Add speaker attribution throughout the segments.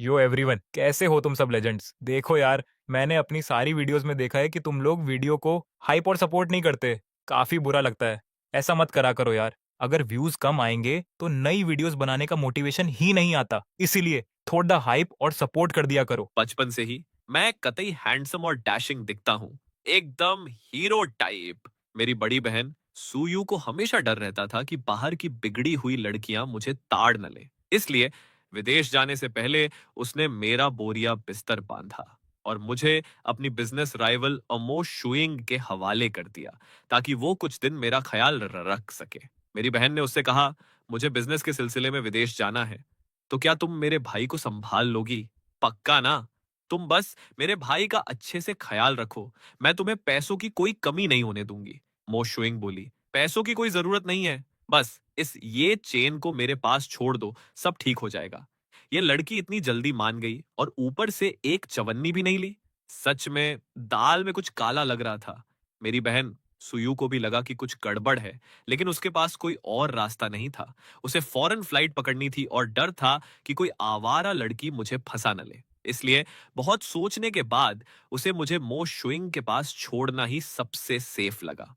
Speaker 1: यो everyone, कैसे हो तुम सब लेजेंड्स। देखो यार, मैंने अपनी सारी वीडियोस में देखा है कि तुम लोग वीडियो को हाइप और सपोर्ट नहीं करते। काफी बुरा लगता है। ऐसा मत करा करो यार। अगर व्यूज कम आएंगे तो नई वीडियोस बनाने का मोटिवेशन ही नहीं आता। इसीलिए थोड़ा हाइप और सपोर्ट कर दिया करो।
Speaker 2: बचपन से ही मैं कतई हैंडसम और डैशिंग दिखता हूँ, एकदम हीरो टाइप। मेरी बड़ी बहन सुयू को हमेशा डर रहता था कि बाहर की बिगड़ी हुई लड़कियां मुझे ताड़ न ले। इसलिए विदेश जाने से पहले उसने मेरा बोरिया बिस्तर बांधा और मुझे अपनी बिजनेस राइवल अमो शुइंग के हवाले कर दिया, ताकि वो कुछ दिन मेरा ख्याल रख सके। मेरी बहन ने उससे कहा, मुझे बिजनेस के सिलसिले में विदेश जाना है, तो क्या तुम मेरे भाई को संभाल लोगी? पक्का ना? तुम बस मेरे भाई का अच्छे से ख्याल रखो। मैं तुम्हें पैसों की कोई कमी नहीं होने दूंगी। मो शुइंग बोली, पैसों की कोई जरूरत नहीं है, बस इस ये चेन को मेरे पास छोड़ दो, सब ठीक हो जाएगा। ये लड़की इतनी जल्दी मान गई और ऊपर से एक चवन्नी भी नहीं ली। सच में दाल में कुछ काला लग रहा था। मेरी बहन सुयू को भी लगा कि कुछ गड़बड़ है, लेकिन उसके पास कोई और रास्ता नहीं था। उसे फौरन फ्लाइट पकड़नी थी और डर था कि कोई आवारा लड़की मुझे फंसा न ले। इसलिए बहुत सोचने के बाद उसे मुझे मो शुइंग के पास छोड़ना ही सबसे सेफ लगा।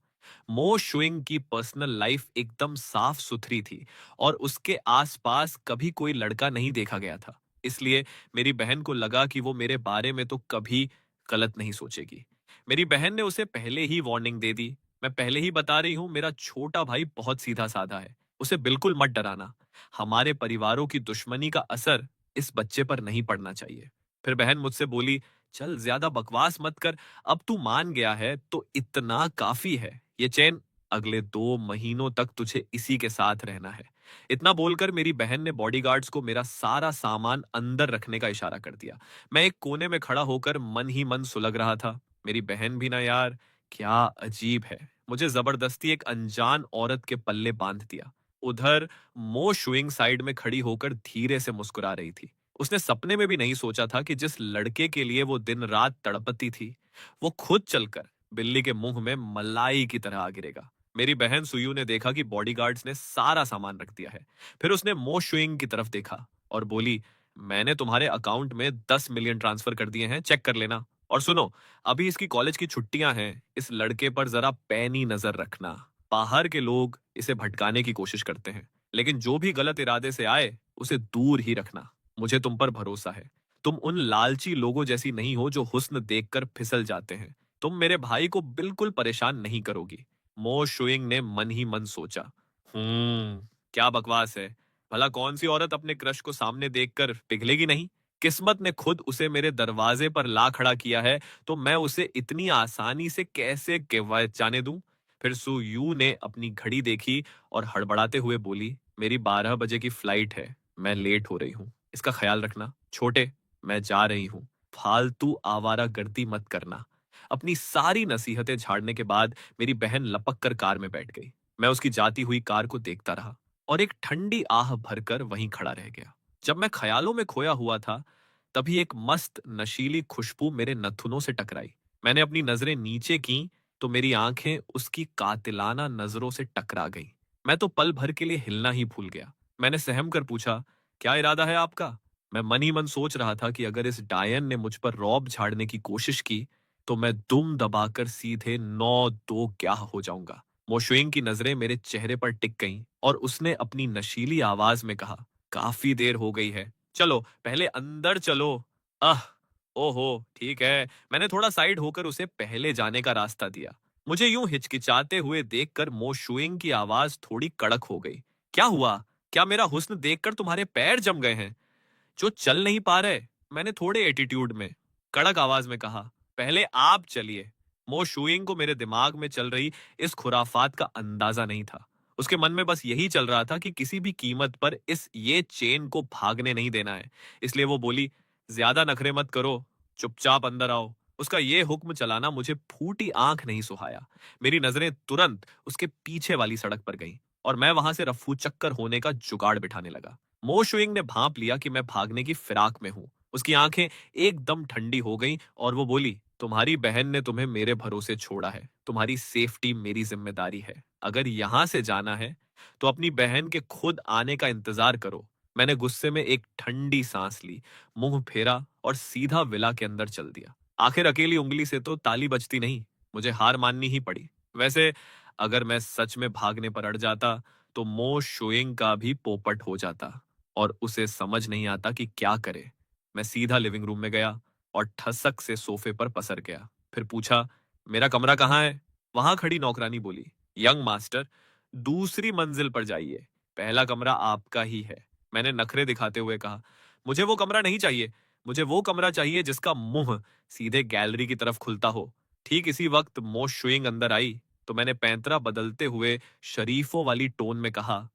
Speaker 2: मो शुइंग की पर्सनल लाइफ एकदम साफ सुथरी थी और उसके आसपास कभी कोई लड़का नहीं देखा गया था। इसलिए मेरी बहन को लगा कि वो मेरे बारे में तो कभी गलत नहीं सोचेगी। मेरी बहन ने उसे पहले ही वार्निंग दे दी। मैं पहले ही बता रही हूं, मेरा छोटा भाई बहुत सीधा साधा है, उसे बिल्कुल मत डराना। हमारे परिवारों की दुश्मनी का असर इस बच्चे पर नहीं पड़ना चाहिए। फिर बहन मुझसे बोली, चल ज्यादा बकवास मत कर, अब तू मान गया है तो इतना काफी है। ये चैन अगले 2 महीनों तक तुझे इसी के साथ रहना है। इतना बोलकर मेरी बहन ने बॉडीगार्ड्स को मेरा सारा सामान अंदर रखने का इशारा कर दिया। मैं एक कोने में खड़ा होकर मन ही मन सुलग रहा था। मेरी बहन भी ना यार, क्या अजीब है, मुझे जबरदस्ती एक अनजान औरत के पल्ले बांध दिया। उधर मो शुइंग साइड में खड़ी होकर धीरे से मुस्कुरा रही थी। उसने सपने में भी नहीं सोचा था कि जिस लड़के के लिए वो दिन रात तड़पती थी, वो खुद चलकर बिल्ली के मुंह में मलाई की तरह आ गिरेगा। मेरी बहन सुयू ने देखा कि बॉडीगार्ड्स ने सारा सामान रख दिया है। फिर उसने मो शुइंग की तरफ देखा और बोली, मैंने तुम्हारे अकाउंट में 10 मिलियन ट्रांसफर कर दिए हैं, चेक कर लेना। और सुनो, अभी इसकी कॉलेज की छुट्टियां हैं, इस लड़के पर जरा पैनी नजर रखना। बाहर के लोग इसे भटकाने की कोशिश करते हैं, लेकिन जो भी गलत इरादे से आए उसे दूर ही रखना। मुझे तुम पर भरोसा है। तुम उन लालची लोगों जैसी नहीं हो जो हुस्न देखकर फिसल जाते हैं। तुम मेरे भाई को बिल्कुल परेशान नहीं करोगी। मो शुइंग ने मन ही मन सोचा, क्या बकवास है। भला कौन सी औरत अपने क्रश को सामने देखकर पिघलेगी नहीं? किस्मत ने खुद उसे मेरे दरवाजे पर ला खड़ा किया है, तो मैं उसे इतनी आसानी से कैसे जाने दूं? फिर सु यू ने अपनी घड़ी देखी और हड़बड़ाते हुए बोली, मेरी 12 बजे की फ्लाइट है, मैं लेट हो रही हूँ, इसका ख्याल रखना। छोटे, मैं जा रही हूँ, फालतू आवारागर्दी मत करना। अपनी सारी नसीहतें झाड़ने के बाद मेरी बहन लपक कर कार में बैठ गई। मैं उसकी जाती हुई कार को देखता रहा और एक ठंडी आह भरकर वहीं खड़ा रह गया। जब मैं ख्यालों में खोया हुआ था, तभी एक मस्त नशीली खुशबू मेरे नथुनों से टकराई। मैंने अपनी नजरें नीचे की तो मेरी आंखें उसकी कातिलाना नजरों से टकरा गईं। मैं तो पल भर के लिए हिलना ही भूल गया। मैंने सहम कर पूछा, क्या इरादा है आपका? मैं मन ही मन सोच रहा था कि अगर इस डायन ने मुझ पर रौब झाड़ने की कोशिश की, तो मैं दुम दबाकर सीधे 9-2 क्या हो जाऊंगा। मोशुइंग की नजरें मेरे चेहरे पर टिक गईं और उसने अपनी नशीली आवाज में कहा, काफी देर हो गई है, चलो पहले अंदर चलो। आह, ओहो, ठीक है। मैंने थोड़ा साइड होकर उसे पहले जाने का रास्ता दिया। मुझे यूं हिचकिचाते हुए देखकर मोशुइंग की आवाज थोड़ी कड़क हो गई। क्या हुआ? क्या मेरा हुस्न देखकर तुम्हारे पैर जम गए हैं जो चल नहीं पा रहे? मैंने थोड़े एटीट्यूड में कड़क आवाज में कहा, पहले आप चलिए। मो शुइंग को मेरे दिमाग में चल रही इस खुराफात का अंदाजा नहीं था। उसके मन में बस यही चल रहा था कि किसी भी कीमत पर इस ये चेन को भागने नहीं देना है। इसलिए वो बोली, ज्यादा नखरे मत करो, चुपचाप अंदर आओ। उसका ये हुक्म चलाना मुझे फूटी आंख नहीं सुहाया। मेरी नजरें तुरंत उसके पीछे वाली सड़क पर गईं और मैं वहां से रफ्फू चक्कर होने का जुगाड़ बिठाने लगा। मो शुइंग ने भांप लिया कि मैं भागने की फिराक में हूं। उसकी आंखें एकदम ठंडी हो गईं और वो बोली, तुम्हारी बहन ने तुम्हें मेरे भरोसे छोड़ा है, तुम्हारी सेफ्टी मेरी जिम्मेदारी है। अगर यहां से जाना है तो अपनी बहन के खुद आने का इंतजार करो। मैंने गुस्से में एक ठंडी सांस ली, मुंह फेरा और सीधा विला के अंदर चल दिया। आखिर अकेली उंगली से तो ताली बजती नहीं, मुझे हार माननी ही पड़ी। वैसे अगर मैं सच में भागने पर अड़ जाता तो मो शुइंग का भी पोपट हो जाता और उसे समझ नहीं आता कि क्या करे। मैं सीधा लिविंग रूम में गया और ठसक से सोफे पर पसर गया। फिर पूछा, मेरा कमरा कहाँ है? वहां खड़ी नौकरानी बोली, यंग मास्टर, दूसरी मंजिल पर जाइए, पहला कमरा आपका ही है। मैंने नखरे दिखाते हुए कहा, मुझे वो कमरा नहीं चाहिए, मुझे वो कमरा चाहिए जिसका मुंह सीधे गैलरी की तरफ खुलता हो। ठीक इसी वक्त मो शुइंग अंदर आई तो मैंने पैंतरा बदलते हुए शरीफों वाली टोन में कहा,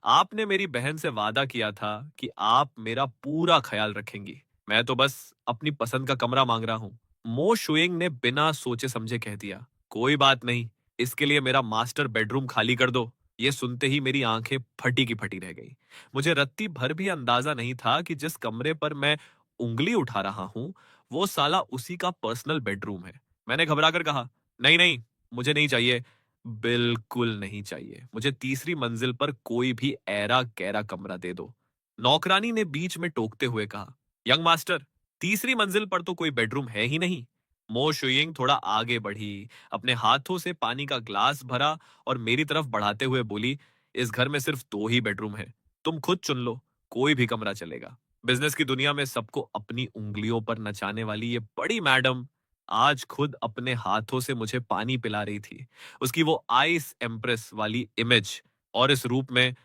Speaker 2: आपने मेरी बहन से वादा किया था कि आप मेरा पूरा ख्याल रखेंगी। मैं तो बस अपनी पसंद का कमरा मांग रहा हूँ। मो शुइंग ने बिना सोचे समझे कह दिया, कोई बात नहीं, इसके लिए मेरा मास्टर बेडरूम खाली कर दो। ये सुनते ही मेरी आंखें फटी की फटी रह गई। मुझे रत्ती भर भी अंदाजा नहीं था कि जिस कमरे पर मैं उंगली उठा रहा हूँ वो साला उसी का पर्सनल बेडरूम है। मैंने घबराकर कहा, नहीं नहीं, मुझे नहीं चाहिए, बिल्कुल नहीं चाहिए। मुझे तीसरी मंजिल पर कोई भी ऐरा गैरा कमरा दे दो। नौकरानी ने बीच में टोकते हुए कहा, यंग मास्टर, तीसरी मंजिल पर तो कोई बेडरूम है ही नहीं। मो शुइंग थोड़ा आगे बढ़ी, अपने हाथों से पानी का ग्लास भरा और मेरी तरफ बढ़ाते हुए बोली, इस घर में सिर्फ दो ही बेडरूम है, तुम खुद चुन लो, कोई भी कमरा चलेगा। बिजनेस की दुनिया में सबको अपनी उंगलियों पर नचाने वाली ये बड़ी मैडम आज खुद अपने हाथों से मुझे पानी पिला रही थी। उसकी वो आइस एम्प्रेस वाली इमेज और इस रूप में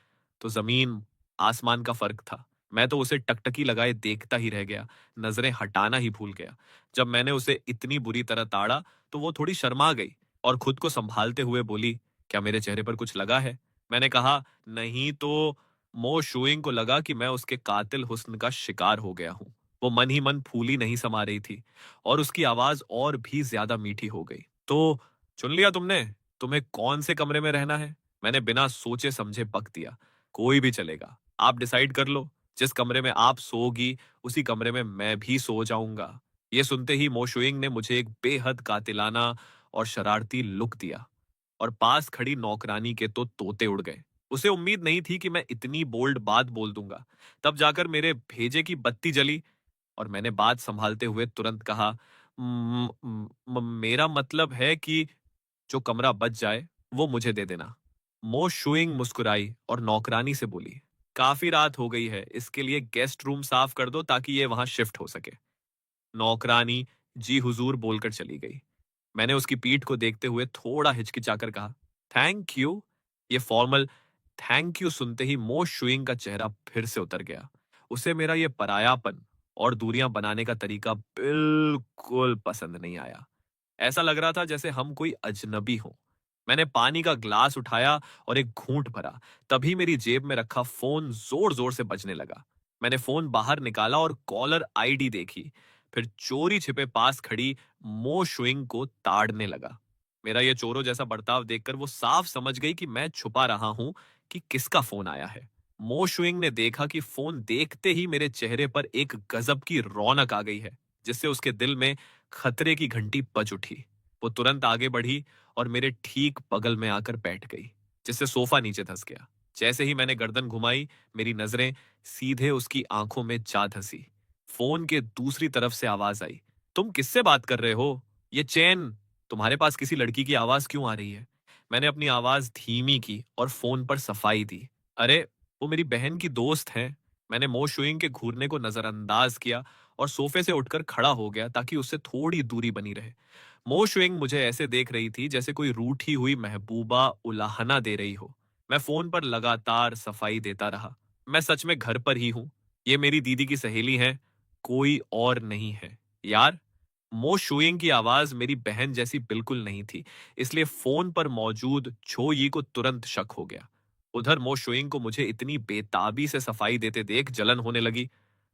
Speaker 2: तो जमीन आसमान का फर्क था। मैं तो उसे टकटकी लगाए देखता ही रह गया, नजरें हटाना ही भूल गया। जब मैंने उसे इतनी बुरी तरह ताड़ा तो वो थोड़ी शर्मा गई और खुद को संभालते हुए बोली, क्या मेरे चेहरे पर कुछ लगा है? मैंने कहा, नहीं तो। मो शुइंग को लगा कि मैं उसके कातिल हुस्न का शिकार हो गया हूं। वो मन ही मन फूली नहीं समा रही थी और उसकी आवाज और भी ज्यादा मीठी हो गई। तो चुन लिया तुमने? तुम्हें कौन से कमरे में रहना है? मैंने बिना सोचे समझे बक दिया, कोई भी चलेगा, आप डिसाइड कर लो। जिस कमरे में आप सोओगी उसी कमरे में मैं भी सो जाऊंगा। ये सुनते ही मोशुइंग ने मुझे एक बेहद कातिलाना और शरारती लुक दिया और पास खड़ी नौकरानी के तो तोते उड़ गए। उसे उम्मीद नहीं थी कि मैं इतनी बोल्ड बात बोल दूंगा। तब जाकर मेरे भेजे की बत्ती जली और मैंने बात संभालते हुए तुरंत कहा, मेरा मतलब है कि जो कमरा बच जाए वो मुझे दे देना। मो शुइंग मुस्कुराई और नौकरानी से बोली, काफी रात हो गई है, इसके लिए गेस्ट रूम साफ कर दो ताकि ये वहां शिफ्ट हो सके। नौकरानी जी हुजूर बोलकर चली गई। मैंने उसकी पीठ को देखते हुए थोड़ा हिचकिचाकर कहा, थैंक यू। ये फॉर्मल थैंक यू सुनते ही मो शुइंग का चेहरा फिर से उतर गया। उसे मेरा ये परायापन और दूरियां बनाने का तरीका बिल्कुल पसंद नहीं आया। ऐसा लग रहा था जैसे हम कोई अजनबी हो। मैंने पानी का ग्लास उठाया और एक घूंट भरा। तभी मेरी जेब में रखा फोन जोर जोर से बजने लगा। मैंने फोन बाहर निकाला और कॉलर आईडी देखी, फिर चोरी छिपे पास खड़ी मो शुइंग को ताड़ने लगा। मेरा ये चोरों जैसा बर्ताव देखकर वो साफ समझ गई कि मैं छुपा रहा हूं कि किसका फोन आया है। मो शुइंग ने देखा कि फोन देखते ही मेरे चेहरे पर एक गजब की रौनक आ गई है, जिससे उसके दिल में खतरे की घंटी बज उठी। वो तुरंत आगे बढ़ी और मेरे ठीक बगल में आकर बैठ गई, जिससे सोफा नीचे धंस गया। जैसे ही मैंने गर्दन घुमाई, मेरी नजरें सीधे उसकी आंखों में जा धंसी। फोन के दूसरी तरफ से आवाज आई, तुम किससे बात कर रहे हो? ये चैन, तुम्हारे पास किसी लड़की की आवाज क्यों आ रही है? मैंने अपनी आवाज धीमी की और फोन पर सफाई दी, अरे वो मेरी बहन की दोस्त है। मैंने मो शुइंग के घूरने को नजरअंदाज किया और सोफे से उठकर खड़ा हो गया ताकि उससे थोड़ी दूरी बनी रहे। मो शुइंग मुझे ऐसे देख रही थी जैसे कोई रूठी हुई महबूबा उलाहना दे रही हो। मैं फोन पर लगातार सफाई देता रहा, मैं सच में घर पर ही हूँ। ये मेरी दीदी की सहेली है, कोई और नहीं है। यार, मो शुइंग की आवाज मेरी बहन जैसी बिल्कुल नहीं थी, इसलिए फोन पर मौजूद छो यी को तुरंत शक हो गया। उधर मो शुइंग को मुझे इतनी बेताबी से सफाई देते देख जलन होने लगी,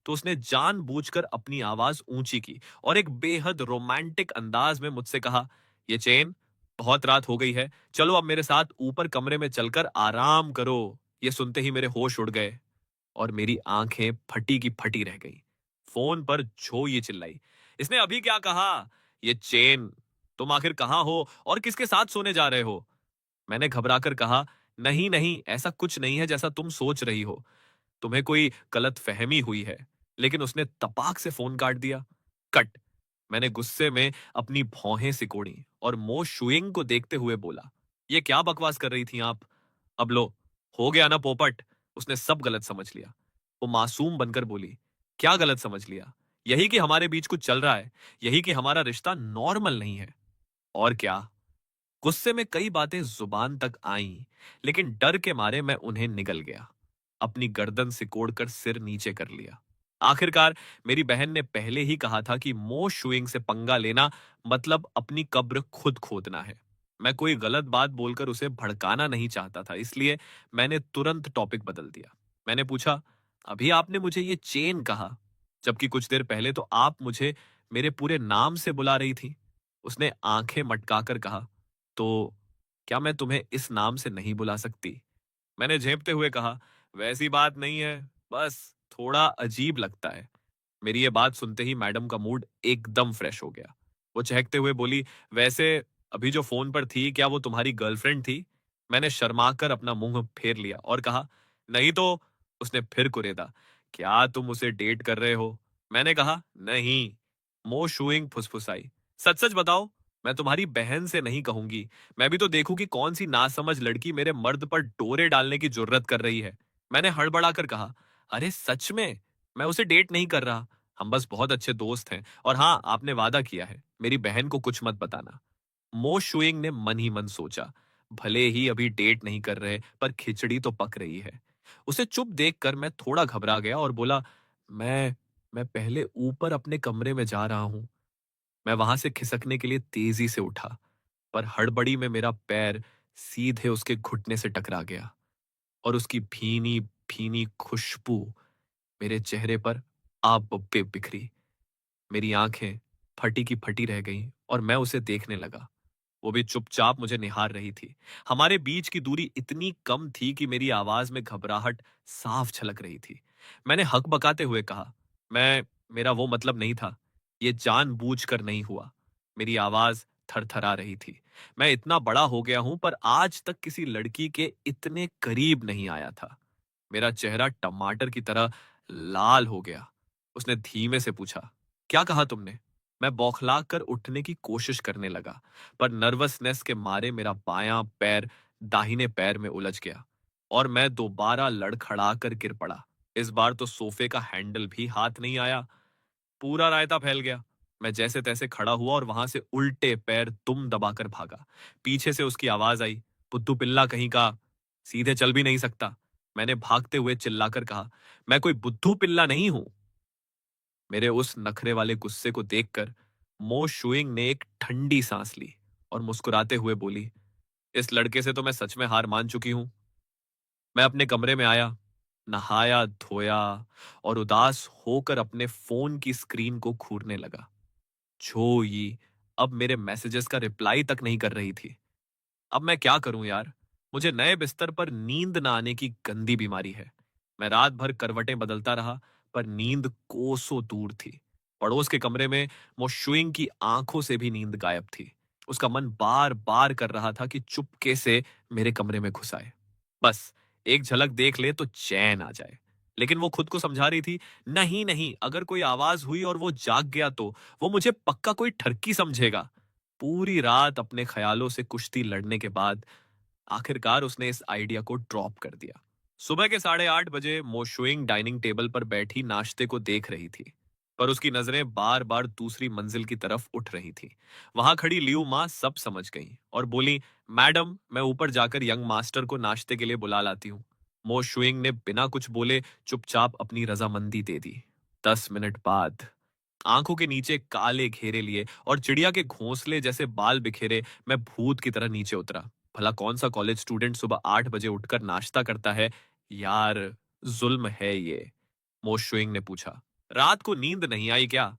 Speaker 2: तो उसने जानबूझकर अपनी आवाज ऊंची की और एक बेहद रोमांटिक अंदाज में मुझसे कहा, ये चेन, बहुत रात हो गई है, चलो अब मेरे साथ ऊपर कमरे में चलकर आराम करो। ये सुनते ही मेरे होश उड़ गए और मेरी आंखें फटी की फटी रह गई। फोन पर छो ये चिल्लाई, इसने अभी क्या कहा? ये चेन, तुम आखिर कहां हो और किसके साथ सोने जा रहे हो? मैंने घबराकर कहा, नहीं नहीं, ऐसा कुछ नहीं है जैसा तुम सोच रही हो। तुम्हें कोई गलत फहमी हुई है। लेकिन उसने तपाक से फोन काट दिया। कट। मैंने गुस्से में अपनी भौहें सिकोड़ी और मो शुइंग को देखते हुए बोला, ये क्या बकवास कर रही थी आप? अब लो, हो गया ना पोपट। उसने सब गलत समझ लिया। वो मासूम बनकर बोली, क्या गलत समझ लिया? यही कि हमारे बीच कुछ चल रहा है, यही कि हमारा रिश्ता नॉर्मल नहीं है। और क्या? गुस्से में कई बातें जुबान तक आईं, लेकिन डर के मारे मैं उन्हें निगल गया। अपनी गर्दन सिकोड़कर सिर नीचे कर लिया। आखिरकार मेरी बहन ने पहले ही कहा था कि मो शुइंग से पंगा लेना मतलब अपनी कब्र खुद खोदना है। मैं कोई गलत बात बोलकर उसे भड़काना नहीं चाहता था, इसलिए मैंने तुरंत टॉपिक बदल दिया। मैंने पूछा, अभी आपने मुझे ये चेन कहा, जबकि कुछ देर पहले तो आप मुझे मेरे पूरे नाम से बुला रही थी। उसने आंखें मटकाकर कहा, तो क्या मैं तुम्हें इस नाम से नहीं बुला सकती? मैंने झेंपते हुए कहा, वैसी बात नहीं है, बस थोड़ा अजीब लगता है। मेरी ये बात सुनते ही मैडम का मूड एकदम फ्रेश हो गया। वो चहकते हुए बोली, वैसे अभी जो फोन पर थी, क्या वो तुम्हारी गर्लफ्रेंड थी? मैंने शर्माकर अपना मुंह फेर लिया और कहा, नहीं तो। उसने फिर कुरेदा, क्या तुम उसे डेट कर रहे हो? मैंने कहा, नहीं। मो शुइंग फुसफुसाई, सच सच बताओ। मैं तुम्हारी बहन से नहीं कहूंगी। मैं भी तो देखूं कि कौन सी नासमझ लड़की मेरे मर्द पर डोरे डालने की जुर्रत कर रही है। मैंने हड़बड़ाकर कहा, अरे सच में, मैं उसे डेट नहीं कर रहा। हम बस बहुत अच्छे दोस्त हैं। और हाँ, आपने वादा किया है, मेरी बहन को कुछ मत बताना। मो शुइंग ने मन ही मन सोचा, भले ही अभी डेट नहीं कर रहे, पर खिचड़ी तो पक रही है। उसे चुप देखकर मैं थोड़ा घबरा गया और बोला, मैं मैं पहले ऊपर अपने कमरे में जा रहा हूं। मैं वहां से खिसकने के लिए तेजी से उठा, पर हड़बड़ी में मेरा पैर सीधे उसके घुटने से टकरा गया और उसकी भीनी भीनी खुशबू मेरे चेहरे पर आप पे बिखरी। मेरी आंखें फटी की फटी रह गईं और मैं उसे देखने लगा। वो भी चुपचाप मुझे निहार रही थी। हमारे बीच की दूरी इतनी कम थी कि मेरी आवाज में घबराहट साफ झलक रही थी। मैंने हक बकाते हुए कहा, मैं मेरा वो मतलब नहीं था। ये जानबूझकर नहीं हुआ। मेरी आवाज थरथरा रही थी। मैं इतना बड़ा हो गया हूं, पर आज तक किसी लड़की के इतने करीब नहीं आया था। मेरा चेहरा टमाटर की तरह लाल हो गया। उसने धीमे से पूछा, क्या कहा तुमने? मैं बौखला कर उठने की कोशिश करने लगा, पर नर्वसनेस के मारे मेरा बायां पैर दाहिने पैर में उलझ गया और मैं दोबारा लड़खड़ा कर गिर पड़ा। इस बार तो सोफे का हैंडल भी हाथ नहीं आया। पूरा रायता फैल गया। मैं जैसे तैसे खड़ा हुआ और वहां से उल्टे पैर दुम दबाकर भागा। पीछे से उसकी आवाज आई, बुद्धू पिल्ला कहीं का, सीधे चल भी नहीं सकता। मैंने भागते हुए चिल्लाकर कहा, मैं कोई बुद्धू पिल्ला नहीं हूं। मेरे उस नखरे वाले गुस्से को देखकर मो शुइंग ने एक ठंडी सांस ली और मुस्कुराते हुए बोली, इस लड़के से तो मैं सच में हार मान चुकी हूं। मैं अपने कमरे में आया, नहाया धोया और उदास होकर अपने फोन की स्क्रीन को घूरने लगा। छोई अब मेरे मैसेजेस का रिप्लाई तक नहीं कर रही थी। अब मैं क्या करूं यार? मुझे नए बिस्तर पर नींद ना आने की गंदी बीमारी है। मैं रात भर करवटें बदलता रहा, पर नींद कोसों दूर थी। पड़ोस के कमरे में मोशुइंग की आंखों से भी नींद गायब थी। उसका मन बार बार कर रहा था कि चुपके से मेरे कमरे में घुस आए, बस एक झलक देख ले तो चैन आ जाए। लेकिन वो खुद को समझा रही थी, नहीं नहीं, अगर कोई आवाज हुई और वो जाग गया तो वो मुझे पक्का कोई ठरकी समझेगा। पूरी रात अपने ख्यालों से कुश्ती लड़ने के बाद आखिरकार उसने इस आइडिया को ड्रॉप कर दिया। सुबह के 8:30 बजे मोशुइंग डाइनिंग टेबल पर बैठी नाश्ते को देख रही थी, पर उसकी नजरें बार बार दूसरी मंजिल की तरफ उठ रही थी। वहां खड़ी लियू माँ सब समझ गई और बोली, मैडम, मैं ऊपर जाकर यंग मास्टर को नाश्ते के लिए बुला लाती हूँ। मोशुइंग ने बिना कुछ बोले चुपचाप अपनी रजामंदी दे दी। 10 मिनट बाद आंखों के नीचे काले घेरे लिए और चिड़िया के घोंसले जैसे बाल बिखेरे मैं भूत की तरह नीचे उतरा। भला कौन सा कॉलेज स्टूडेंट सुबह 8 बजे उठकर नाश्ता करता है? यार, जुल्म है ये। मोशुइंग ने पूछा, रात को नींद नहीं आई क्या?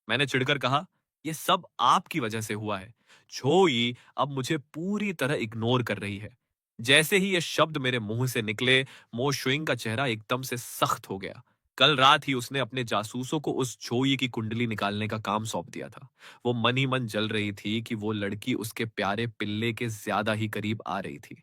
Speaker 2: मैंने चिढ़कर कहा, ये सब आपकी वजह से हुआ है। छोई अब मुझे पूरी तरह इग्नोर कर रही है। जैसे ही ये शब्द मेरे मुंह से निकले, मो शुइंग का चेहरा एकदम से सख्त हो गया। कल रात ही उसने अपने जासूसों को उस छोई की कुंडली निकालने का काम सौंप दिया था। वो मन ही मन जल रही थी कि वो लड़की उसके प्यारे पिल्ले के ज्यादा ही करीब आ रही थी।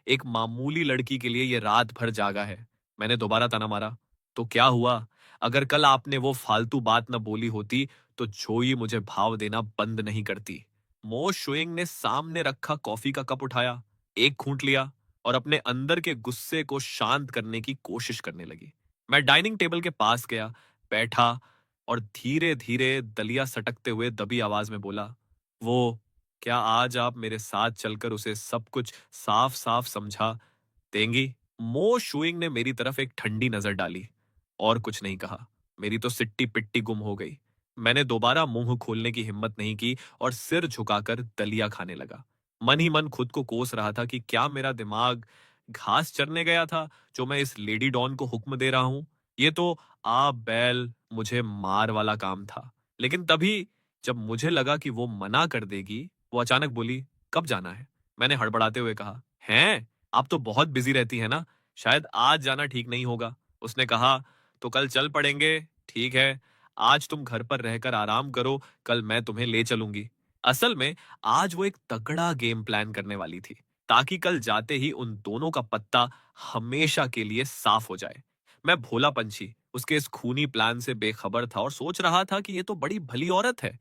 Speaker 2: एक मामूली लड़की के लिए ये रात भर जागा है। मैंने दोबारा ताना मारा, तो क्या हुआ? अगर कल आपने वो फालतू बात न बोली होती तो जोई मुझे भाव देना बंद नहीं करती। मो शुइंग ने सामने रखा कॉफी का कप उठाया, एक घूंट लिया और अपने अंदर के गुस्से को शांत करने की कोशिश करने लगी। मैं डाइनिंग टेबल के पास गया, बैठा और धीरे धीरे दलिया सटकते हुए दबी आवाज में बोला, वो क्या आज आप मेरे साथ चलकर उसे सब कुछ साफ साफ समझा देंगी? मो शुइंग ने मेरी तरफ एक ठंडी नजर डाली और कुछ नहीं कहा। मेरी तो सिट्टी पिट्टी गुम हो गई। मैंने दोबारा मुंह खोलने की हिम्मत नहीं की और सिर झुकाकर दलिया खाने लगा। मन ही मन खुद को कोस रहा था कि क्या मेरा दिमाग घास चरने गया था जो मैं इस लेडी डॉन को हुक्म दे रहा हूं। ये तो आ बैल मुझे मार वाला काम था। लेकिन तभी जब मुझे लगा कि वो मना कर देगी, वो अचानक बोली, कब जाना है? मैंने हड़बड़ाते हुए कहा, हैं? आप तो बहुत बिजी रहती है ना, शायद आज जाना ठीक नहीं होगा। उसने कहा, तो कल चल पड़ेंगे। ठीक है, आज तुम घर पर रहकर आराम करो, कल मैं तुम्हें ले चलूंगी। असल में आज वो एक तगड़ा गेम प्लान करने वाली थी, ताकि कल जाते ही उन दोनों का पत्ता हमेशा के लिए साफ हो जाए। मैं भोला पंछी उसके इस खूनी प्लान से बेखबर था और सोच रहा था कि ये तो बड़ी भली औरत है।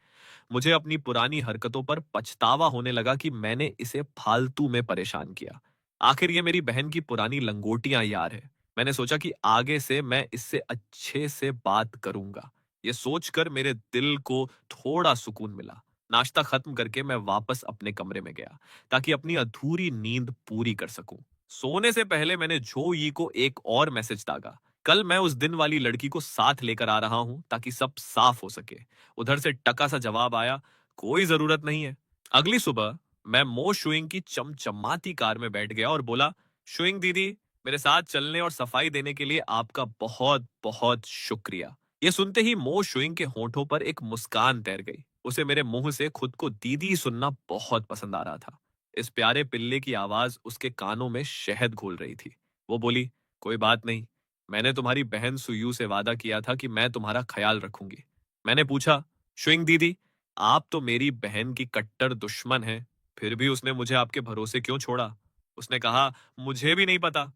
Speaker 2: मुझे अपनी पुरानी हरकतों पर पछतावा होने लगा कि मैंने इसे फालतू में परेशान किया। आखिर ये मेरी बहन की पुरानी लंगोटियां यार है। मैंने सोचा कि आगे से मैं इससे अच्छे से बात करूंगा। ये सोचकर मेरे दिल को थोड़ा सुकून मिला। नाश्ता खत्म करके मैं वापस अपने कमरे में गया ताकि अपनी अधूरी नींद पूरी कर सकूं। सोने से पहले मैंने जो यी को एक और मैसेज दागा। कल मैं उस दिन वाली लड़की को साथ लेकर आ रहा हूं ताकि सब साफ हो सके। उधर से टका सा जवाब आया, कोई जरूरत नहीं है। अगली सुबह मैं मो शुइंग की चमचमाती कार में बैठ गया और बोला, शुइंग दीदी, मेरे साथ चलने और सफाई देने के लिए आपका बहुत बहुत शुक्रिया। ये सुनते ही मो शुइंग के होठों पर एक मुस्कान तैर गई। उसे मेरे मुंह से खुद को दीदी सुनना बहुत पसंद आ रहा था। इस प्यारे पिल्ले की आवाज उसके कानों में शहद घोल रही थी। वो बोली, कोई बात नहीं, मैंने तुम्हारी बहन सुयू से वादा किया था कि मैं तुम्हारा ख्याल रखूंगी। मैंने पूछा, शुइंग दीदी, आप तो मेरी बहन की कट्टर दुश्मन हैं, फिर भी उसने मुझे आपके भरोसे क्यों छोड़ा? उसने कहा, मुझे भी नहीं पता।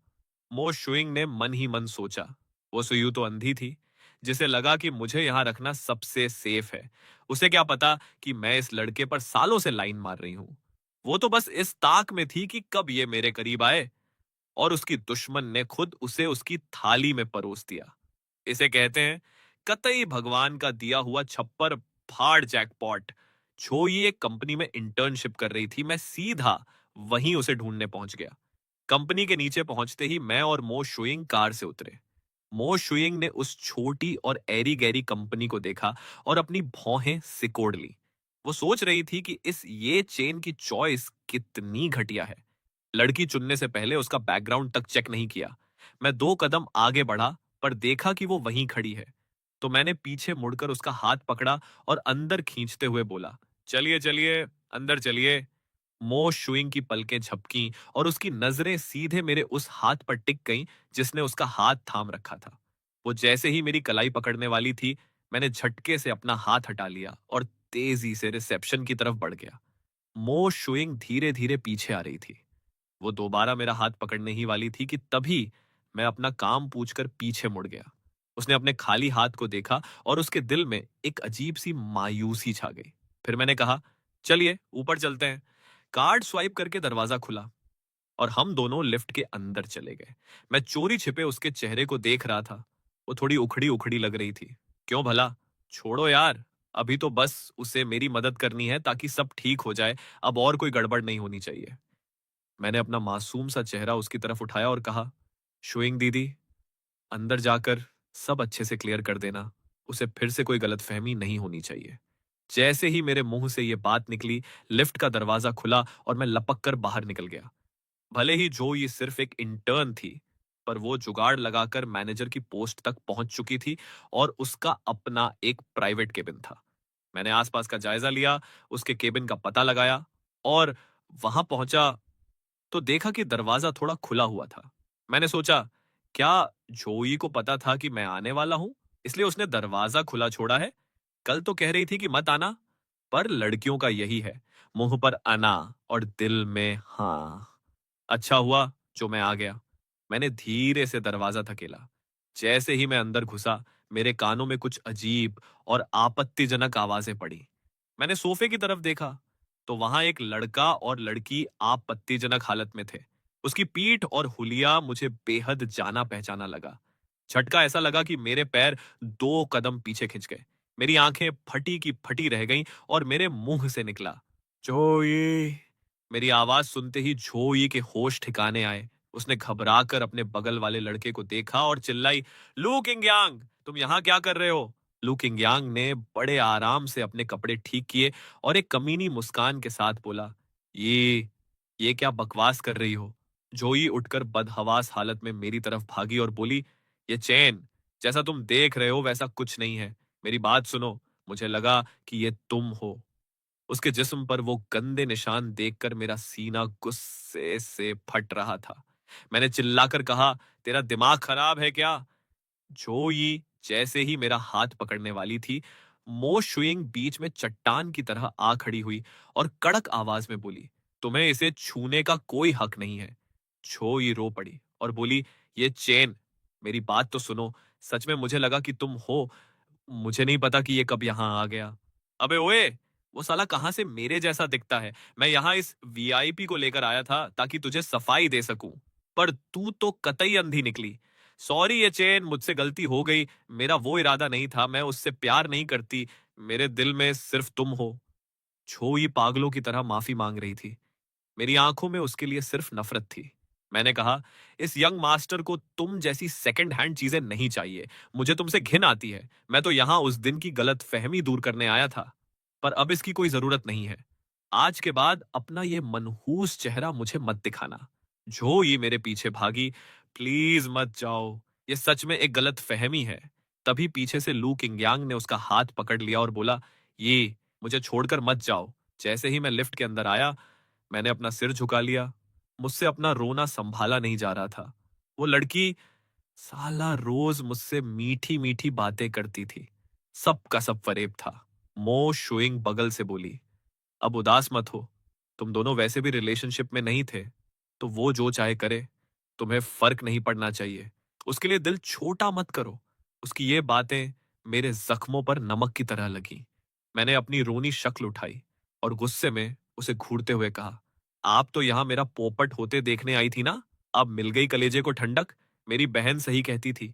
Speaker 2: मो शुइंग ने मन ही मन सोचा। वो सुयू तो अंधी थी, जिसे लगा कि मुझे यहां रखना सबसे सेफ है। उसे क्या पता कि मैं इस लड़के पर सालों से लाइन मार रही हूं। वो तो बस इस ताक में थी कि कब ये मेरे करीब आए, और उसकी दुश्मन ने खुद उसे उसकी थाली में परोस दिया। इसे कहते हैं कतई भगवान का दिया हुआ छप्पर फाड़ जैकपॉट। जो ये एक कंपनी में इंटर्नशिप कर रही थी, मैं सीधा वहीं उसे ढूंढने पहुंच गया। कंपनी के नीचे पहुंचते ही मैं और मो शुइंग कार से उतरे। मो शुइंग ने उस छोटी और एरी गैरी कंपनी को देखा और अपनी भौहें सिकोड़ ली। वो सोच रही थी कि इस ये चेन की चॉइस कितनी घटिया है। लड़की चुनने से पहले उसका बैकग्राउंड तक चेक नहीं किया। मैं 2 कदम आगे बढ़ा, पर देखा कि वो वहीं खड़ी है। तो मैंने पीछे मुड़कर उसका हाथ पकड़ा और अंदर खींचते हुए बोला, चलिए चलिए, अंदर चलिए। मो शुइंग की पलकें झपकीं और उसकी नजरें सीधे मेरे उस हाथ पर टिक गईं जिसने उसका हाथ थाम रखा था। वो जैसे ही मेरी कलाई पकड़ने वाली थी, मैंने झटके से अपना हाथ हटा लिया और तेजी से रिसेप्शन की तरफ बढ़ गया। मो शुइंग धीरे धीरे पीछे आ रही थी। वो दोबारा मेरा हाथ पकड़ने ही वाली थी कि तभी मैं अपना काम पूछकर पीछे मुड़ गया। उसने अपने खाली हाथ को देखा और उसके दिल में एक अजीब सी मायूसी छा गई। फिर मैंने कहा, चलिए ऊपर चलते हैं। कार्ड स्वाइप करके दरवाजा खुला और हम दोनों लिफ्ट के अंदर चले गए। मैं चोरी छिपे उसके चेहरे को देख रहा था। वो थोड़ी उखड़ी उखड़ी लग रही थी। क्यों भला? छोड़ो यार, अभी तो बस उसे मेरी मदद करनी है ताकि सब ठीक हो जाए। अब और कोई गड़बड़ नहीं होनी चाहिए। मैंने अपना मासूम सा चेहरा उसकी तरफ उठाया और कहा, शुइंग दीदी, अंदर जाकर सब अच्छे से क्लियर कर देना। उसे फिर से कोई गलतफहमी नहीं होनी चाहिए। जैसे ही मेरे मुंह से ये बात निकली, लिफ्ट का दरवाजा खुला और मैं लपक कर बाहर निकल गया। भले ही जो ये सिर्फ एक इंटर्न थी, पर वो जुगाड़ लगाकर मैनेजर की पोस्ट तक पहुंच चुकी थी और उसका अपना एक प्राइवेट केबिन था। मैंने आसपास का जायजा लिया, उसके केबिन का पता लगाया और वहां पहुंचा तो देखा कि दरवाजा थोड़ा खुला हुआ था। मैंने सोचा, क्या जोई को पता था कि मैं आने वाला हूं, इसलिए उसने दरवाजा खुला छोड़ा है? कल तो कह रही थी कि मत आना। पर लड़कियों का यही है, मुंह पर अना और दिल में हाँ। अच्छा हुआ जो मैं आ गया। मैंने धीरे से दरवाजा धकेला। जैसे ही मैं अंदर घुसा, मेरे कानों में कुछ अजीब और आपत्तिजनक आवाजें पड़ी। मैंने सोफे की तरफ देखा, तो वहां एक लड़का और लड़की आपत्तिजनक हालत में थे। उसकी पीठ और हुलिया मुझे बेहद जाना पहचाना लगा। झटका ऐसा लगा कि मेरे पैर 2 कदम पीछे खिंच गए। मेरी आंखें फटी की फटी रह गईं और मेरे मुंह से निकला, जोई। मेरी आवाज सुनते ही जोई के होश ठिकाने आए। उसने घबरा कर अपने बगल वाले लड़के को देखा और चिल्लाई, लू किंगयांग, तुम यहाँ क्या कर रहे हो? लू किंगयांग ने बड़े आराम से अपने कपड़े ठीक किए और एक कमीनी मुस्कान के साथ बोला, ये क्या बकवास कर रही हो? जोई उठकर बदहवास हालत में मेरी तरफ भागी और बोली, ये चैन, जैसा तुम देख रहे हो वैसा कुछ नहीं है। मेरी बात सुनो। मुझे लगा कि ये तुम हो। उसके जिस्म पर वो गंदे निशान देखकर मेरा सीना गुस्से से फट रहा था। मैंने चिल्लाकर कहा, तेरा दिमाग खराब है क्या? जोई जैसे ही मेरा हाथ पकड़ने वाली थी, मो शुइंग बीच में चट्टान की तरह आ खड़ी हुई और कड़क आवाज में बोली, तुम्हें इसे छूने का कोई हक नहीं है। जोई रो पड़ी और बोली, ये चेन, मेरी बात तो सुनो। सच में मुझे लगा कि तुम हो। मुझे नहीं पता कि ये कब यहाँ आ गया। अबे ओए, वो साला कहाँ से मेरे जैसा दिखता है? मैं यहाँ इस वीआईपी को लेकर आया था ताकि तुझे सफाई दे सकूं, पर तू तो कतई अंधी निकली। सॉरी ये चेन, मुझसे गलती हो गई। मेरा वो इरादा नहीं था, मैं उससे प्यार नहीं करती। मेरे दिल में सिर्फ तुम हो। छोई पागलों की तरह माफी मांग रही थी। मेरी आंखों में उसके लिए सिर्फ नफरत थी। मैंने कहा, इस यंग मास्टर को तुम जैसी सेकंड हैंड चीजें नहीं चाहिए। मुझे तुमसे घिन आती है। मैं तो यहां उस दिन की गलत फहमी दूर करने आया था, पर अब इसकी कोई जरूरत नहीं है। आज के बाद अपना ये मनहूस चेहरा मुझे मत दिखाना। जो ये मेरे पीछे भागी, प्लीज मत जाओ, ये सच में एक गलत फहमी है। तभी पीछे से लू किंगयांग ने उसका हाथ पकड़ लिया और बोला, ये मुझे छोड़कर मत जाओ। जैसे ही मैं लिफ्ट के अंदर आया, मैंने अपना सिर झुका लिया। मुझसे अपना रोना संभाला नहीं जा रहा था। वो लड़की साला रोज मुझसे मीठी मीठी बातें करती थी। सब का सब फरेब था। मो शुइंग बगल से बोली, अब उदास मत हो। तुम दोनों वैसे भी रिलेशनशिप में नहीं थे, तो वो जो चाहे करे, तुम्हें फर्क नहीं पड़ना चाहिए। उसके लिए दिल छोटा मत करो। उसकी ये बातें मेरे जख्मों पर नमक की तरह लगी। मैंने अपनी रोनी शक्ल उठाई और गुस्से में उसे घूरते हुए कहा, आप तो यहां मेरा पोपट होते देखने आई थी ना? अब मिल गई कलेजे को ठंडक। मेरी बहन सही कहती थी,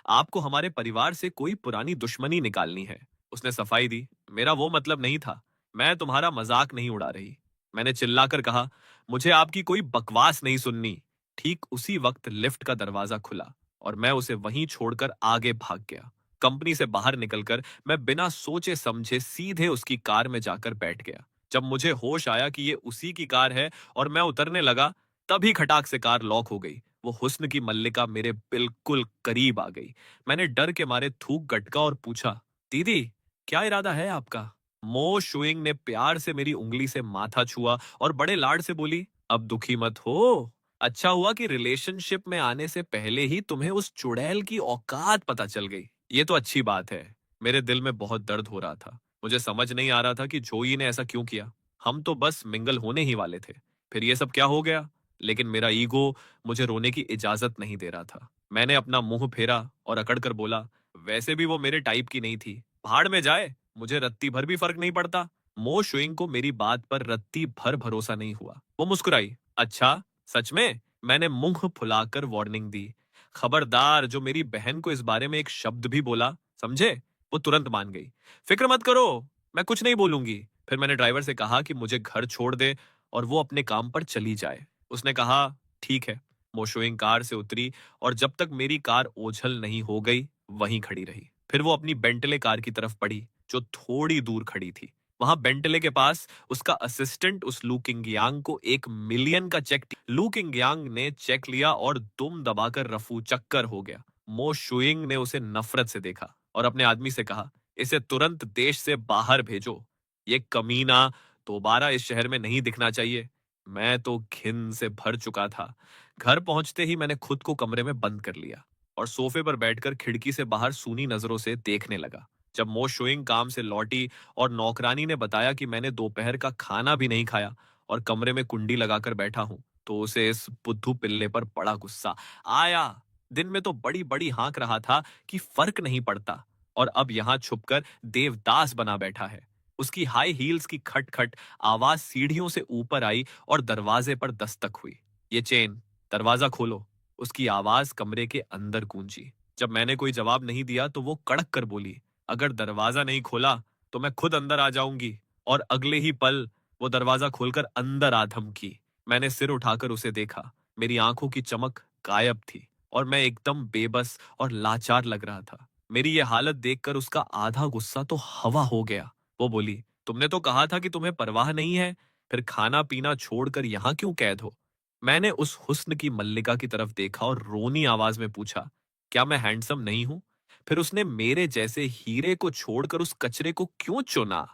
Speaker 2: आपको हमारे परिवार से कोई पुरानी दुश्मनी निकालनी है। उसने सफाई दी, मेरा वो मतलब नहीं था। मैं तुम्हारा मजाक नहीं उड़ा रही। मैंने चिल्लाकर कहा, मुझे आपकी कोई बकवास नहीं सुननी। ठीक उसी वक्त लिफ्ट का दरवाजा खुला और मैं उसे वहीं छोड़कर आगे भाग गया। कंपनी से बाहर निकलकर मैं बिना सोचे समझे सीधे उसकी कार में जाकर बैठ गया। जब मुझे होश आया कि ये उसी की कार है और मैं उतरने लगा, तभी खटाक से कार लॉक हो गई। वो हुस्न की मल्लिका मेरे बिल्कुल करीब आ गई। मैंने डर के मारे थूक गटका और पूछा, दीदी, क्या इरादा है आपका? मो शुइंग ने प्यार से मेरी उंगली से माथा छुआ और बड़े लाड से बोली, अब दुखी मत हो। अच्छा हुआ कि रिलेशनशिप में आने से पहले ही तुम्हें उस चुड़ैल की औकात पता चल गई। ये तो अच्छी बात है। मेरे दिल में बहुत दर्द हो रहा था। मुझे समझ नहीं आ रहा था कि जोई ने ऐसा क्यों किया। हम तो बस मिंगल होने ही वाले थे, फिर ये सब क्या हो गया? लेकिन मेरा ईगो मुझे रोने की इजाजत नहीं दे रहा था। मैंने अपना मुंह फेरा और अकड़ कर बोला, वैसे भी वो मेरे टाइप की नहीं थी। भाड़ में जाए, मुझे रत्ती भर भी फर्क नहीं पड़ता। मो शुइंग को मेरी बात पर रत्ती भर भरोसा नहीं हुआ। वो मुस्कुराई, अच्छा सच में? मैंने मुंह फुलाकर वार्निंग दी, खबरदार जो मेरी बहन को इस बारे में एक शब्द भी बोला, समझे? वो तुरंत मान गई, फिक्र मत करो, मैं कुछ नहीं बोलूंगी। फिर मैंने ड्राइवर से कहा कि मुझे घर छोड़ दे और वो अपने काम पर चली जाए। उसने कहा, ठीक है। मोशोइंग कार से उतरी और जब तक मेरी कार ओझल नहीं हो गई, वहीं खड़ी रही। फिर वो अपनी बेंटले कार की तरफ बढ़ी, जो थोड़ी दूर खड़ी थी। वहां बेंटले के पास उसका असिस्टेंट उस लू किंगयांग को 1 मिलियन का चेक, लू किंगयांग ने चेक लिया और दुम दबाकर रफू चक्कर हो गया। मो शुइंग ने उसे नफरत से देखा और अपने आदमी से कहा, इसे तुरंत देश से बाहर भेजो। ये कमीना दोबारा इस शहर में नहीं दिखना चाहिए। मैं तो घिन से भर चुका था। घर पहुंचते ही मैंने खुद को कमरे में बंद कर लिया और सोफे पर बैठकर खिड़की से बाहर सूनी नजरों से देखने लगा। जब मो शुइंग काम से लौटी और नौकरानी ने बताया कि मैंने दोपहर का खाना भी नहीं खाया और कमरे में कुंडी लगाकर बैठा हूं, तो उसे इस बुद्धू पिल्ले पर बड़ा गुस्सा आया। दिन में तो बड़ी बड़ी हाँक रहा था कि फर्क नहीं पड़ता, और अब यहां छुपकर देवदास बना बैठा है। उसकी हाई हील्स की खटखट आवाज सीढ़ियों से ऊपर आई और दरवाजे पर दस्तक हुई। ये चेन, दरवाजा खोलो। उसकी आवाज कमरे के अंदर गूंजी। जब मैंने कोई जवाब नहीं दिया तो वो कड़क कर बोली, अगर दरवाजा नहीं खोला तो मैं खुद अंदर आ जाऊंगी। और अगले ही पल वो दरवाजा खोलकर अंदर आ धमकी। मैंने सिर उठाकर उसे देखा। मेरी आंखों की चमक गायब थी और मैं एकदम बेबस और लाचार लग रहा था। मेरी ये हालत देखकर उसका आधा गुस्सा तो हवा हो गया। वो बोली, तुमने तो कहा था कि तुम्हें परवाह नहीं है, फिर खाना पीना छोड़कर यहाँ क्यों कैद हो? मैंने उस हुस्न की मल्लिका की तरफ देखा और रोनी आवाज में पूछा, क्या मैं हैंडसम नहीं हूं? फिर उसने मेरे जैसे हीरे को छोड़कर उस कचरे को क्यों चुना?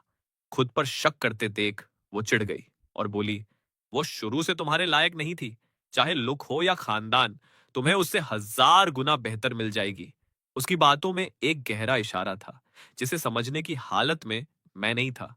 Speaker 2: खुद पर शक करते देख वो चिढ़ गई और बोली, वो शुरू से तुम्हारे लायक नहीं थी। चाहे लुक हो या खानदान, तुम्हें उससे 1000 गुना बेहतर मिल जाएगी। उसकी बातों में एक गहरा इशारा था जिसे समझने की हालत में मैं नहीं था।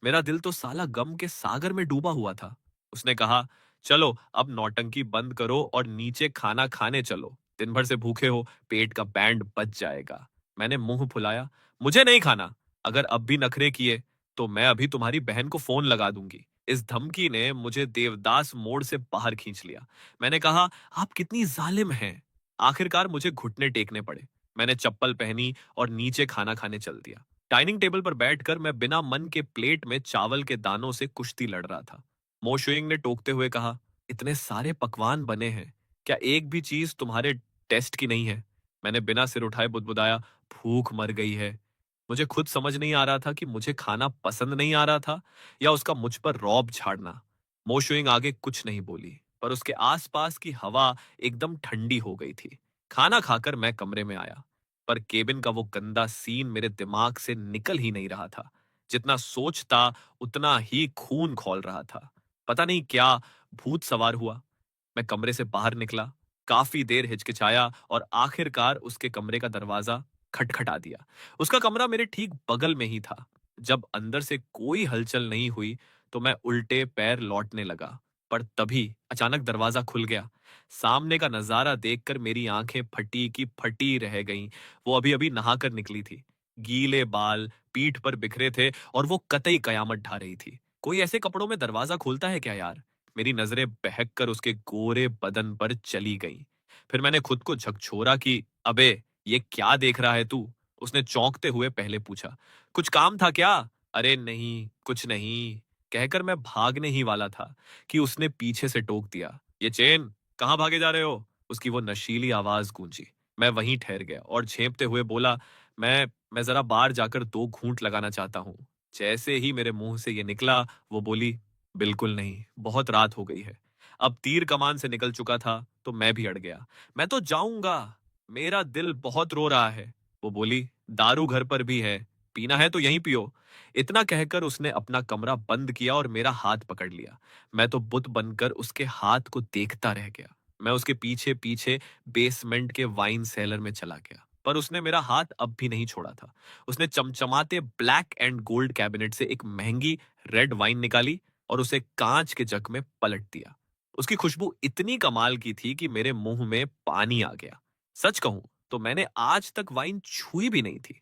Speaker 2: मेरा दिल तो साला गम के सागर में डूबा हुआ था। उसने कहा, चलो अब नौटंकी बंद करो और नीचे खाना खाने चलो। दिन भर से भूखे हो, पेट का बैंड बच जाएगा। मैंने मुंह फुलाया, मुझे नहीं खाना। अगर अब भी नखरे किए तो मैं अभी तुम्हारी बहन को फोन लगा दूंगी। इस धमकी ने मुझे देवदास मोड़ से बाहर खींच लिया। मैंने कहा, आप कितनी जालिम हैं। आखिरकार मुझे घुटने टेकने पड़े। मैंने चप्पल पहनी और नीचे खाना खाने चल दिया। डाइनिंग टेबल पर बैठकर मैं बिना मन के प्लेट में चावल के दानों से कुश्ती लड़ रहा था। मोशुइंग ने टोकते हुए कहा, इतने सारे पकवान बने हैं, क्या एक भी चीज तुम्हारे टेस्ट की नहीं है? मैंने बिना सिर उठाए बुदबुदाया, भूख मर गई है। मुझे खुद समझ नहीं आ रहा था कि मुझे खाना पसंद नहीं आ रहा था या उसका मुझ पर रौब झाड़ना। मोशुइंग आगे कुछ नहीं बोली, पर उसके आसपास की हवा एकदम ठंडी हो गई थी। खाना खाकर मैं कमरे में आया, पर केबिन का वो गंदा सीन मेरे दिमाग से निकल ही नहीं रहा था। जितना सोचता उतना ही खून खौल रहा था। पता नहीं क्या भूत सवार हुआ। मैं कमरे से बाहर निकला, काफी देर हिचकिचाया और आखिरकार उसके कमरे का दरवाजा खटखटा दिया। उसका कमरा मेरे ठीक बगल में ही था। जब अंदर से कोई हलचल नहीं हुई तो मैं उल्टे पैर लौटने लगा, पर तभी अचानक दरवाजा खुल गया। सामने का नजारा देखकर मेरी आंखें फटी की फटी रह गईं। वो अभी अभी नहाकर निकली थी। गीले बाल पीठ पर बिखरे थे और वो कतई कयामत ढा रही थी। कोई ऐसे कपड़ों में दरवाजा खोलता है क्या यार? मेरी नजरें बहक कर उसके गोरे बदन पर चली गईं। फिर मैंने खुद को झकझोरा कि अबे, ये क्या देख रहा है तू? उसने चौंकते हुए पहले पूछा, कुछ काम था क्या? अरे नहीं, कुछ नहीं, कहकर मैं भागने ही वाला था कि उसने पीछे से टोक दिया, ये चेन, कहाँ भागे जा रहे हो? उसकी वो नशीली आवाज गूंजी। मैं वहीं ठहर गया और झेंपते हुए बोला, मैं जरा बाहर जाकर 2 घूंट लगाना चाहता हूँ। जैसे ही मेरे मुंह से ये निकला, वो बोली, बिल्कुल नहीं, बहुत रात हो गई है। अब तीर कमान से निकल चुका था तो मैं भी अड़ गया। मैं तो जाऊंगा, मेरा दिल बहुत रो रहा है। वो बोली, दारू घर पर भी है, पीना है तो यहीं पियो। इतना कहकर उसने अपना कमरा बंद किया और मेरा हाथ पकड़ लिया। मैं तो बुत बनकर उसके हाथ को देखता रह गया। मैं उसके पीछे पीछे बेसमेंट के वाइन सेलर में चला गया, पर उसने मेरा हाथ अब भी नहीं छोड़ा था। उसने चमचमाते ब्लैक एंड गोल्ड कैबिनेट से एक महंगी रेड वाइन निकाली और उसे कांच के जग में पलट दिया। उसकी खुशबू इतनी कमाल की थी कि मेरे मुंह में पानी आ गया। सच कहूं तो मैंने आज तक वाइन छुई भी नहीं थी।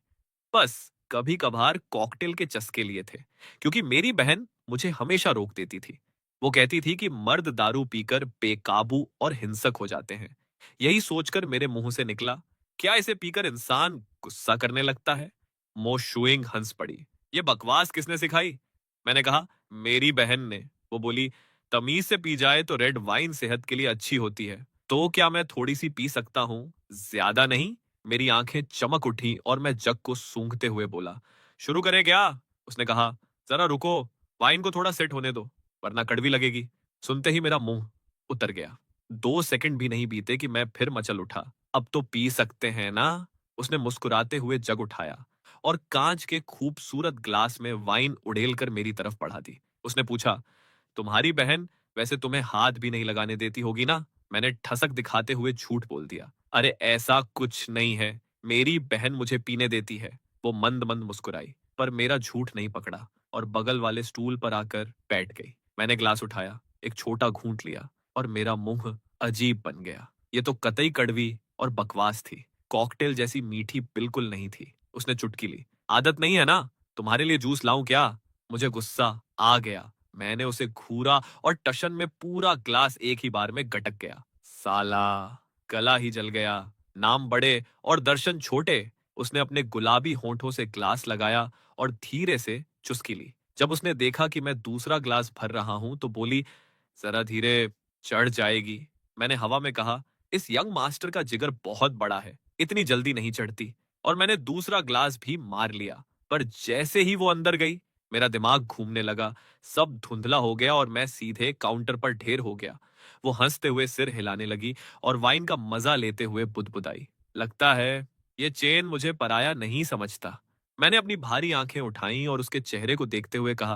Speaker 2: बस कभी कभार कॉकटेल के चस्के लिए थे, क्योंकि मेरी बहन मुझे हमेशा रोक देती थी। वो कहती थी कि मर्द दारू पीकर बेकाबू और हिंसक हो जाते हैं। यही सोचकर मेरे मुंह से निकला, क्या इसे पीकर इंसान गुस्सा करने लगता है? मोशुइंग हंस पड़ी। ये बकवास किसने सिखाई? मैंने कहा, मेरी बहन ने। वो बोली, तमीज से पी जाए तो रेड वाइन सेहत के लिए अच्छी होती है। तो क्या मैं थोड़ी सी पी सकता हूँ? ज्यादा नहीं। मेरी आंखें चमक उठी और मैं जग को सूंघते हुए बोला, शुरू करें क्या? उसने कहा, जरा रुको, वाइन को थोड़ा सेट होने दो, वरना कड़वी लगेगी। सुनते ही मेरा मुंह उतर गया। 2 सेकंड भी नहीं बीते कि मैं फिर मचल उठा। अब तो पी सकते हैं ना? उसने मुस्कुराते हुए जग उठाया और कांच के खूबसूरत ग्लास में वाइन उड़ेलकर मेरी तरफ बढ़ा दी। उसने पूछा, तुम्हारी बहन वैसे तुम्हें हाथ भी नहीं लगाने देती होगी ना? मैंने ठसक दिखाते हुए झूठ बोल दिया, अरे ऐसा कुछ नहीं है, मेरी बहन मुझे पीने देती है। वो मंद मंद मुस्कुराई, पर मेरा झूठ नहीं पकड़ा और बगल वाले स्टूल पर आकर बैठ गई। मैंने ग्लास उठाया, एक छोटा घूंट लिया और मेरा मुंह अजीब बन गया। ये तो कतई कड़वी और बकवास थी। कॉकटेल जैसी मीठी बिल्कुल नहीं थी। उसने चुटकी ली। आदत नहीं है ना? तुम्हारे लिए जूस लाऊं क्या? मुझे गुस्सा आ गया। मैंने उसे घूरा और टशन में पूरा ग्लास एक ही बार में गटक गया। साला, गला ही जल गया। नाम बड़े और दर्शन छोटे। उसने अपने गुलाबी होंठों से ग्लास लगाया और धीरे से चुस्की ली। जब उसने देखा कि मैं दूसरा ग्लास भर रहा हूं तो बोली, जरा धीरे, चढ़ जाएगी। मैंने हवा में कहा, इस यंग मास्टर का जिगर बहुत बड़ा है, इतनी जल्दी नहीं चढ़ती। और मैंने दूसरा ग्लास भी मार लिया। पर जैसे ही वो अंदर गई, मेरा दिमाग घूमने लगा। सब धुंधला हो गया और मैं सीधे काउंटर पर ढेर हो गया। वो हंसते हुए सिर हिलाने लगी और वाइन का मजा लेते हुए बुदबुदाई, लगता है ये चेन मुझे पराया नहीं समझता। मैंने अपनी भारी आंखें उठाई और उसके चेहरे को देखते हुए कहा,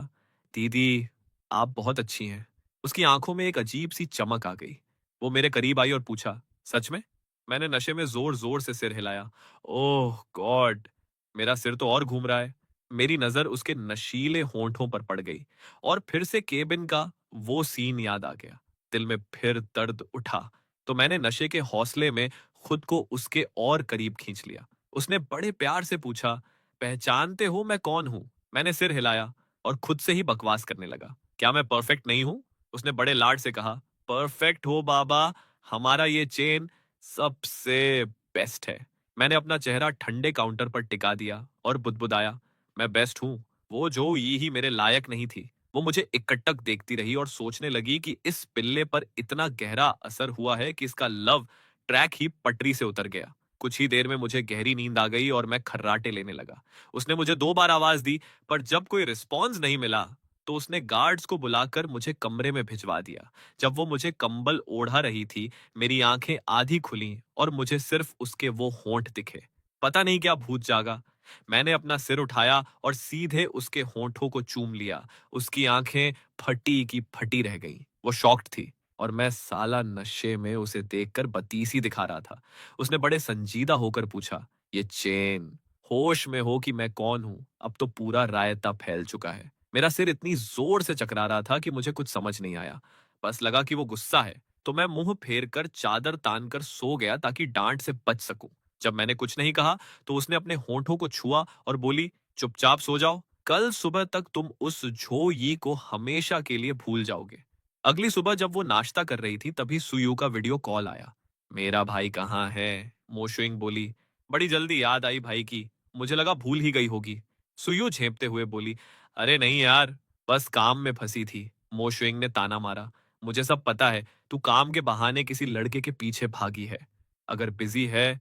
Speaker 2: दीदी, आप बहुत अच्छी हैं। उसकी आंखों में एक अजीब सी चमक आ गई। वो मेरे करीब आई और पूछा, सच में? मैंने नशे में जोर जोर से सिर हिलाया। ओह गॉड, मेरा सिर तो और घूम रहा है। मेरी नजर उसके नशीले होंठों पर पड़ गई और फिर से केबिन का वो सीन याद आ गया। दिल में फिर दर्द उठा तो मैंने नशे के हौसले में खुद को उसके और करीब खींच लिया। उसने बड़े प्यार से पूछा, पहचानते हो मैं कौन हूं? मैंने सिर हिलाया और खुद से ही बकवास करने लगा। क्या मैं परफेक्ट नहीं हूं? उसने बड़े लाड से कहा, परफेक्ट हो बाबा, हमारा ये चेन सबसे बेस्ट है। मैंने अपना चेहरा ठंडे काउंटर पर टिका दिया और बुदबुदाया, मैं बेस्ट हूं। वो जो ये ही मेरे लायक नहीं थी। वो मुझे इकट्टक देखती रही और सोचने लगी कि इस पिल्ले पर इतना गहरा असर हुआ है कि इसका लव ट्रैक ही पटरी से उतर गया। कुछ ही देर में मुझे गहरी नींद आ गई और मैं खर्राटे लेने लगा। उसने मुझे 2 बार आवाज दी, पर जब कोई रिस्पॉन्स नहीं मिला तो उसने गार्ड्स को बुलाकर मुझे कमरे में भिजवा दिया। जब वो मुझे कंबल ओढ़ा रही थी, मेरी आंखें आधी खुली और मुझे सिर्फ उसके वो होंठ दिखे। पता नहीं क्या भूत जागा। मैंने अपना सिर उठाया और सीधे उसके होंठों को चूम लिया। उसकी आंखें फटी की फटी रह गईं। वो शॉक्ड थी और मैं साला नशे में उसे देखकर बतीसी दिखा रहा था। उसने बड़े संजीदा होकर पूछा, ये चेन, होश में हो कि मैं कौन हूं? अब तो पूरा रायता फैल चुका है। मेरा सिर इतनी जोर से चकरा रहा था कि मुझे कुछ समझ नहीं आया। बस लगा कि वो गुस्सा है, तो मैं मुंह फेर कर चादर तानकर सो गया ताकि डांट से बच सकूं। जब मैंने कुछ नहीं कहा तो उसने अपने होंठों को छुआ और बोली, चुपचाप सो जाओ, कल सुबह तक तुम उस झो यी को हमेशा के लिए भूल जाओगे। अगली सुबह जब वो नाश्ता कर रही थी तभी सुयू का वीडियो कॉल आया। मेरा भाई कहाँ है? मोशुइंग बोली। बड़ी जल्दी याद आई भाई की, मुझे लगा भूल ही गई होगी। सुयू झेपते हुए बोली, अरे नहीं यार, बस काम में फंसी थी। मोशुइंग ने ताना मारा, मुझे सब पता है, तू काम के बहाने किसी लड़के के पीछे भागी है। अगर बिजी है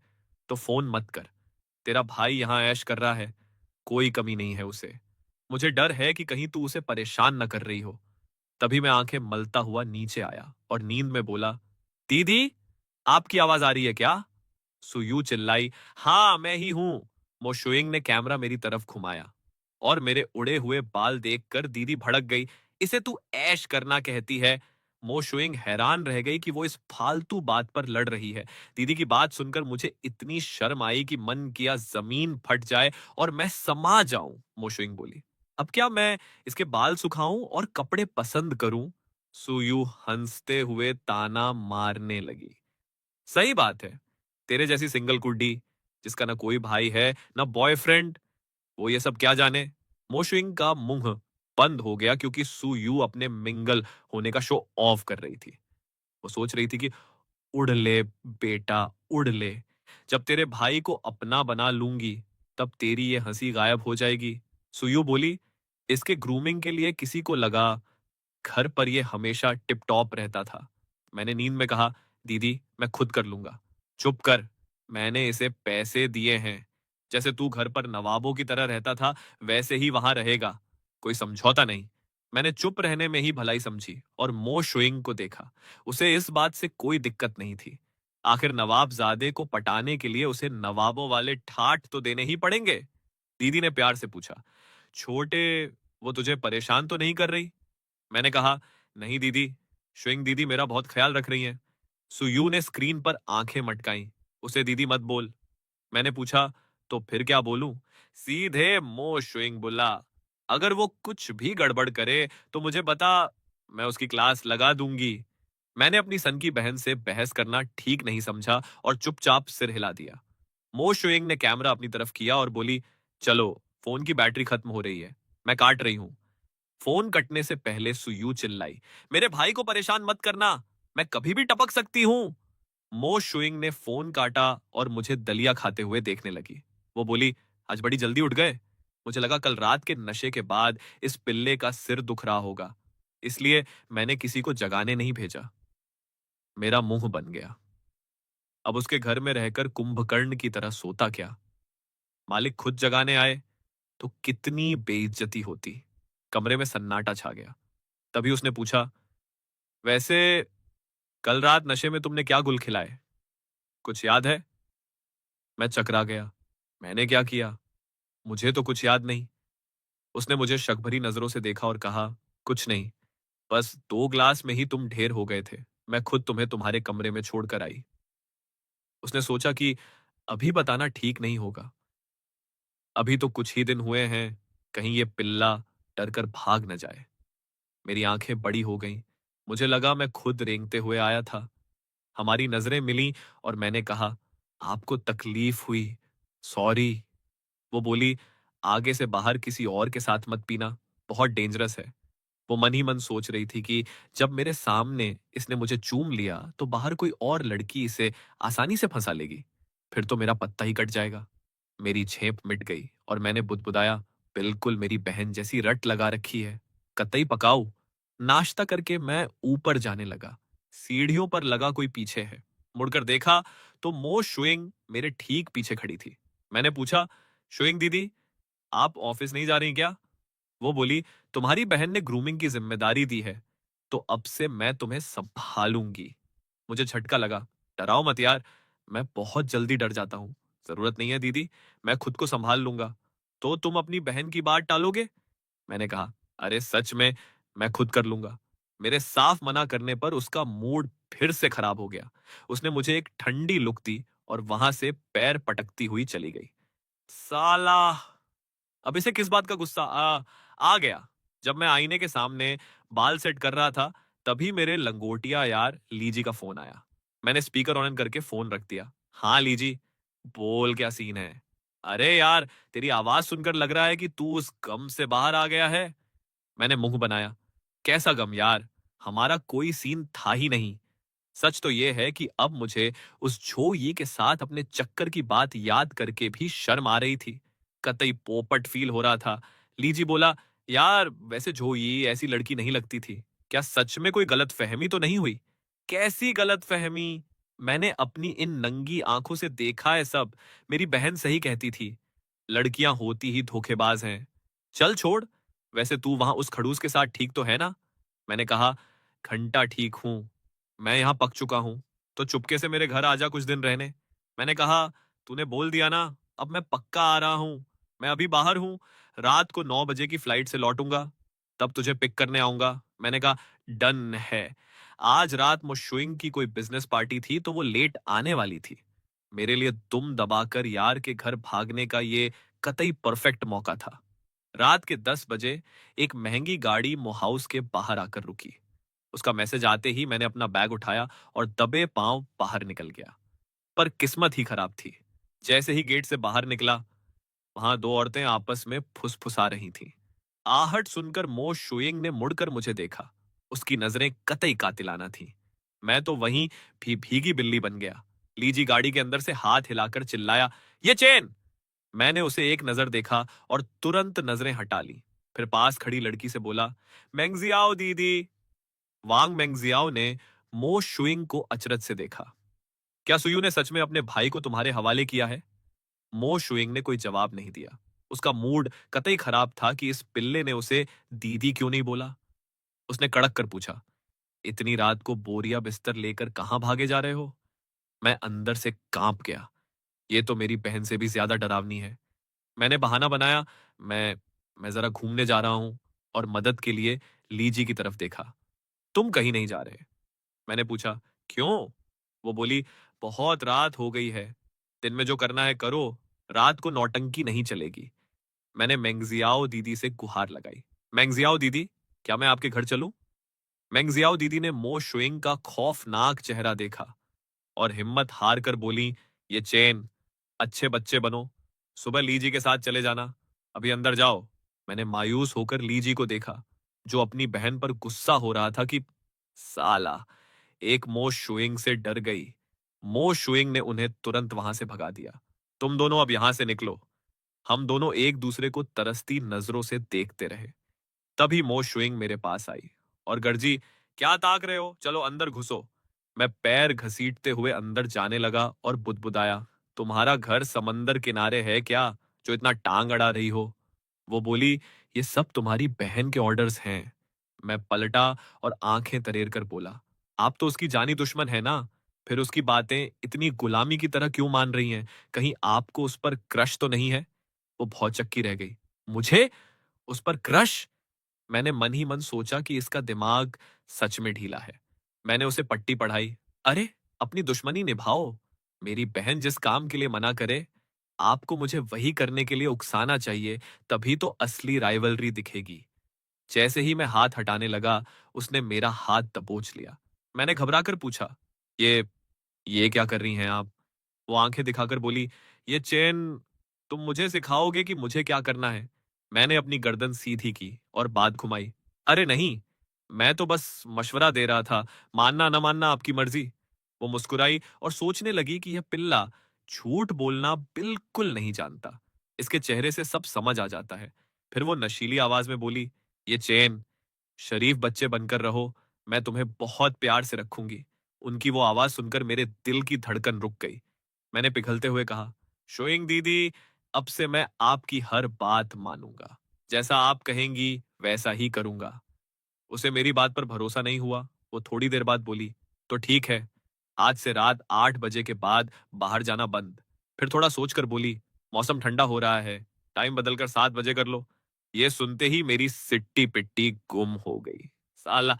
Speaker 2: तो फोन मत कर। तेरा भाई यहाँ ऐश कर रहा है, कोई कमी नहीं है उसे। मुझे डर है कि कहीं तू उसे परेशान न कर रही हो। तभी मैं आंखें मलता हुआ नीचे आया और नींद में बोला, दीदी, आपकी आवाज आ रही है क्या? सुयू चिल्लाई, हाँ मैं ही हूं। मोशुइंग ने कैमरा मेरी तरफ घुमाया और मेरे उड़े हुए बाल देखकर दीदी भड़क गई। इसे तू ऐश करना कहती है? मोशुइंग हैरान रह गई कि वो इस फालतू बात पर लड़ रही है। दीदी की बात सुनकर मुझे इतनी शर्म आई कि मन किया जमीन फट जाए और मैं समा जाऊं। मोशुइंग बोली, अब क्या मैं इसके बाल सुखाऊं और कपड़े पसंद करूं? सुयू हंसते हुए ताना मारने लगी, सही बात है, तेरे जैसी सिंगल कुड्डी जिसका ना कोई भाई है ना बॉयफ्रेंड, वो ये सब क्या जाने। मोशुइंग का मुंह बंद हो गया क्योंकि सू यू अपने मिंगल होने का शो ऑफ कर रही थी। वो सोच रही थी कि उड़ ले बेटा, उड़ ले। जब तेरे भाई को अपना बना लूंगी तब तेरी ये हंसी गायब हो जाएगी। सुयू बोली, इसके ग्रूमिंग के लिए किसी को लगा, घर पर ये हमेशा टिप टॉप रहता था। मैंने नींद में कहा, दीदी मैं खुद कर लूंगा। चुप कर, मैंने इसे पैसे दिए हैं। जैसे तू घर पर नवाबों की तरह रहता था वैसे ही वहां रहेगा, कोई समझौता नहीं। मैंने चुप रहने में ही भलाई समझी और मो शुइंग को देखा। उसे इस बात से कोई दिक्कत नहीं थी। आखिर नवाबजादे को पटाने के लिए उसे नवाबों वाले ठाठ तो देने ही पड़ेंगे। दीदी ने प्यार से पूछा, छोटे, वो तुझे परेशान तो नहीं कर रही? मैंने कहा, नहीं दीदी, श्विंग दीदी मेरा बहुत ख्याल रख रही हैं। सुयू ने स्क्रीन पर आंखें मटकाई, उसे दीदी मत बोल। मैंने पूछा, तो फिर क्या बोलूं? सीधे मो श्विंग बोला, अगर वो कुछ भी गड़बड़ करे तो मुझे बता, मैं उसकी क्लास लगा दूंगी। मैंने अपनी सन की बहन से बहस करना ठीक नहीं समझा और चुपचाप सिर हिला दिया। मो शुइंग ने कैमरा अपनी तरफ किया और बोली, चलो, फोन की बैटरी खत्म हो रही है, मैं काट रही हूं। फोन कटने से पहले सुयू चिल्लाई, मेरे भाई को परेशान मत करना, मैं कभी भी टपक सकती हूँ। मो शुइंग ने फोन काटा और मुझे दलिया खाते हुए देखने लगी। वो बोली, आज बड़ी जल्दी उठ गए। मुझे लगा कल रात के नशे के बाद इस पिल्ले का सिर दुख रहा होगा, इसलिए मैंने किसी को जगाने नहीं भेजा। मेरा मुंह बन गया। अब उसके घर में रहकर कुंभकर्ण की तरह सोता क्या? मालिक खुद जगाने आए तो कितनी बेइज्जती होती। कमरे में सन्नाटा छा गया। तभी उसने पूछा, वैसे कल रात नशे में तुमने क्या गुल खिलाए, कुछ याद है? मैं चकरा गया। मैंने क्या किया? मुझे तो कुछ याद नहीं। उसने मुझे शक भरी नजरों से देखा और कहा, कुछ नहीं, बस 2 ग्लास में ही तुम ढेर हो गए थे। मैं खुद तुम्हें तुम्हारे कमरे में छोड़कर आई। उसने सोचा कि अभी बताना ठीक नहीं होगा। अभी तो कुछ ही दिन हुए हैं, कहीं ये पिल्ला डर कर भाग न जाए। मेरी आंखें बड़ी हो गईं। मुझे लगा मैं खुद रेंगते हुए आया था। हमारी नजरें मिलीं और मैंने कहा, आपको तकलीफ हुई, सॉरी। वो बोली, आगे से बाहर किसी और के साथ मत पीना, बहुत डेंजरस है। वो मन ही मन सोच रही थी कि जब मेरे सामने इसने मुझे चूम लिया तो बाहर कोई और लड़की इसे आसानी से फंसा लेगी, फिर तो मेरा पत्ता ही कट जाएगा। मेरी झेप मिट गई और मैंने बुदबुदाया, बिल्कुल मेरी बहन जैसी रट लगा रखी है, कतई पकाऊ। नाश्ता करके मैं ऊपर जाने लगा। सीढ़ियों पर लगा कोई पीछे है। मुड़कर देखा तो मो शुइंग मेरे ठीक पीछे खड़ी थी। मैंने पूछा, शुइंग दीदी, आप ऑफिस नहीं जा रही क्या? वो बोली, तुम्हारी बहन ने ग्रूमिंग की जिम्मेदारी दी है, तो अब से मैं तुम्हें संभालूंगी। मुझे झटका लगा। डराओ मत यार, मैं बहुत जल्दी डर जाता हूँ। जरूरत नहीं है दीदी, मैं खुद को संभाल लूंगा। तो तुम अपनी बहन की बात टालोगे? मैंने कहा, अरे सच में, मैं खुद कर लूंगा। मेरे साफ मना करने पर उसका मूड फिर से खराब हो गया। उसने मुझे एक ठंडी लुक दी और वहां से पैर पटकती हुई चली गई। साला! अब इसे किस बात का गुस्सा आ गया? जब मैं आईने के सामने बाल सेट कर रहा था, तभी मेरे लंगोटिया यार लीजी का फोन आया। मैंने स्पीकर ऑन करके फोन रख दिया। हाँ लीजी, बोल, क्या सीन है? अरे यार, तेरी आवाज सुनकर लग रहा है कि तू उस गम से बाहर आ गया है। मैंने मुंह बनाया। कैसा गम यार? हमारा कोई सीन था ही नहीं। सच तो यह है कि अब मुझे उस झो यी के साथ अपने चक्कर की बात याद करके भी शर्म आ रही थी। कतई पोपट फील हो रहा था। लीजी बोला, यार वैसे झो यी ऐसी लड़की नहीं लगती थी। क्या सच में कोई गलत फहमी तो नहीं हुई? कैसी गलत फहमी? मैंने अपनी इन नंगी आंखों से देखा है सब। मेरी बहन सही कहती थी, लड़कियां होती ही धोखेबाज हैं। चल छोड़, वैसे तू वहां उस खड़ूस के साथ ठीक तो है ना? मैंने कहा, घंटा ठीक हूं, मैं यहां पक चुका हूं, तो चुपके से मेरे घर आजा कुछ दिन रहने। मैंने कहा, तूने बोल दिया ना, अब मैं पक्का आ रहा हूं। मैं अभी बाहर हूं, रात को 9 बजे की फ्लाइट से लौटूंगा, तब तुझे पिक करने आऊंगा। मैंने कहा, डन है। आज रात मुशुइंग की कोई बिजनेस पार्टी थी तो वो लेट आने वाली थी। मेरे लिए दुम दबाकर यार के घर भागने का ये कतई परफेक्ट मौका था। रात के 10 बजे एक महंगी गाड़ी मोहाउस के बाहर आकर रुकी। उसका मैसेज आते ही मैंने अपना बैग उठाया और दबे पांव बाहर निकल गया। पर किस्मत ही खराब थी। जैसे ही गेट से बाहर निकला, वहां दो औरतें आपस में फुसफुसा रही थीं। आहट सुनकर मो शुइंग ने मुड़कर मुझे देखा। उसकी नजरें कतई कातिलाना थीं। मैं तो वहीं भी भीगी बिल्ली बन गया। लीजी गाड़ी के अंदर से हाथ हिलाकर चिल्लाया, ये चेन! मैंने उसे एक नजर देखा और तुरंत नजरें हटा ली। फिर पास खड़ी लड़की से बोला, मेंगजियाओ दीदी। वांग मेंगजियाओ ने मो शुइंग को अचरज से देखा। क्या सुयू ने सच में अपने भाई को तुम्हारे हवाले किया है? मो शुइंग ने कोई जवाब नहीं दिया। उसका मूड कतई खराब था कि इस पिल्ले ने उसे दीदी क्यों नहीं बोला। उसने कड़क कर पूछा, इतनी रात को बोरिया बिस्तर लेकर कहां भागे जा रहे हो? मैं अंदर से कांप गया। ये तो मेरी बहन से भी ज्यादा डरावनी है। मैंने बहाना बनाया, मैं मैं जरा घूमने जा रहा हूं, और मदद के लिए लीजी की तरफ देखा। तुम कहीं नहीं जा रहे? मैंने पूछा, क्यों? वो बोली, बहुत रात हो गई है, दिन में जो करना है करो, रात को नौटंकी नहीं चलेगी। मैंने मेंगजियाओ दीदी से गुहार लगाई, मेंगजियाओ दीदी, क्या मैं आपके घर चलूं? मेंगजियाओ दीदी ने मो शुइंग का खौफनाक चेहरा देखा और हिम्मत हार कर बोली, ये चेन, अच्छे बच्चे बनो, सुबह लीजी के साथ चले जाना, अभी अंदर जाओ। मैंने मायूस होकर लीजी को देखा, जो अपनी बहन पर गुस्सा हो रहा था कि साला, एक मो शुइंग से डर गई। मो शुइंग ने उन्हें तुरंत वहां से भगा दिया। तुम दोनों अब यहां से निकलो। हम दोनों एक दूसरे को तरसती नजरों से देखते रहे। तभी मो शुइंग मेरे पास आई और गर्जी, क्या ताक रहे हो, चलो अंदर घुसो। मैं पैर घसीटते हुए अंदर जाने लगा और बुदबुदाया, तुम्हारा घर समंदर किनारे है क्या, जो इतना टांग अड़ा रही हो। वो बोली, ये सब तुम्हारी बहन के ऑर्डर्स हैं। मैं पलटा और आंखें तरेर कर बोला, आप तो उसकी जानी दुश्मन है ना, फिर उसकी बातें इतनी गुलामी की तरह क्यों मान रही हैं, कहीं आपको उस पर क्रश तो नहीं है। वो भौचक्की रह गई। मुझे उस पर क्रश? मैंने मन ही मन सोचा कि इसका दिमाग सच में ढीला है। मैंने उसे पट्टी पढ़ाई। अरे, अपनी दुश्मनी निभाओ। मेरी बहन जिस काम के लिए मना करे, आपको मुझे वही करने के लिए उकसाना चाहिए, तभी तो असली राइवलरी दिखेगी। जैसे ही मैं हाथ हटाने लगा, उसने मेरा हाथ दबोच लिया। मैंने घबराकर पूछा, ये ये क्या कर रही हैं आप? वो आंखें दिखाकर बोली, ये चेन तुम मुझे सिखाओगे कि मुझे क्या करना है? मैंने अपनी गर्दन सीधी की और बात घुमाई। अरे नहीं, मैं तो बस मशवरा दे रहा था, मानना न मानना आपकी मर्जी। वो मुस्कुराई और सोचने लगी कि यह पिल्ला झूठ बोलना बिल्कुल नहीं जानता। इसके चेहरे से सब समझ आ जाता है। फिर वो नशीली आवाज में बोली, ये चेन, शरीफ बच्चे बनकर रहो, मैं तुम्हें बहुत प्यार से रखूंगी। उनकी वो आवाज सुनकर मेरे दिल की धड़कन रुक गई। मैंने पिघलते हुए कहा, शोइंग दीदी, अब से मैं आपकी हर बात मानूंगा। जैसा आप कहेंगी वैसा ही करूंगा। उसे मेरी बात पर भरोसा नहीं हुआ। वो थोड़ी देर बाद बोली, तो ठीक है, आज से रात 8 बजे के बाद बाहर जाना बंद। फिर थोड़ा सोचकर बोली, मौसम ठंडा हो रहा है, टाइम बदलकर 7 बजे कर लो। ये सुनते ही मेरी सिट्टी पिट्टी गुम हो गई। साला,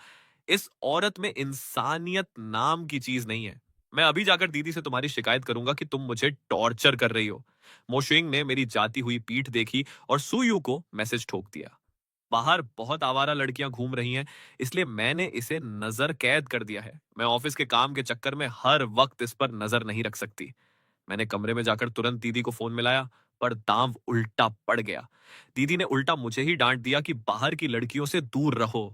Speaker 2: इस औरत में इंसानियत नाम की चीज नहीं है। मैं अभी जाकर दीदी से तुम्हारी शिकायत करूंगा कि तुम मुझे टॉर्चर कर रही हो। मोशुइंग ने मेरी जाती हुई पीठ देखी और सुयू को मैसेज ठोक दिया। बाहर बहुत आवारा लड़कियां घूम रही हैं, इसलिए मैंने इसे नजर कैद कर दिया है। मैं ऑफिस के काम के चक्कर में हर वक्त इस पर नजर नहीं रख सकती। मैंने कमरे में जाकर तुरंत दीदी को फोन मिलाया, पर दांव उल्टा पड़ गया। दीदी ने उल्टा मुझे ही डांट दिया कि बाहर की लड़कियों से दूर रहो।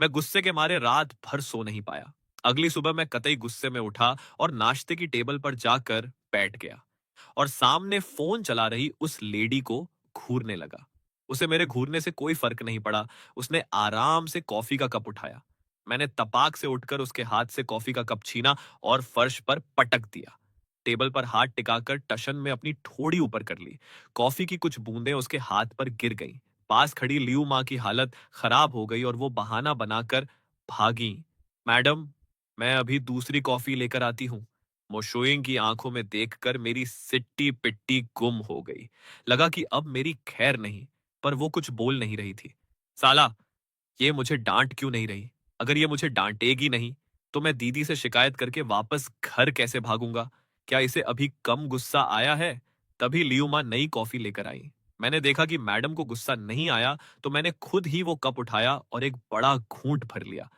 Speaker 2: मैं गुस्से के मारे रात भर सो नहीं पाया। अगली सुबह मैं कतई गुस्से में उठा और नाश्ते की टेबल पर जाकर बैठ गया और सामने फोन चला रही उस लेडी को घूरने लगा। उसे मेरे घूरने से कोई फर्क नहीं पड़ा। उसने आराम से कॉफी का कप उठाया। मैंने तपाक से उठकर उसके हाथ से कॉफी का कप छीना और फर्श पर पटक दिया। टेबल पर हाथ टिकाकर टशन में अपनी ठोड़ी ऊपर कर ली। कॉफी की कुछ बूंदें उसके हाथ पर गिर गईं। पास खड़ी लियू माँ की हालत खराब हो गई और वो बहाना बनाकर भागी। मैडम, मैं अभी दूसरी कॉफी लेकर आती हूँ। मोशोइंग की आंखों में देखकर मेरी सिट्टी पिट्टी गुम हो गई। लगा कि अब मेरी खैर नहीं, पर वो कुछ बोल नहीं रही थी। साला, ये मुझे डांट क्यों नहीं रही? अगर ये मुझे डांटेगी नहीं, तो मैं दीदी से शिकायत करके वापस घर कैसे भागूंगा? क्या इसे अभी कम गुस्सा आया है? तभी लियू माँ नई कॉफी लेकर आई। मैंने देखा कि मैडम को गुस्सा नहीं आया, तो मैंने खुद ही वो कप उठाया और एक बड़ा घूंट भर लिया।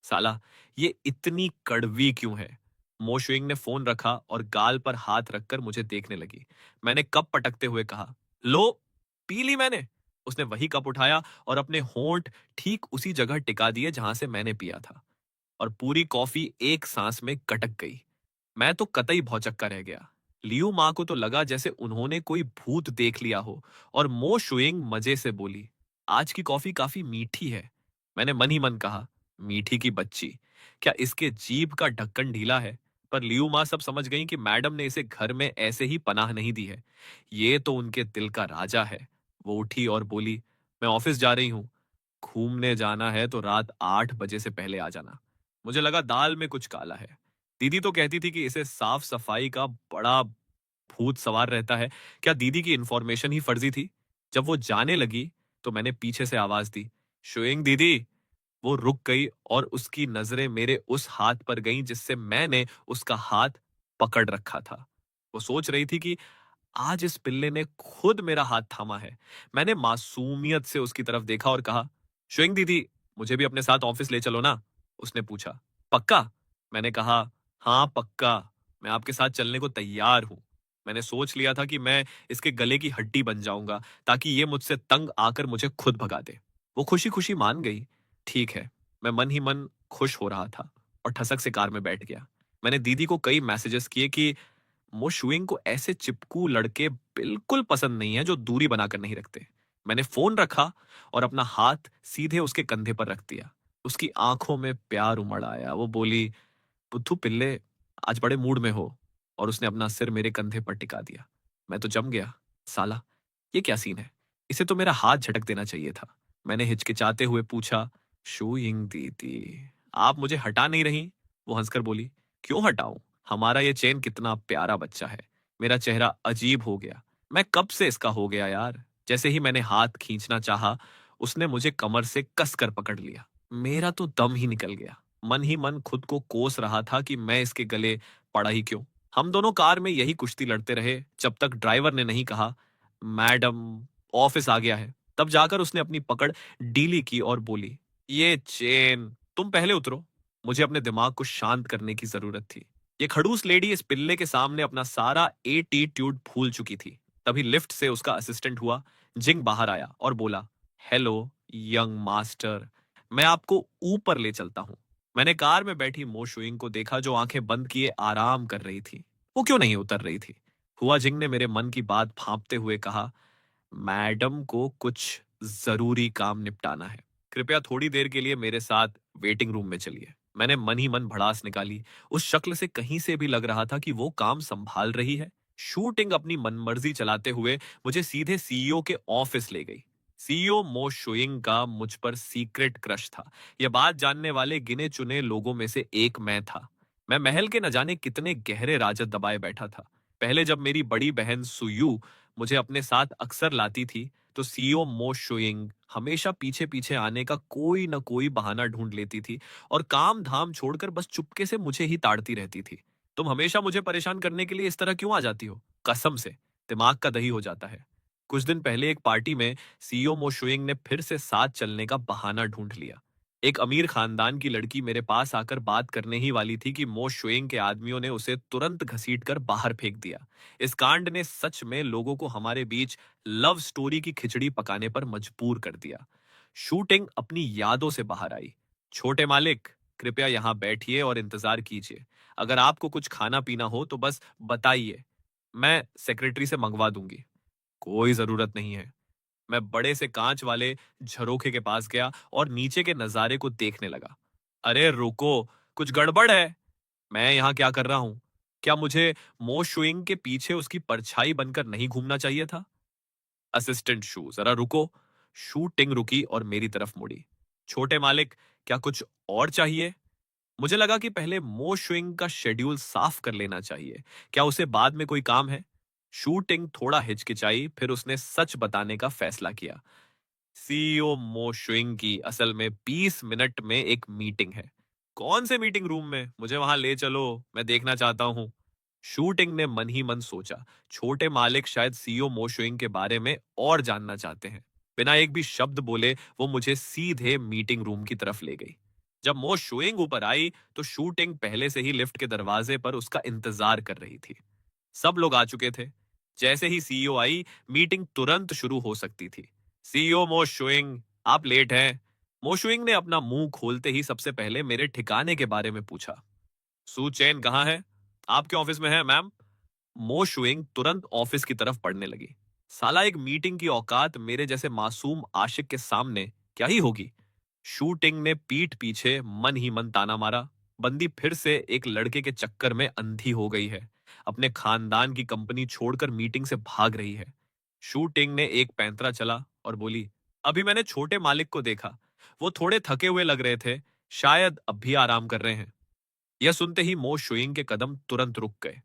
Speaker 2: साला, ये इतनी कड़वी क्यों है? मोशुइंग ने फोन रखा और गाल पर हाथ रखकर मुझे देखने लगी। मैंने कप पटकते हुए कहा, लो, पी ली मैंने। उसने वही कप उठाया और अपने होंठ ठीक उसी जगह टिका दिए जहां से मैंने पिया था, और पूरी कॉफी एक सांस में गटक गई। मैं तो कतई भौचक्का रह गया। लियू माँ को तो लगा जैसे उन्होंने कोई भूत देख लिया हो, और मो शुइंग मजे से बोली, आज की कॉफी काफी मीठी है। मैंने मन ही मन कहा, मीठी की बच्ची, क्या इसके जीभ का ढक्कन ढीला है? पर लियू माँ सब समझ गई कि मैडम ने इसे घर में ऐसे ही पनाह नहीं दी है। ये तो उनके दिल का राजा है। वो उठी और बोली, मैं ऑफिस जा रही हूँ। घूमने जाना है तो रात 8 बजे से पहले आ जाना। मुझे लगा दाल में कुछ काला है। दीदी तो कहती थी कि इसे साफ सफाई का बड़ा भूत सवार रहता है। क्या दीदी की इंफॉर्मेशन ही फर्जी थी? जब वो जाने लगी, तो मैंने पीछे से आवाज दी, शुइंग दीदी। वो रुक गई और उसकी नजरें मेरे उस हाथ पर गईं जिससे मैंने उसका हाथ पकड़ रखा था। वो सोच रही थी कि आज इस पिल्ले ने खुद मेरा हाथ थामा है। मैंने मासूमियत से उसकी तरफ देखा और कहा, शुइंग दीदी, मुझे भी अपने साथ ऑफिस ले चलो ना। उसने पूछा। पक्का? मैंने कहा, हाँ पक्का, मैं आपके साथ चलने को तैयार हूं। मैंने सोच लिया था कि मैं इसके गले की हड्डी बन जाऊंगा ताकि ये मुझसे तंग आकर मुझे खुद भगा दे। वो खुशी खुशी मान गई। ठीक है। मैं मन ही मन खुश हो रहा था और ठसक से कार में बैठ गया। मैंने दीदी को कई मैसेजेस किए कि मोशुइंग को ऐसे चिपकू लड़के बिल्कुल पसंद नहीं है जो दूरी बनाकर नहीं रखते। मैंने फोन रखा और अपना हाथ सीधे उसके कंधे पर रख दिया। उसकी आंखों में प्यार उमड़ आया। वो बोली, बुद्धू पिल्ले, आज बड़े मूड में हो। और उसने अपना सिर मेरे कंधे पर टिका दिया। मैं तो जम गया। साला, ये क्या सीन है? इसे तो मेरा हाथ झटक देना चाहिए था। मैंने हिचकिचाते हुए पूछा, शूइंग दीदी, आप मुझे हटा नहीं रही? वो हंसकर बोली, क्यों हटाऊं? हमारा ये चेन कितना प्यारा बच्चा है। मेरा चेहरा अजीब हो गया। मैं कब से इसका हो गया यार। जैसे ही मैंने हाथ खींचना चाहा, उसने मुझे कमर से कसकर पकड़ लिया। मेरा तो दम ही निकल गया। मन ही मन खुद को कोस रहा था कि मैं इसके गले पड़ा ही क्यों। हम दोनों कार में यही कुश्ती लड़ते रहे जब तक ड्राइवर ने नहीं कहा, मैडम, ऑफिस आ गया है। तब जाकर उसने अपनी पकड़ ढीली की और बोली, ये चेन, तुम पहले उतरो। मुझे अपने दिमाग को शांत करने की जरूरत थी। ये खड़ूस लेडी इस पिल्ले के सामने अपना सारा एटीट्यूड भूल चुकी थी। तभी लिफ्ट से उसका असिस्टेंट हुआ जिंग बाहर आया और बोला, हेलो यंग मास्टर, मैं आपको ऊपर ले चलता हूं। मैंने कार में बैठी मो शुइंग को देखा जो आंखें बंद किए आराम कर रही थी। वो क्यों नहीं उतर रही थी? हुआ जिंग ने मेरे मन की बात भांपते हुए कहा, मैडम को कुछ जरूरी काम निपटाना है। कृपया थोड़ी देर के लिए मेरे साथ वेटिंग रूम में चलिए। मैंने मन ही मन भड़ास निकाली। उस शक्ल से कहीं से भी लग रहा था कि वो काम संभाल रही है। शूटिंग अपनी मनमर्जी चलाते हुए मुझे सीधे सीईओ के ऑफिस ले गई। सीईओ मो शुइंग का मुझ पर सीक्रेट क्रश था। यह बात जानने वाले गिने चुने लोगों में से एक मैं था। मैं महल के न जाने कितने गहरे राज दबाए बैठा था। पहले जब मेरी बड़ी बहन सुयू मुझे अपने साथ अक्सर लाती थी, तो सीईओ मो शुइंग हमेशा पीछे पीछे आने का कोई न कोई बहाना ढूंढ लेती थी और काम धाम छोड़कर बस चुपके से मुझे ही ताड़ती रहती थी। तुम हमेशा मुझे परेशान करने के लिए इस तरह क्यों आ जाती हो? कसम से दिमाग का दही हो जाता है। कुछ दिन पहले एक पार्टी में सीईओ मो शुइंग ने फिर से साथ चलने का बहाना ढूंढ लिया। एक अमीर खानदान की लड़की मेरे पास आकर बात करने ही वाली थी कि मो शुइंग के आदमियों ने उसे तुरंत घसीटकर बाहर फेंक दिया। इस कांड ने सच में लोगों को हमारे बीच लव स्टोरी की खिचड़ी पकाने पर मजबूर कर दिया। शूटिंग अपनी यादों से बाहर आई। छोटे मालिक, कृपया यहां बैठिए और इंतजार कीजिए। अगर आपको कुछ खाना पीना हो तो बस बताइए, मैं सेक्रेटरी से मंगवा दूंगी। कोई जरूरत नहीं है। मैं बड़े से कांच वाले झरोखे के पास गया और नीचे के नजारे को देखने लगा। अरे रुको, कुछ गड़बड़ है। मैं यहाँ क्या कर रहा हूँ? क्या मुझे मो शुइंग के पीछे उसकी परछाई बनकर नहीं घूमना चाहिए था? असिस्टेंट शू, जरा रुको। शूटिंग रुकी और मेरी तरफ मुड़ी। छोटे मालिक, क्या कुछ और चाहिए? मुझे लगा कि पहले मो शुइंग का शेड्यूल साफ कर लेना चाहिए। क्या उसे बाद में कोई काम है? शूटिंग थोड़ा हिचकिचाई, फिर उसने सच बताने का फैसला किया। सीईओ मो शुइंग की असल में 20 मिनट में एक मीटिंग है। कौन से मीटिंग रूम में? मुझे वहां ले चलो, मैं देखना चाहता हूँ। शूटिंग ने मन ही मन सोचा, छोटे मालिक शायद सीईओ मो शुइंग के बारे में और जानना चाहते हैं। बिना एक भी शब्द बोले वो मुझे सीधे मीटिंग रूम की तरफ ले गई। जब मो शुइंग ऊपर आई तो शूटिंग पहले से ही लिफ्ट के दरवाजे पर उसका इंतजार कर रही थी। सब लोग आ चुके थे। जैसे ही सीईओ आई, मीटिंग तुरंत शुरू हो सकती थी। सीईओ मो शुइंग, आप लेट हैं। मो शुइंग ने अपना मुंह खोलते ही सबसे पहले मेरे ठिकाने के बारे में पूछा। सू चेन कहाँ है? आपके ऑफिस में है मैम। मो शुइंग तुरंत ऑफिस की तरफ बढ़ने लगी। साला, एक मीटिंग की औकात मेरे जैसे मासूम आशिक के सामने क्या ही होगी। शूटिंग ने पीठ पीछे मन ही मन ताना मारा। बंदी फिर से एक लड़के के चक्कर में अंधी हो गई है। अपने खानदान की कंपनी छोड़कर मीटिंग से भाग रही है। शूटिंग ने एक पैंतरा चला और बोली, अभी मैंने छोटे मालिक को देखा। वो थोड़े थके हुए लग रहे थे। शायद अब भी आराम कर रहे हैं। यह सुनते ही मो शुइंग के कदम तुरंत रुक गए।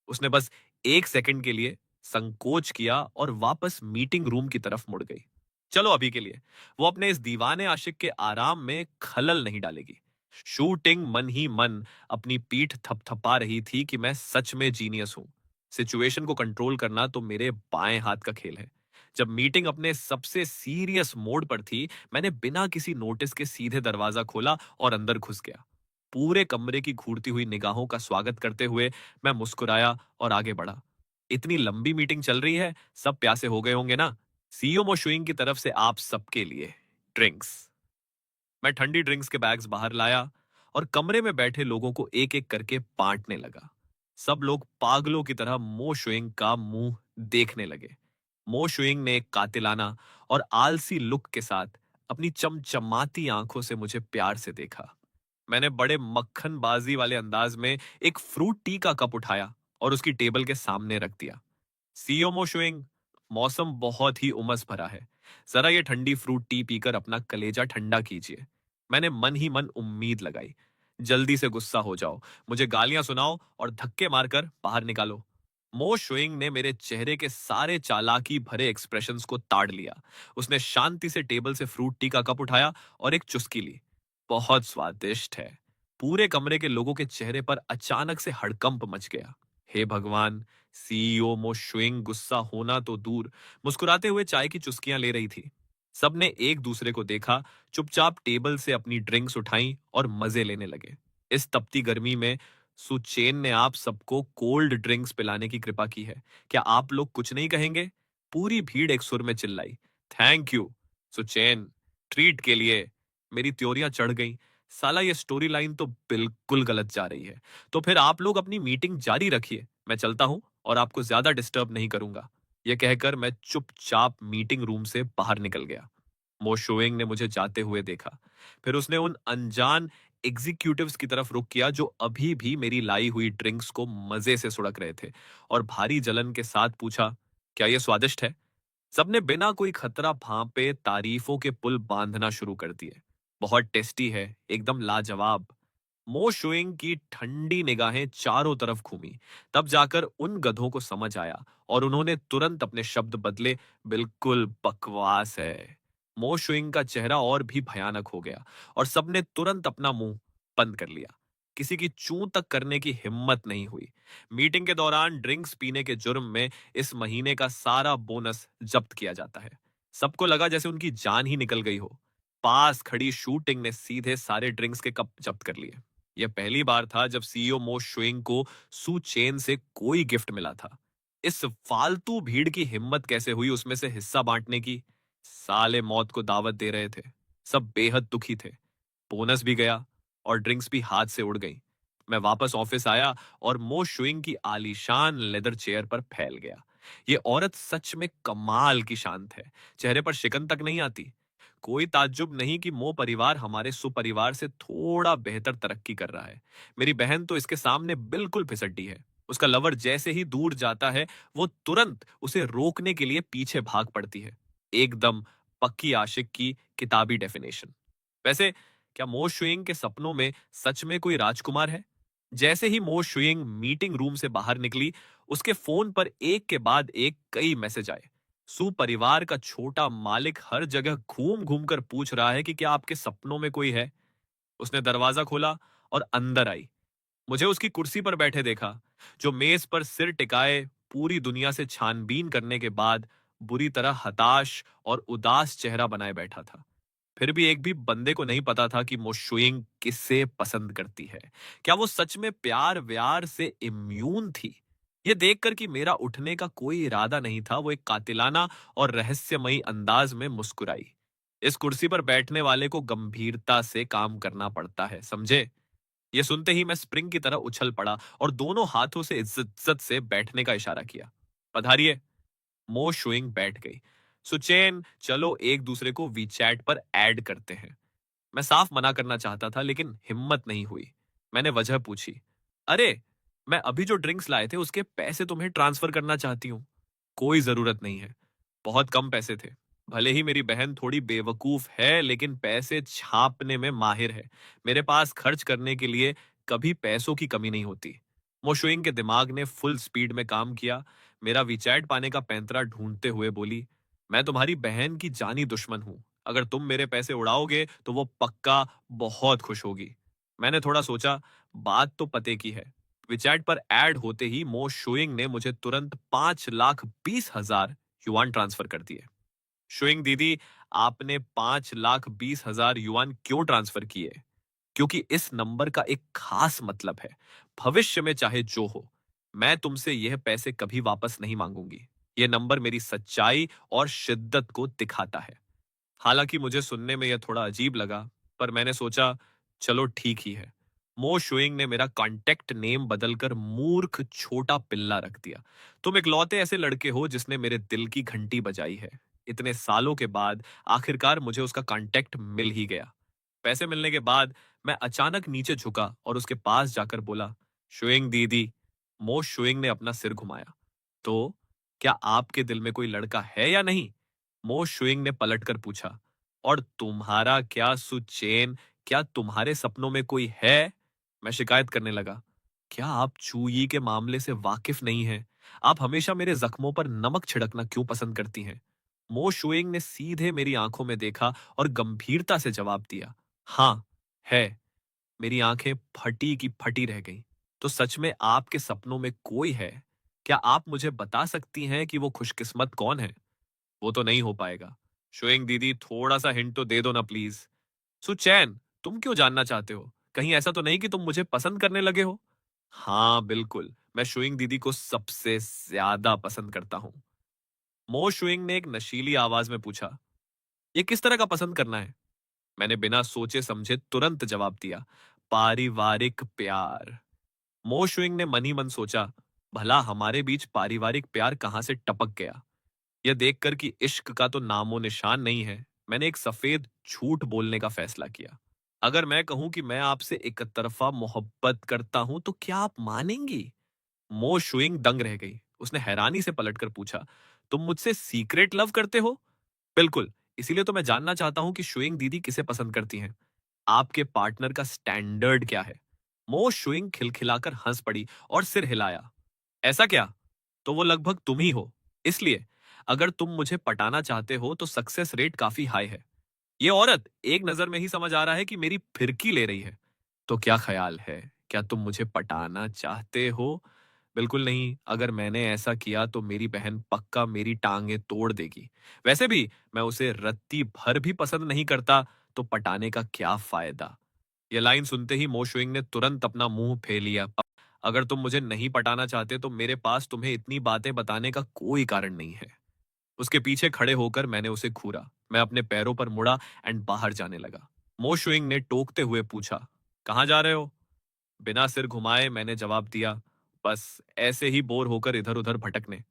Speaker 2: उसने बस एक सेकंड के लिए संकोच किया और वापस मीटिंग रूम की तरफ मुड़ गई। चलो अभी के लिए वो अपने इस दीवाने आशिक के आराम में खलल नहीं डालेगी। शूटिंग मन ही मन अपनी पीठ थपथपा रही थी कि मैं सच में जीनियस हूं। सिचुएशन को कंट्रोल करना तो मेरे बाएं हाथ का खेल है। जब मीटिंग अपने सबसे सीरियस मोड पर थी, मैंने बिना किसी नोटिस के सीधे दरवाजा खोला और अंदर घुस गया। पूरे कमरे की घूरती हुई निगाहों का स्वागत करते हुए मैं मुस्कुराया और आगे बढ़ा। इतनी लंबी मीटिंग चल रही है, सब प्यासे हो गए होंगे ना? सीईओ मोशुइंग की तरफ से आप सबके लिए ड्रिंक्स। मैं ठंडी ड्रिंक्स के बैग्स बाहर लाया और कमरे में बैठे लोगों को एक एक करके बांटने लगा। सब लोग पागलों की तरह मो शुइंग का मुंह देखने लगे। मो शुइंग ने एक कातिलाना और आलसी लुक के साथ अपनी चमचमाती आंखों से मुझे प्यार से देखा। मैंने बड़े मक्खनबाजी वाले अंदाज में एक फ्रूट टी का कप उठाया और उसकी टेबल के सामने रख दिया। सीओ मोशुइंग, मौसम बहुत ही उमस भरा है। जरा ये ठंडी फ्रूट टी पीकर अपना कलेजा ठंडा कीजिए। मैंने मन ही मन उम्मीद लगाई। जल्दी से गुस्सा हो जाओ, मुझे गालियां सुनाओ और धक्के मारकर बाहर निकालो। मो शुइंग ने मेरे चेहरे के सारे चालाकी भरे एक्सप्रेशंस को ताड़ लिया। उसने शांति से टेबल से फ्रूट टी का कप उठाया और एक चुस्की ली। बहुत स्वादिष्ट है। पूरे कमरे के लोगों के चेहरे पर अचानक से हड़कंप मच गया। हे भगवान! सीईओ मो शुइंग गुस्सा होना तो दूर, मुस्कुराते हुए चाय की चुस्कियां ले रही थी। सबने एक दूसरे को देखा, चुपचाप टेबल से अपनी ड्रिंक्स उठाई और मजे लेने लगे। इस तपती गर्मी में सुचेन ने आप सबको कोल्ड ड्रिंक्स पिलाने की कृपा की है। क्या आप लोग कुछ नहीं कहेंगे? पूरी भीड़ एक सुर में चिल्लाई। थैंक यू सुचेन, ट्रीट के लिए। मेरी त्योरियां चढ़ गईं। साला ये स्टोरी लाइन तो बिल्कुल गलत जा रही है। तो फिर आप लोग अपनी मीटिंग जारी रखिए, मैं चलता हूं और आपको ज्यादा डिस्टर्ब नहीं करूंगा। यह कहकर मैं चुपचाप मीटिंग रूम से बाहर निकल गया। मो शोइंग ने मुझे जाते हुए देखा। फिर उसने उन अनजान एग्जीक्यूटिव्स की तरफ रुख किया जो अभी भी मेरी लाई हुई ड्रिंक्स को मजे से सुड़क रहे थे, और भारी जलन के साथ पूछा, क्या यह स्वादिष्ट है? सबने बिना कोई खतरा भांपे तारीफों के पुल बांधना शुरू कर दिए। बहुत टेस्टी है, एकदम लाजवाब। मो शुइंग की ठंडी निगाहें चारों तरफ घूमी। तब जाकर उन गधों को समझ आया और उन्होंने तुरंत अपने शब्द बदले, बिल्कुल बकवास है। मो शुइंग का चेहरा और भी भयानक हो गया और सबने तुरंत अपना मुंह बंद कर लिया। किसी की चूं तक करने की हिम्मत नहीं हुई। मीटिंग के दौरान ड्रिंक्स पीने के जुर्म में इस महीने का सारा बोनस जब्त किया जाता है। सबको लगा जैसे उनकी जान ही निकल गई हो। पास खड़ी शूटिंग ने सीधे सारे ड्रिंक्स के कप जब्त कर लिए। यह पहली बार था जब सीईओ मो शुइंग को सू चेन से कोई गिफ्ट मिला था। इस फालतू भीड़ की हिम्मत कैसे हुई उसमें से हिस्सा बांटने की? साले मौत को दावत दे रहे थे। सब बेहद दुखी थे। बोनस भी गया और ड्रिंक्स भी हाथ से उड़ गई। मैं वापस ऑफिस आया और मो शुइंग की आलीशान लेदर चेयर पर फैल गया। ये औरत सच में कमाल की शांत है। चेहरे पर शिकन तक नहीं आती। कोई ताज्जुब नहीं कि मो परिवार हमारे सुपरिवार से थोड़ा बेहतर तरक्की कर रहा है। मेरी बहन तो इसके सामने बिल्कुल फिसड्डी है। उसका लवर जैसे ही दूर जाता है, वो तुरंत उसे रोकने के लिए पीछे भाग पड़ती है। एकदम पक्की आशिक की किताबी डेफिनेशन। वैसे क्या मो शुइंग के सपनों में सच में कोई राजकुमार है? जैसे ही मो शुइंग मीटिंग रूम से बाहर निकली, उसके फोन पर एक के बाद एक कई मैसेज आए। सु परिवार का छोटा मालिक हर जगह घूम घूम कर पूछ रहा है कि क्या आपके सपनों में कोई है। उसने दरवाजा खोला और अंदर आई। मुझे उसकी कुर्सी पर बैठे देखा, जो मेज पर सिर टिकाए पूरी दुनिया से छानबीन करने के बाद बुरी तरह हताश और उदास चेहरा बनाए बैठा था। फिर भी एक भी बंदे को नहीं पता था कि मोशुइंग किसे पसंद करती है। क्या वो सच में प्यार व्यार से इम्यून थी? ये देखकर कि मेरा उठने का कोई इरादा नहीं था, वो एक कातिलाना और रहस्यमयी अंदाज में मुस्कुराई। इस कुर्सी पर बैठने वाले को गंभीरता से काम करना पड़ता है, समझे? ये सुनते ही मैं स्प्रिंग की तरह उछल पड़ा और दोनों हाथों से इज्जत से बैठने का इशारा किया। पधारिए। मो शुइंग बैठ गई। सुचेन, चलो एक दूसरे को वीचैट पर ऐड करते हैं। मैं साफ मना करना चाहता था लेकिन हिम्मत नहीं हुई। मैंने वजह पूछी। अरे, मैं अभी जो ड्रिंक्स लाए थे उसके पैसे तुम्हें ट्रांसफर करना चाहती हूँ। कोई जरूरत नहीं है। बहुत कम पैसे थे। भले ही मेरी बहन थोड़ी बेवकूफ है लेकिन पैसे छापने में माहिर है। मेरे पास खर्च करने के लिए कभी पैसों की कमी नहीं होती। मोशुइंग के दिमाग ने फुल स्पीड में काम किया। मेरा विचैट पाने का पैंतरा ढूंढते हुए बोली, मैं तुम्हारी बहन की जानी दुश्मन हूं। अगर तुम मेरे पैसे उड़ाओगे तो वो पक्का बहुत खुश होगी। मैंने थोड़ा सोचा, बात तो पते की है। विचैट पर ऐड होते ही मो शुइंग ने मुझे तुरंत 5,20,000 युआन ट्रांसफर कर दिए। शुइंग दीदी, आपने 5,20,000 युआन क्यों ट्रांसफर किए? क्योंकि इस नंबर का एक खास मतलब है। भविष्य में चाहे जो हो, मैं तुमसे यह पैसे कभी वापस नहीं मांगूंगी। यह नंबर मेरी सच्चाई और शिद्दत को दिखाता है। हालांकि मुझे सुनने में यह थोड़ा अजीब लगा, पर मैंने सोचा चलो ठीक ही है। मो शुइंग ने मेरा कॉन्टेक्ट नेम बदलकर मूर्ख छोटा पिल्ला रख दिया। तुम इकलौते ऐसे लड़के हो जिसने मेरे दिल की घंटी बजाई है। इतने सालों के बाद आखिरकार मुझे उसका कॉन्टेक्ट मिल ही गया। पैसे मिलने के बाद मैं अचानक नीचे झुका और उसके पास जाकर बोला, शुइंग दीदी। मो शुइंग ने अपना सिर घुमाया। तो क्या आपके दिल में कोई लड़का है या नहीं? मो शुइंग ने पलटकर पूछा। और तुम्हारा क्या सुचेन, क्या तुम्हारे सपनों में कोई है? मैं शिकायत करने लगा। क्या आप चूई के मामले से वाकिफ नहीं हैं? आप हमेशा मेरे जख्मों पर नमक छिड़कना क्यों पसंद करती हैं? मो शुइंग ने सीधे मेरी आंखों में देखा और गंभीरता से जवाब दिया, हाँ, है। मेरी आंखें फटी की फटी रह गईं। तो सच में आपके सपनों में कोई है? क्या आप मुझे बता सकती हैं कि वो खुशकिस्मत कौन है? वो तो नहीं हो पाएगा। शुइंग दीदी, थोड़ा सा हिंट तो दे दो ना प्लीज। सुचैन, तुम क्यों जानना चाहते हो? कहीं ऐसा तो नहीं कि तुम मुझे पसंद करने लगे हो? हाँ, बिल्कुल। मैं शुइंग दीदी को सबसे ज्यादा पसंद करता हूँ। मो शुइंग ने एक नशीली आवाज में पूछा, ये किस तरह का पसंद करना है? मैंने बिना सोचे समझे तुरंत जवाब दिया, पारिवारिक प्यार। मो शुइंग ने मन ही मन सोचा, भला हमारे बीच पारिवारिक प्यार कहां से टपक गया। यह देखकर कि इश्क का तो नामो निशान नहीं है, मैंने एक सफेद झूठ बोलने का फैसला किया। अगर मैं कहूं कि मैं आपसे एक तरफा मोहब्बत करता हूं तो क्या आप मानेंगी? मो शुइंग दंग रह गई। उसने हैरानी से पलटकर पूछा, तुम मुझसे सीक्रेट लव करते हो? बिल्कुल। इसीलिए तो मैं जानना चाहता हूं कि शुइंग दीदी किसे पसंद करती हैं। आपके पार्टनर का स्टैंडर्ड क्या है? मो शुइंग खिलखिलाकर हंस पड़ी और सिर हिलाया। ऐसा क्या? तो वो लगभग तुम ही हो। इसलिए अगर तुम मुझे पटाना चाहते हो तो सक्सेस रेट काफी हाई है। ये औरत एक नजर में ही समझ आ रहा है कि मेरी फिरकी ले रही है। तो क्या ख्याल है? क्या तुम मुझे पटाना चाहते हो? बिल्कुल नहीं। अगर मैंने ऐसा किया तो मेरी बहन पक्का मेरी टांगे तोड़ देगी। वैसे भी मैं उसे रत्ती भर भी पसंद नहीं करता, तो पटाने का क्या फायदा? ये लाइन सुनते ही मो शुइंग ने तुरंत अपना मुंह फेर लिया। अगर तुम मुझे नहीं पटाना चाहते तो मेरे पास तुम्हें इतनी बातें बताने का कोई कारण नहीं है। उसके पीछे खड़े होकर मैंने उसे घूरा। मैं अपने पैरों पर मुड़ा एंड बाहर जाने लगा। मो शुइंग ने टोकते हुए पूछा, कहाँ जा रहे हो? बिना सिर घुमाए मैंने जवाब दिया, बस ऐसे ही बोर होकर इधर उधर भटकने।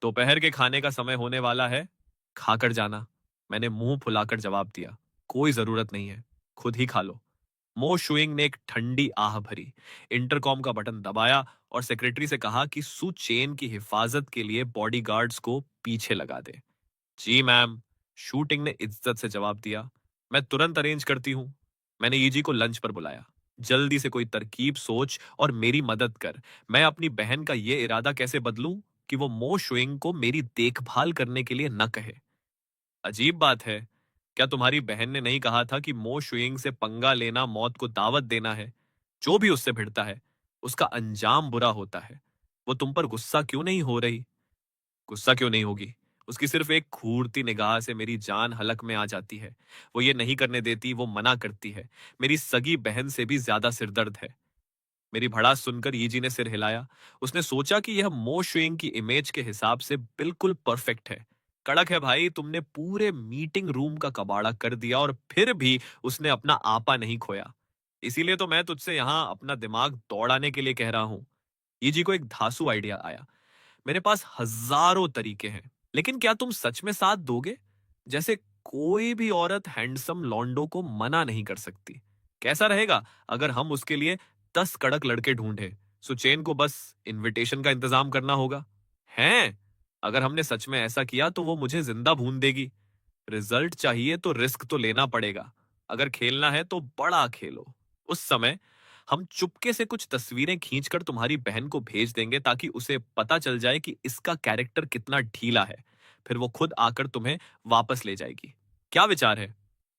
Speaker 2: दोपहर के खाने का समय होने वाला है, खाकर जाना। मैंने मुंह फुलाकर जवाब दिया, कोई जरूरत नहीं है, खुद ही खा लो। मो शुइंग ने एक ठंडी आह भरी, इंटरकॉम का बटन दबाया और सेक्रेटरी से कहा कि सु चेन की हिफाजत के लिए बॉडीगार्ड्स को पीछे लगा दे। जी मैम, शूटिंग ने इज्जत से जवाब दिया। मैं तुरंत अरेंज करती हूँ। मैंने ईजी को लंच पर बुलाया। जल्दी से कोई तरकीब सोच और मेरी मदद कर। मैं अपनी बहन का ये इरादा कैसे बदलूं कि वो मो शुइंग को मेरी देखभाल करने के लिए न कहे। अजीब बात है, क्या तुम्हारी बहन ने नहीं कहा था कि मो शुइंग से पंगा लेना मौत को दावत देना है? जो भी उससे भिड़ता है, उसका अंजाम बुरा होता है। वो तुम पर गुस्सा क्यों नहीं हो रही? गुस्सा क्यों नहीं होगी? उसकी सिर्फ एक घूरती निगाह से मेरी जान हलक में आ जाती है। वो ये नहीं करने देती, वो मना करती है। मेरी सगी बहन से भी ज्यादा सिरदर्द है। मेरी भड़ास सुनकर यीजी ने सिर हिलाया। उसने सोचा कि यह मो शुइंग की इमेज के हिसाब से बिल्कुल परफेक्ट है। कड़क है भाई, तुमने पूरे मीटिंग रूम का कबाड़ा कर दिया और फिर भी उसने अपना आपा नहीं खोया। इसीलिए तो मैं तुझसे यहाँ अपना दिमाग दौड़ाने के लिए कह रहा हूँ। यीजी को एक धांसू आइडिया आया। मेरे पास हजारों तरीके हैं, लेकिन क्या तुम सच में साथ दोगे? जैसे कोई भी औरत हैंडसम लॉन्डो को मना नहीं कर सकती। कैसा रहेगा अगर हम उसके लिए 10 कड़क लड़के ढूंढे? सुचेन को बस इनविटेशन का इंतजाम करना होगा। हैं? अगर हमने सच में ऐसा किया तो वो मुझे जिंदा भून देगी। रिजल्ट चाहिए तो रिस्क तो लेना पड़ेगा। अगर खेलना है तो बड़ा खेलो। उस समय हम चुपके से कुछ तस्वीरें खींचकर तुम्हारी बहन को भेज देंगे ताकि उसे पता चल जाए कि इसका कैरेक्टर कितना ढीला है। फिर वो खुद आकर तुम्हें वापस ले जाएगी। क्या विचार है?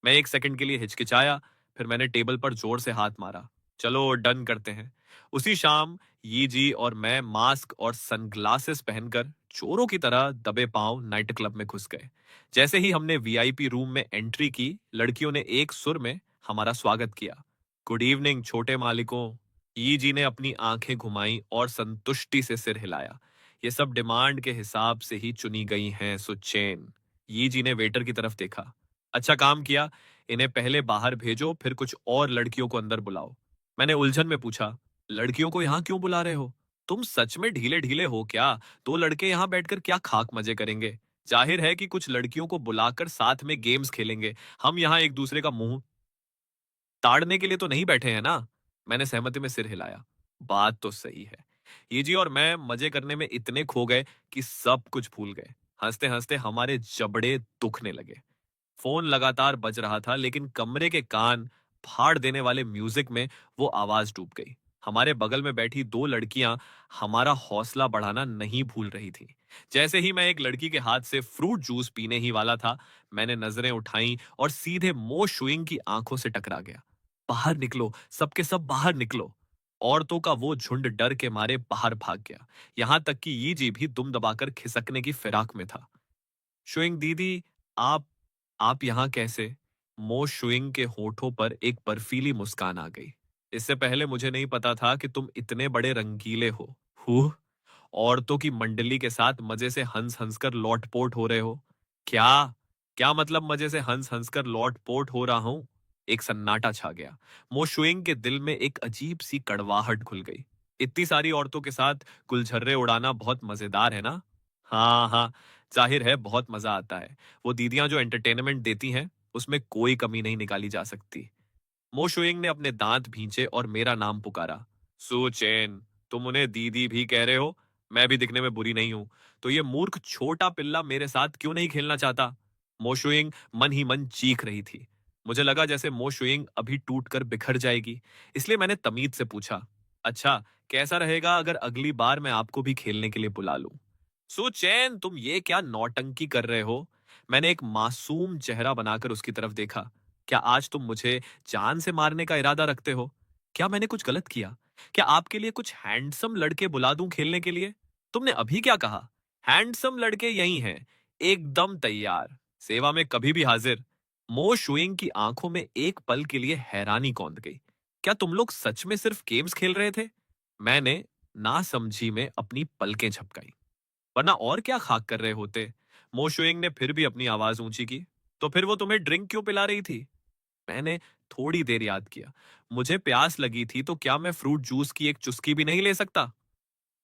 Speaker 2: मैं एक सेकंड के लिए हिचकिचाया, फिर मैंने टेबल पर जोर से हाथ मारा। चलो डन करते हैं। उसी शाम यी जी और मैं मास्क और सनग्लासेस पहनकर चोरों की तरह दबे पांव नाइट क्लब में घुस गए। जैसे ही हमने वीआईपी रूम में एंट्री की, लड़कियों ने एक सुर में हमारा स्वागत किया। गुड इवनिंग छोटे मालिकों। यी जी ने अपनी आंखें घुमाई और संतुष्टि से सिर हिलाया। ये सब डिमांड के हिसाब से ही चुनी गई हैं सुचेन। यी जी ने वेटर की तरफ देखा। अच्छा काम किया। इन्हें पहले बाहर भेजो, फिर कुछ और लड़कियों को अंदर बुलाओ। मैंने उलझन में पूछा, लड़कियों को यहाँ क्यों बुला रहे हो? तुम सच में ढीले ढीले हो क्या? दो लड़के यहाँ बैठकर क्या खाक मजे करेंगे? जाहिर है कि कुछ लड़कियों को बुलाकर साथ में गेम्स खेलेंगे। हम यहाँ एक दूसरे का मुंह ताड़ने के लिए तो नहीं बैठे हैं ना। मैंने सहमति में सिर हिलाया। बात तो सही है। ये जी और मैं मजे करने में इतने खो गए कि सब कुछ भूल गए। हंसते हंसते हमारे जबड़े दुखने लगे। फोन लगातार बज रहा था, लेकिन कमरे के कान फाड़ देने वाले म्यूजिक में वो आवाज डूब गई। हमारे बगल में बैठी दो लड़कियां हमारा हौसला बढ़ाना नहीं भूल रही थी। जैसे ही मैं एक लड़की के हाथ से फ्रूट जूस पीने ही वाला था, मैंने नजरें उठाई और सीधे मो शुइंग की आंखों से टकरा गया। बाहर निकलो, सबके सब बाहर निकलो। औरतों का वो झुंड डर के मारे बाहर भाग गया। यहां तक कि ये जी भी दुम दबाकर खिसकने की फिराक में था। शुइंग दीदी, आप आप यहाँ कैसे? मो शुइंग के होठों पर एक बर्फीली मुस्कान आ गई। इससे पहले मुझे नहीं पता था कि तुम इतने बड़े रंगीले हो। हूँ, औरतों की मंडली के साथ मजे से हंस हंस कर लौटपोट हो रहे हो। क्या? क्या मतलब मजे से हंस हंस कर लौटपोट हो रहा हूं? एक सन्नाटा छा गया। मो शुइंग के दिल में एक अजीब सी कड़वाहट घुल गई। इतनी सारी औरतों के साथ गुलछर्रे उड़ाना बहुत मजेदार है ना? हाँ हाँ, जाहिर है बहुत मजा आता है। वो दीदियां जो एंटरटेनमेंट देती हैं, उसमें कोई कमी नहीं निकाली जा सकती। मो शुइंग ने अपने दांत भींचे और मेरा नाम पुकारा। सु चेन, तुम उन्हें दीदी भी कह रहे हो? मैं भी दिखने में बुरी नहीं हूं। तो ये मूर्ख छोटा पिल्ला मेरे साथ क्यों नहीं खेलना चाहता? मो शुइंग मन ही मन चीख रही थी। मुझे लगा जैसे मो शुइंग अभी टूट कर बिखर जाएगी। इसलिए मैंने तमीज से पूछा, अच्छा, कैसा रहेगा अगर अगली बार मैं आपको भी खेलने के लिए बुला लूं? सो चैन, तुम ये क्या नौटंकी कर रहे हो? मैंने एक मासूम चेहरा बनाकर उसकी तरफ देखा। क्या आज तुम मुझे जान से मारने का इरादा रखते हो? क्या मैंने कुछ गलत किया? क्या आपके लिए कुछ हैंडसम लड़के बुला दूं खेलने के लिए? तुमने अभी क्या कहा? हैंडसम लड़के यही हैं, एकदम तैयार, सेवा में कभी भी हाजिर। मो शुइंग की आंखों में एक पल के लिए हैरानी कौंध गई। क्या तुम लोग सच में सिर्फ गेम्स खेल रहे थे? मैंने नासमझी में अपनी पलकें झपकाई। वरना और क्या खाक कर रहे होते? मो शुइंग ने फिर भी अपनी आवाज ऊंची की। तो फिर वो तुम्हें ड्रिंक क्यों पिला रही थी? मैंने थोड़ी देर याद किया। मुझे प्यास लगी थी, तो क्या मैं फ्रूट जूस की एक चुस्की भी नहीं ले सकता?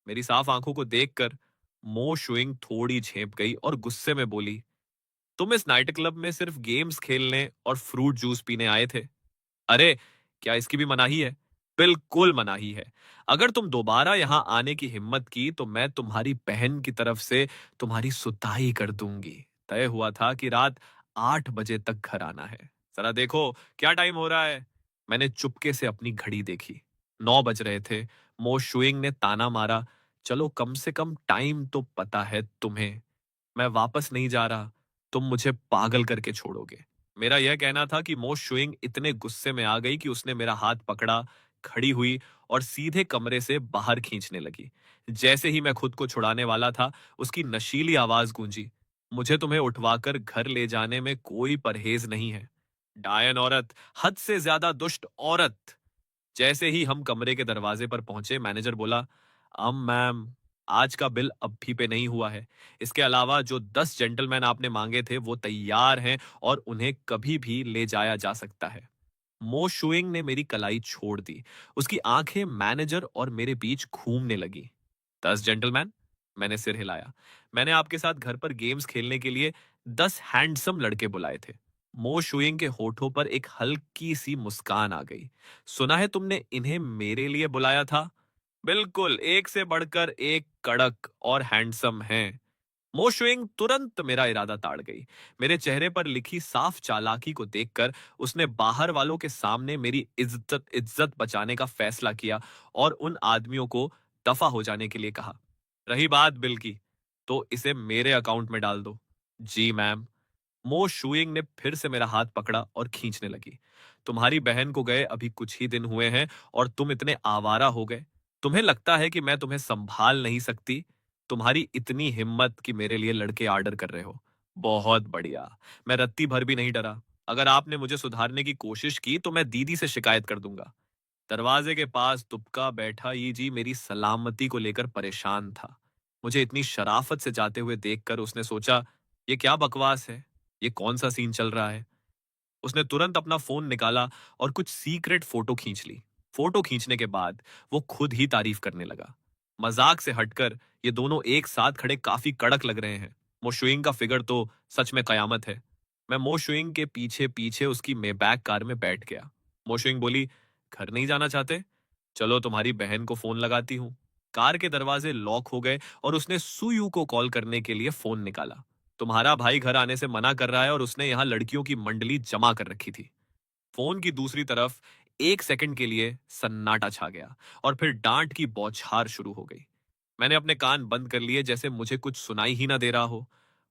Speaker 2: मेरी साफ आंखों को देखकर मो शुइंग थोड़ी झेप गई और गुस्से में बोली, तुम इस नाइट क्लब में सिर्फ गेम्स खेलने और फ्रूट जूस पीने आए थे? अरे, क्या इसकी भी मनाही है? बिल्कुल मनाही है। अगर तुम दोबारा यहां आने की हिम्मत की, तो मैं तुम्हारी बहन की तरफ से तुम्हारी सुताई कर दूंगी। तय हुआ था कि रात 8 बजे तक घर आना है। जरा देखो क्या टाइम हो रहा है। मैंने चुपके से अपनी घड़ी देखी। 9 बज रहे थे। मो शुइंग ने ताना मारा, चलो कम से कम टाइम तो पता है तुम्हें। मैं वापस नहीं जा रहा। तुम मुझे पागल करके छोड़ोगे। मेरा यह कहना था कि मो शुइंग इतने गुस्से में आ गई कि उसने मेरा हाथ पकड़ा, खड़ी हुई और सीधे कमरे से बाहर खींचने लगी। जैसे ही मैं खुद को छुड़ाने वाला था, उसकी नशीली आवाज गूंजी, मुझे तुम्हें उठवाकर घर ले जाने में कोई परहेज नहीं है। डायन औरत, हद से ज्यादा दुष्ट औरत। जैसे ही हम कमरे के दरवाजे पर पहुंचे, मैनेजर बोला, मैम, आज का बिल अब भी पे नहीं हुआ है। इसके अलावा जो 10 जेंटलमैन आपने मांगे थे वो तैयार हैं और उन्हें कभी भी ले जाया जा सकता है। मो शुइंग ने मेरी कलाई छोड़ दी। उसकी आंखें मैनेजर और मेरे बीच घूमने लगी। 10 जेंटलमैन? मैंने सिर हिलाया। मैंने आपके साथ घर पर गेम्स खेलने के लिए 10 हैंडसम लड़के बुलाए थे। मो शुइंग के होठों पर एक हल्की सी मुस्कान आ गई। सुना है तुमने इन्हें मेरे लिए बुलाया था? बिल्कुल, एक से बढ़कर एक कड़क और हैंडसम हैं। मो शुइंग तुरंत मेरा इरादा ताड़ गई। मेरे चेहरे पर लिखी साफ चालाकी को देखकर उसने बाहर वालों के सामने मेरी इज्जत इज्जत बचाने का फैसला किया और उन आदमियों को दफा हो जाने के लिए कहा। रही बात बिल की, तो इसे मेरे अकाउंट में डाल दो। जी मैम। मो शुइंग ने फिर से मेरा हाथ पकड़ा और खींचने लगी। तुम्हारी बहन को गए अभी कुछ ही दिन हुए हैं और तुम इतने आवारा हो गए। तुम्हें लगता है कि मैं तुम्हें संभाल नहीं सकती? तुम्हारी इतनी हिम्मत कि मेरे लिए लड़के आर्डर कर रहे हो। बहुत बढ़िया। मैं रत्ती भर भी नहीं डरा। अगर आपने मुझे सुधारने की कोशिश की तो मैं दीदी से शिकायत कर दूंगा। दरवाजे के पास दुबका बैठा ये जी मेरी सलामती को लेकर परेशान था। मुझे इतनी शराफत से जाते हुए देखकर उसने सोचा, ये क्या बकवास है? ये कौन सा सीन चल रहा है? उसने तुरंत अपना फोन निकाला और कुछ सीक्रेट फोटो खींच ली। फोटो खींचने के बाद वो खुद ही तारीफ करने लगा। मजाक से हटकर ये दोनों एक साथ खड़े काफी कड़क लग रहे हैं। मोशुइंग का फिगर तो सच में कयामत है। मैं मोशुइंग के पीछे पीछे उसकी मेबैक कार में बैठ गया। मोशुइंग बोली, घर नहीं जाना चाहते? चलो तुम्हारी बहन को फोन लगाती हूँ। कार के दरवाजे लॉक हो गए और उसने सुयू को कॉल करने के लिए फोन निकाला। तुम्हारा भाई घर आने से मना कर रहा है और उसने यहाँ लड़कियों की मंडली जमा कर रखी थी। फोन की दूसरी तरफ एक सेकंड के लिए सन्नाटा छा गया और फिर डांट की बौछार शुरू हो गई। मैंने अपने कान बंद कर लिए जैसे मुझे कुछ सुनाई ही ना दे रहा हो।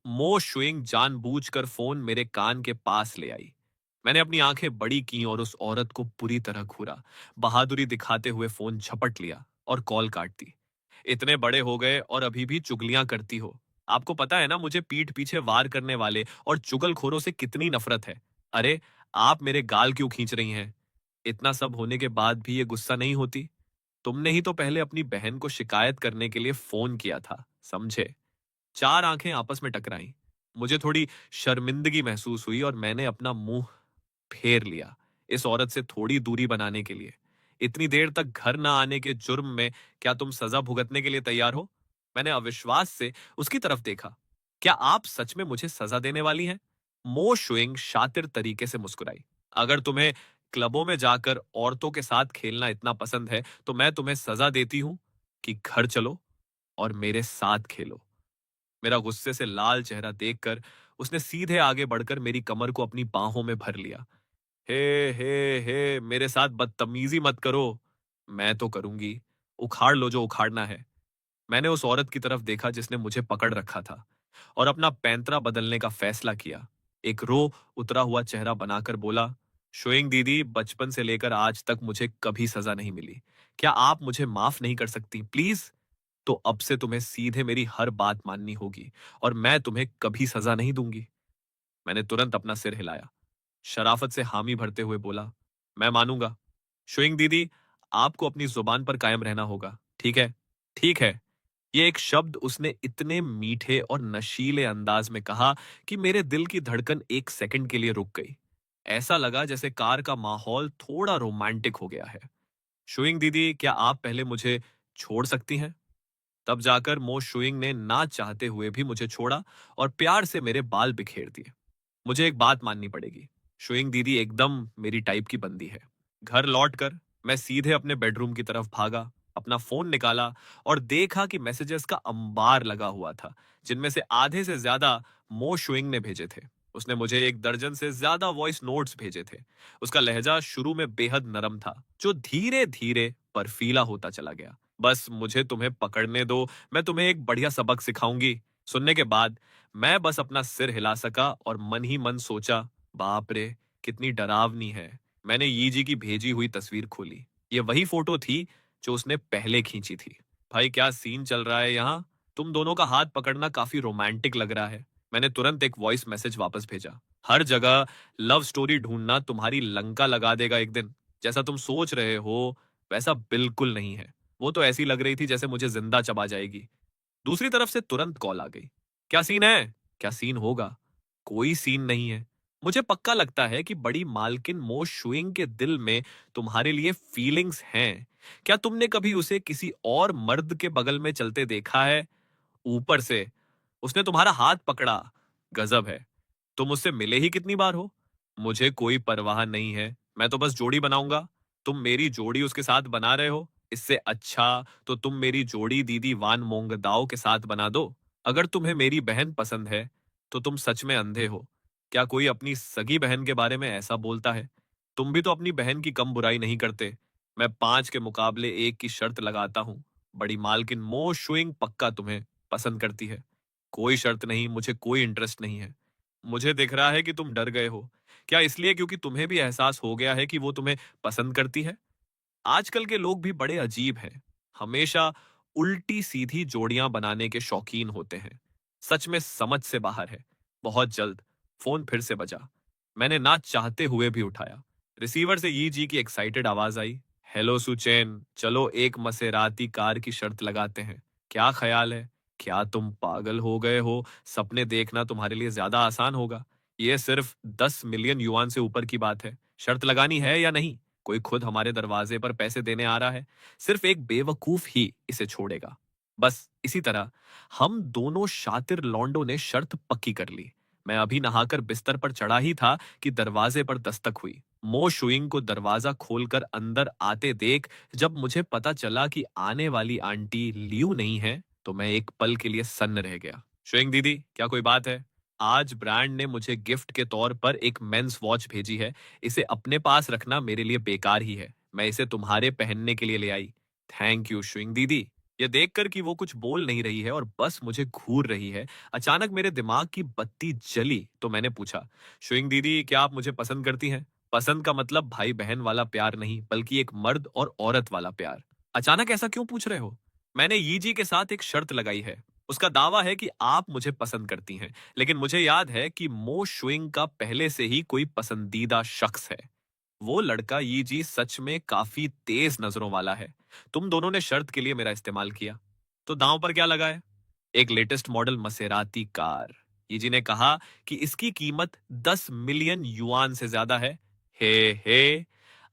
Speaker 2: मो शुइंग जानबूझकर फोन मेरे कान के पास ले आई। मैंने अपनी आंखें बड़ी की और उस औरत को बुरी तरह घूरा। बहादुरी दिखाते हुए फोन झपट लिया और कॉल काट दी। इतने बड़े हो गए और अभी भी चुगलियां करती हो। आपको पता है ना मुझे पीठ पीछे वार करने वाले और चुगलखोरों से कितनी नफरत है। अरे, आप मेरे गाल क्यों खींच रही हैं? इतना सब होने के बाद भी ये गुस्सा नहीं होती? तुमने ही तो पहले अपनी बहन को शिकायत करने के लिए फोन किया था, समझे? चार आंखें आपस में टकराईं। मुझे थोड़ी शर्मिंदगी महसूस हुई और मैंने अपना मुंह फेर लिया, इस औरत से थोड़ी दूरी बनाने के लिए। इतनी देर तक घर ना आने के जुर्म में क्या तुम सजा भुगतने के लिए तैयार हो? मैंने अविश्वास से उसकी तरफ देखा। क्या आप सच में मुझे सजा देने वाली हैं? मो शुइंग शातिर तरीके से मुस्कुराई। अगर तुम्हें क्लबों में जाकर औरतों के साथ खेलना इतना पसंद है तो मैं तुम्हें सजा देती हूं कि घर चलो और मेरे साथ खेलो। मेरा गुस्से से लाल चेहरा देखकर उसने सीधे आगे बढ़कर मेरी कमर को अपनी बाहों में भर लिया। हे मेरे साथ बदतमीजी मत करो। मैं तो करूंगी। उखाड़ लो जो उखाड़ना है। मैंने उस औरत की तरफ देखा जिसने मुझे पकड़ रखा था और अपना पैंतरा बदलने का फैसला किया। एक रो उतरा हुआ चेहरा बनाकर बोला, शोइंग दीदी, बचपन से लेकर आज तक मुझे कभी सजा नहीं मिली। क्या आप मुझे माफ नहीं कर सकती प्लीज? तो अब से तुम्हें सीधे मेरी हर बात माननी होगी और मैं तुम्हें कभी सजा नहीं दूंगी। मैंने तुरंत अपना सिर हिलाया, शराफत से हामी भरते हुए बोला, मैं मानूंगा। शुइंग दीदी, आपको अपनी जुबान पर कायम रहना होगा, ठीक है? ठीक है। ये एक शब्द उसने इतने मीठे और नशीले अंदाज में कहा कि मेरे दिल की धड़कन एक सेकंड के लिए रुक गई। ऐसा लगा जैसे कार का माहौल थोड़ा रोमांटिक हो गया है। शुइंग दीदी, क्या आप पहले मुझे छोड़ सकती हैं? तब जाकर मो शुइंग ने ना चाहते हुए भी मुझे छोड़ा और प्यार से मेरे बाल बिखेर दिए। मुझे एक बात माननी पड़ेगी, शुइंग दीदी एकदम मेरी टाइप की बंदी है। घर लौटकर मैं सीधे अपने बेडरूम की तरफ भागा, अपना फोन निकाला और देखा कि मैसेजेस का अंबार लगा हुआ था, जिनमें से आधे से ज्यादा मो शुइंग ने भेजे थे। उसने मुझे एक दर्जन से ज्यादा वॉइस नोट्स भेजे थे। उसका लहजा शुरू में बेहद नरम था, जो धीरे धीरे बर्फीला होता चला गया। बस मुझे तुम्हें पकड़ने दो, मैं तुम्हें एक बढ़िया सबक सिखाऊंगी। सुनने के बाद मैं बस अपना सिर हिला सका और मन ही मन सोचा, बाप रे, कितनी डरावनी है। मैंने यी जी की भेजी हुई तस्वीर खोली। ये वही फोटो थी जो उसने पहले खींची थी। भाई, क्या सीन चल रहा है यहाँ? तुम दोनों का हाथ पकड़ना काफी रोमांटिक लग रहा है। मैंने तुरंत एक वॉइस मैसेज वापस भेजा। हर जगह लव स्टोरी ढूंढना तुम्हारी लंका लगा देगा एक दिन। जैसा तुम सोच रहे हो वैसा बिल्कुल नहीं है। वो तो ऐसी लग रही थी जैसे मुझे जिंदा चबा जाएगी। दूसरी तरफ से तुरंत कॉल आ गई। क्या सीन है? क्या सीन होगा? कोई सीन नहीं है। मुझे पक्का लगता है कि बड़ी मालकिन मो शुइंग के दिल में तुम्हारे लिए फीलिंग्स हैं। क्या तुमने कभी उसे किसी और मर्द के बगल में चलते देखा है? ऊपर से उसने तुम्हारा हाथ पकड़ा। गजब है। तुम उससे मिले ही कितनी बार हो? मुझे कोई परवाह नहीं है। मैं तो बस जोड़ी बनाऊंगा। तुम मेरी जोड़ी उसके साथ बना रहे हो। इससे अच्छा तो तुम मेरी जोड़ी दीदी वान मोंगदाओ के साथ बना दो। अगर तुम्हें मेरी बहन पसंद है तो तुम सच में अंधे हो। क्या कोई अपनी सगी बहन के बारे में ऐसा बोलता है? तुम भी तो अपनी बहन की कम बुराई नहीं करते। मैं 5 के मुकाबले 1 की शर्त लगाता हूँ। बड़ी मालकिन मो शुइंग पक्का तुम्हें पसंद करती है। कोई शर्त नहीं, मुझे कोई इंटरेस्ट नहीं है। मुझे दिख रहा है कि तुम डर गए हो। क्या इसलिए क्योंकि तुम्हें भी एहसास हो गया है कि वो तुम्हें पसंद करती है? आजकल के लोग भी बड़े अजीब हैं। हमेशा उल्टी सीधी जोड़ियां बनाने के शौकीन होते हैं। सच में समझ से बाहर है। बहुत जल्द फोन फिर से बजा। मैंने ना चाहते हुए भी उठाया। रिसीवर से यी जी की एक्साइटेड आवाज आई। हेलो सुचैन, चलो एक मसेराती कार की शर्त लगाते हैं। क्या ख्याल है? क्या तुम पागल हो गए हो? सपने देखना तुम्हारे लिए ज्यादा आसान होगा। ये सिर्फ 10 मिलियन युआन से ऊपर की बात है। शर्त लगानी है या नहीं? कोई खुद हमारे दरवाजे पर पैसे देने आ रहा है। सिर्फ एक बेवकूफ ही इसे छोड़ेगा। बस इसी तरह हम दोनों शातिर लौंडों ने शर्त पक्की कर ली। मैं अभी नहाकर बिस्तर पर चढ़ा ही था कि दरवाजे पर दस्तक हुई। मो शुइंग को दरवाजा खोलकर अंदर आते देख जब मुझे पता चला कि आने वाली आंटी लियू नहीं है, तो मैं एक पल के लिए सन्न रह गया। शुइंग दीदी, क्या कोई बात है? आज ब्रांड ने मुझे गिफ्ट के तौर पर एक मेंस वॉच भेजी है। इसे अपने पास रखना मेरे लिए बेकार ही है। मैं इसे तुम्हारे पहनने के लिए ले आई। थैंक यू शुइंग दीदी। यह देखकर कि वो कुछ बोल नहीं रही है और बस मुझे घूर रही है, अचानक मेरे दिमाग की बत्ती जली तो मैंने पूछा, शुइंग दीदी, क्या आप मुझे पसंद करती हैं? पसंद का मतलब भाई बहन वाला प्यार नहीं, बल्कि एक मर्द और औरत वाला प्यार। अचानक ऐसा क्यों पूछ रहे हो? मैंने यी जी के साथ एक शर्त लगाई है। उसका दावा है कि आप मुझे पसंद करती हैं, लेकिन मुझे याद है कि मो शुइंग का पहले से ही कोई पसंदीदा शख्स है। वो लड़का यी जी सच में काफी तेज नजरों वाला है। तुम दोनों ने शर्त के लिए मेरा इस्तेमाल किया, तो दांव पर क्या लगा है? एक लेटेस्ट मॉडल मसेराती कार। यी जी ने कहा कि इसकी कीमत 10 मिलियन युआन से ज्यादा है। हे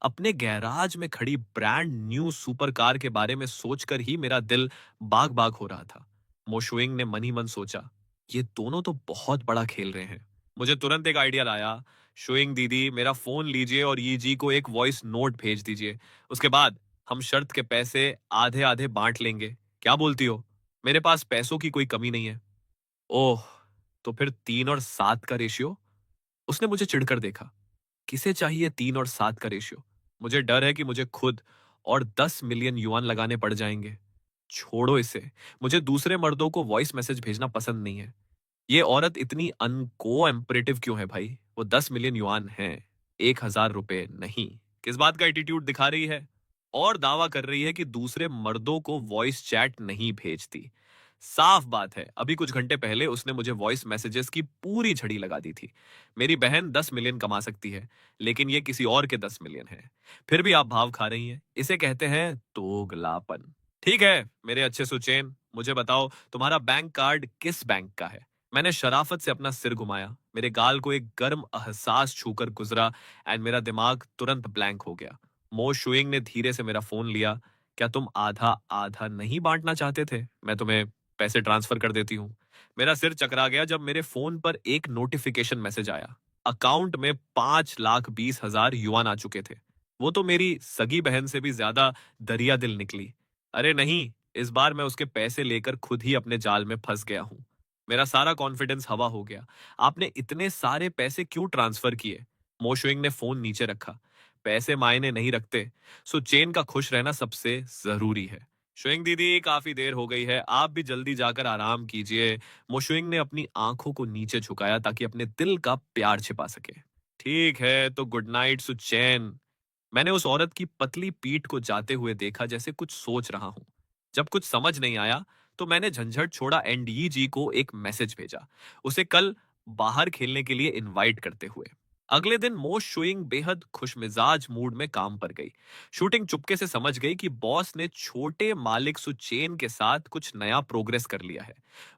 Speaker 2: अपने गैराज में खड़ी ब्रांड न्यू सुपर कार के बारे में सोचकर ही मेरा दिल बाग बाग हो रहा था। मोशुइंग ने मन ही मन सोचा, ये दोनों तो बहुत बड़ा खेल रहे हैं। मुझे तुरंत एक आइडिया लाया। शुइंग दीदी, मेरा फोन लीजिए और यी जी को एक वॉइस नोट भेज दीजिए। उसके बाद हम शर्त के पैसे आधे आधे बांट लेंगे। क्या बोलती हो? मेरे पास पैसों की कोई कमी नहीं है। ओह, तो फिर 3 और 7 का रेशियो? उसने मुझे चिढ़कर देखा। किसे चाहिए 3 और 7 का रेशियो? मुझे डर है कि मुझे खुद और 10 मिलियन युआन लगाने पड़ जाएंगे। छोड़ो इसे। मुझे दूसरे मर्दों को वॉइस मैसेज भेजना पसंद नहीं है। ये औरत इतनी अनकोएम्परेटिव क्यों है भाई? वो 10 मिलियन युआन है, 1,000 रुपए नहीं। किस बात का एटीट्यूड दिखा रही है? और दावा कर रही है कि दूसरे मर्दों को वॉइस चैट नहीं भेजती। साफ बात है, अभी कुछ घंटे पहले उसने मुझे वॉइस मैसेजेस की पूरी झड़ी लगा दी थी। मेरी बहन 10 मिलियन कमा सकती है, लेकिन ये किसी और के 10 मिलियन है। फिर भी आप भाव खा रही हैं। इसे कहते हैं दोगलापन। ठीक है मेरे अच्छे सुचेन, मुझे बताओ तुम्हारा बैंक कार्ड किस बैंक का है? मैंने शराफत से अपना सिर घुमाया। मेरे गाल को एक गर्म एहसास छूकर गुजरा एंड मेरा दिमाग तुरंत ब्लैंक हो गया। मो शुइंग ने धीरे से मेरा फोन लिया। क्या तुम आधा आधा नहीं बांटना चाहते थे? मैं तुम्हें पैसे ट्रांसफर कर देती हूँ। मेरा सिर चकरा गया जब मेरे फोन पर एक नोटिफिकेशन मैसेज आया। अकाउंट में 5,20,000 युआन आ चुके थे। वो तो मेरी सगी बहन से भी ज्यादा दरिया दिल निकली। अरे नहीं, इस बार मैं उसके पैसे लेकर खुद ही अपने जाल में फंस गया हूँ। मेरा सारा कॉन्फिडेंस हवा हो गया। आपने इतने सारे पैसे क्यों ट्रांसफर किए? मोशुइंग ने फोन नीचे रखा। पैसे मायने नहीं रखते, सो चेन का खुश रहना सबसे जरूरी है। शुइंग दीदी, काफी देर हो गई है, आप भी जल्दी जाकर आराम कीजिए। मोशुइंग ने अपनी आंखों को नीचे झुकाया ताकि अपने दिल का प्यार छिपा सके। ठीक है, तो गुड नाइट सुचैन। मैंने उस औरत की पतली पीठ को जाते हुए देखा जैसे कुछ सोच रहा हूं। जब कुछ समझ नहीं आया तो मैंने झंझट छोड़ा एंड यी जी को एक मैसेज भेजा, उसे कल बाहर खेलने के लिए इनवाइट करते हुए। अगले दिन मो शुइंग बेहद खुशमिजाज मूड में काम पर गई। शूटिंग चुपके से समझ गई कि बॉस ने छोटे मालिक सुचेन के साथ कुछ नया प्रोग्रेस कर लिया है।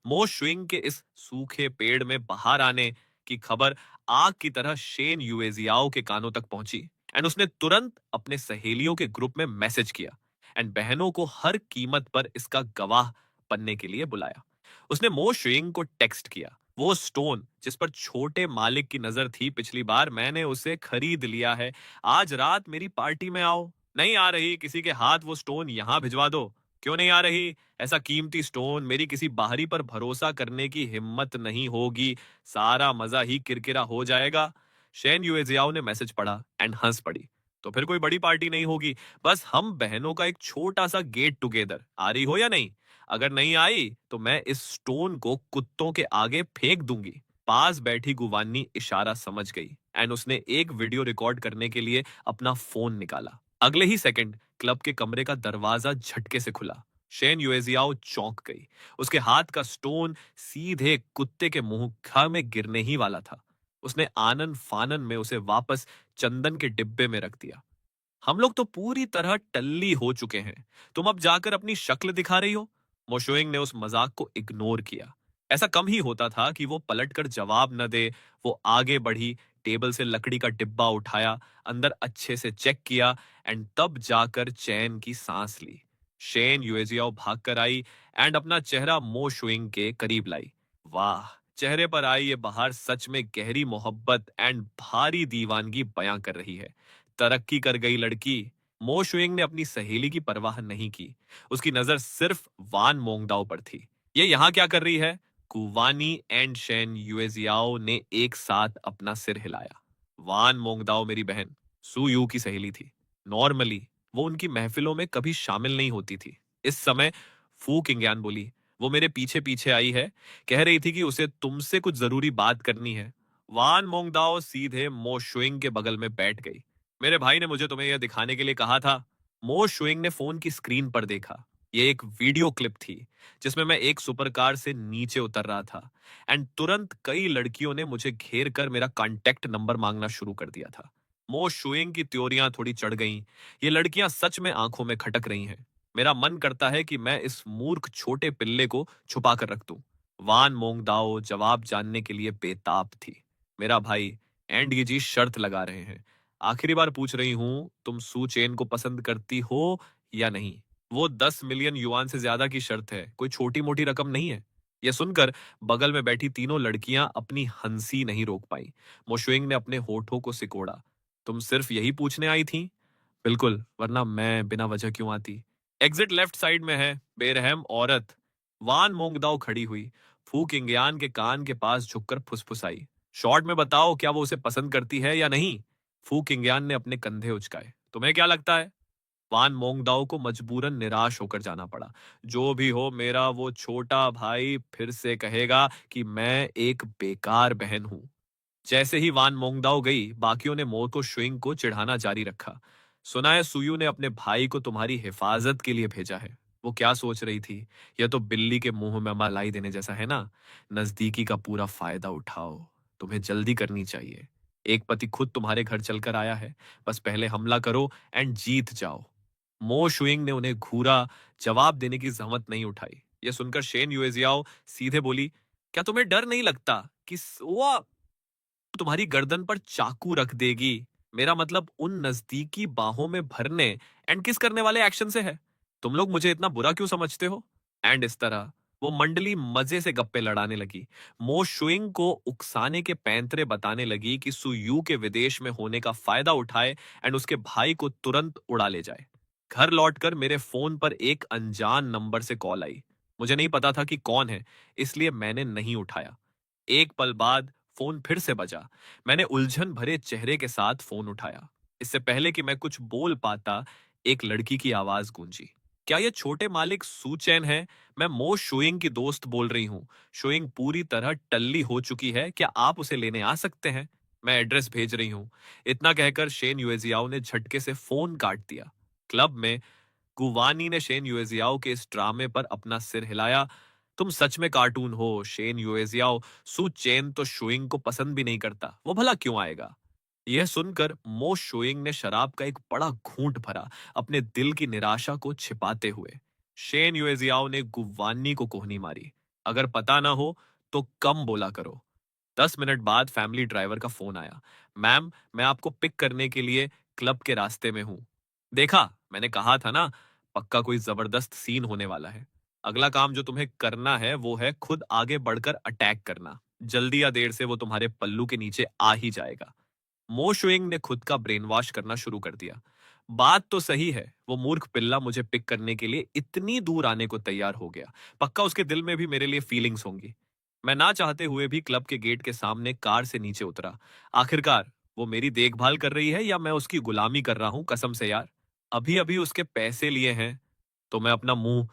Speaker 2: मो शुइंग के इस सूखे पेड़ में बाहर आने की खबर आग की तरह शेन युएजियाओ के कानों तक पहुंची एंड उसने तुरंत अपने सहेलियों के ग्रुप में मैसेज किया एंड बहनों को हर कीमत पर इसका गवाह बनने के लिए बुलाया। उसने मो शुइंग को टेक्स्ट किया, वो स्टोन जिस पर छोटे मालिक की नजर थी पिछली बार, मैंने उसे खरीद लिया है। आज रात मेरी पार्टी में आओ। नहीं आ रही? किसी के हाथ वो स्टोन यहां भिजवा दो। क्यों नहीं आ रही? ऐसा कीमती स्टोन मेरी किसी बाहरी पर भरोसा करने की हिम्मत नहीं होगी। सारा मजा ही किरकिरा हो जाएगा। शेन युएजियाओ ने मैसेज पढ़ा एंड हंस पड़ी। तो फिर कोई बड़ी पार्टी नहीं होगी, बस हम बहनों का एक छोटा सा गेट टुगेदर। आ रही हो या नहीं? अगर नहीं आई तो मैं इस स्टोन को कुत्तों के आगे फेंक दूंगी। पास बैठी गुवानी इशारा समझ गई एंड उसने एक वीडियो रिकॉर्ड करने के लिए अपना फोन निकाला। अगले ही सेकंड क्लब के कमरे का दरवाजा झटके से खुला। शेन युएजियाओ चौंक गई। उसके हाथ का स्टोन सीधे कुत्ते के मुंह खा में गिरने ही वाला था। उसने आनन फानन में उसे वापस चंदन के डिब्बे में रख दिया। हम लोग तो पूरी तरह टल्ली हो चुके हैं। तुम अब जाकर अपनी शक्ल दिखा रही हो? मोशुएंग ने उस मजाक को इग्नोर किया। ऐसा कम ही होता था कि वो पलटकर जवाब न दे। वो आगे बढ़ी, टेबल से लकड़ी का डिब्बा उठाया, अंदर अच्छे से चेक किया एंड तब जाकर चैन की सांस ली। शेन युएजियाओ भागकर आई एंड अपना चेहरा मो शुइंग के करीब लाई। वाह, चेहरे पर आई ये बहार सच में गहरी मोहब्बत एंड भारी दीवानगी बयां कर रही है। तरक्की कर गई लड़की। मो शुइंग ने अपनी सहेली की परवाह नहीं की। उसकी नजर सिर्फ वान मोंगदाओ पर थी। ये यहाँ क्या कर रही है? कुवानी एंड शेन युएजियाओ ने एक साथ अपना सिर हिलाया। वान मोंगदाओ मेरी बहन सू यू की सहेली थी। नॉर्मली वो उनकी महफिलों में कभी शामिल नहीं होती थी। इस समय फू किंगयान बोली, वो मेरे पीछे पीछे आई है, कह रही थी कि उसे तुमसे कुछ जरूरी बात करनी है। वान मोंगदाओ सीधे मो शुइंग के बगल में बैठ गई। मेरे भाई ने मुझे तुम्हें यह दिखाने के लिए कहा था। मो शुइंग ने फोन की स्क्रीन पर देखा। ये एक वीडियो क्लिप थी जिसमें मैं एक सुपरकार से नीचे उतर रहा था एंड तुरंत कई लड़कियों ने मुझे घेर कर मेरा कांटेक्ट नंबर मांगना शुरू कर दिया था। मो शुइंग की त्योरियां थोड़ी चढ़ गईं। ये लड़कियां सच में आंखों में खटक रही हैं। मेरा मन करता है कि मैं इस मूर्ख छोटे पिल्ले को छुपा कर रख दूं। वान मोंगदाओ जवाब जानने के लिए बेताब थी। मेरा भाई एंड ये जी शर्त लगा रहे हैं। आखिरी बार पूछ रही हूं, तुम सू चेन को पसंद करती हो या नहीं? वो 10 मिलियन युआन से ज्यादा की शर्त है, कोई छोटी मोटी रकम नहीं है। यह सुनकर बगल में बैठी तीनों लड़कियां अपनी हंसी नहीं रोक पाई। मोशुएंग ने अपने होठों को सिकोड़ा। तुम सिर्फ यही पूछने आई थी? बिल्कुल, वरना मैं बिना वजह क्यों आती? एग्जिट लेफ्ट साइड में है, बेरहम औरत। वान मोंगदाओ खड़ी हुई, फू किंगयान के कान के पास झुककर फुसफुसाई। शॉर्ट में बताओ, क्या वो उसे पसंद करती है या नहीं? फू किंगयान ने अपने कंधे उचकाए। तुम्हें क्या लगता है? वान मोंगदाओ को मजबूरन निराश होकर जाना पड़ा। जो भी हो, मेरा वो छोटा भाई फिर से कहेगा कि मैं एक बेकार बहन हूं। जैसे ही वान मोंगदाओ गई, बाकियों ने मोको शुइंग को चिढ़ाना जारी रखा। सुना है सुयू ने अपने भाई को तुम्हारी हिफाजत के लिए भेजा है। वो क्या सोच रही थी? यह तो बिल्ली के मुंह में मलाई देने जैसा है ना। नजदीकी का पूरा फायदा उठाओ। तुम्हें जल्दी करनी चाहिए। एक पति खुद तुम्हारे घर चलकर आया है। बस पहले हमला करो एंड जीत जाओ। मो शुइंग ने उन्हें घूरा। जवाब देने की जहमत नहीं उठाई। यह सुनकर शेन युएजियाओ सीधे बोली, क्या तुम्हें डर नहीं लगता कि वो तुम्हारी गर्दन पर चाकू रख देगी? मेरा मतलब उन नजदीकी बाहों में भरने एंड किस करने वाले एक्शन से है। तुम लोग मुझे इतना बुरा क्यों समझते हो? एंड इस तरह वो मंडली मजे से गप्पे लड़ाने लगी। मो शुइंग को उकसाने के पैंतरे बताने लगी कि सु यू के विदेश में होने का फायदा उठाए एंड उसके भाई को तुरंत उड़ा ले जाए। घर लौटकर मेरे फोन पर एक अनजान नंबर से कॉल आई। मुझे नहीं पता था कि कौन है, इसलिए मैंने नहीं उठाया। एक पल बाद फोन फिर से बजा। मैंने उलझन भरे चेहरे के साथ फोन उठाया। इससे पहले कि मैं कुछ बोल पाता, एक लड़की की आवाज गूंजी। क्या ये छोटे मालिक सुचैन है? मैं मो शुइंग की दोस्त बोल रही हूँ। शुइंग पूरी तरह टल्ली हो चुकी है, क्या आप उसे लेने आ सकते हैं? मैं एड्रेस भेज रही हूँ। इतना कहकर शेन युएजियाओ ने झटके से फोन काट दिया। क्लब में गुवानी ने शेन युएजियाओ के इस ड्रामे पर अपना सिर हिलाया। तुम सच में कार्टून हो, शेन युएजियाओ। सु चेन तो शुइंग को पसंद भी नहीं करता, वो भला क्यों आएगा? यह सुनकर मो शुइंग ने शराब का एक बड़ा घूंट भरा, अपने दिल की निराशा को छिपाते हुए। शेन युएजियाओ ने गुवानी को कोहनी मारी। अगर पता ना हो तो कम बोला करो। 10 मिनट बाद फैमिली ड्राइवर का फोन आया। मैम, मैं आपको पिक करने के लिए क्लब के रास्ते में हूं। देखा, मैंने कहा था ना, पक्का कोई जबरदस्त सीन होने वाला है। अगला काम जो तुम्हें करना है वो है खुद आगे बढ़कर अटैक करना। जल्दी या देर से वो तुम्हारे पल्लू के नीचे आ ही जाएगा। मो शुइंग ने खुद का ब्रेन वॉश करना शुरू कर दिया। बात तो सही है, वो मूर्ख पिल्ला मुझे पिक करने के लिए इतनी दूर आने को तैयार हो गया। पक्का उसके दिल में भी मेरे लिए फीलिंग्स होंगी। मैं ना चाहते हुए भी क्लब के गेट के सामने कार से नीचे उतरा। आखिरकार वो मेरी देखभाल कर रही है या मैं उसकी गुलामी कर रहा हूं? कसम से यार, अभी अभी उसके पैसे लिए हैं तो मैं अपना मुंह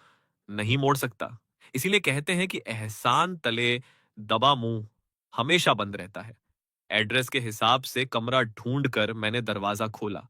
Speaker 2: नहीं मोड़ सकता। इसीलिए कहते हैं कि एहसान तले दबा मुंह हमेशा बंद रहता है। एड्रेस के हिसाब से कमरा ढूंढकर मैंने दरवाजा खोला।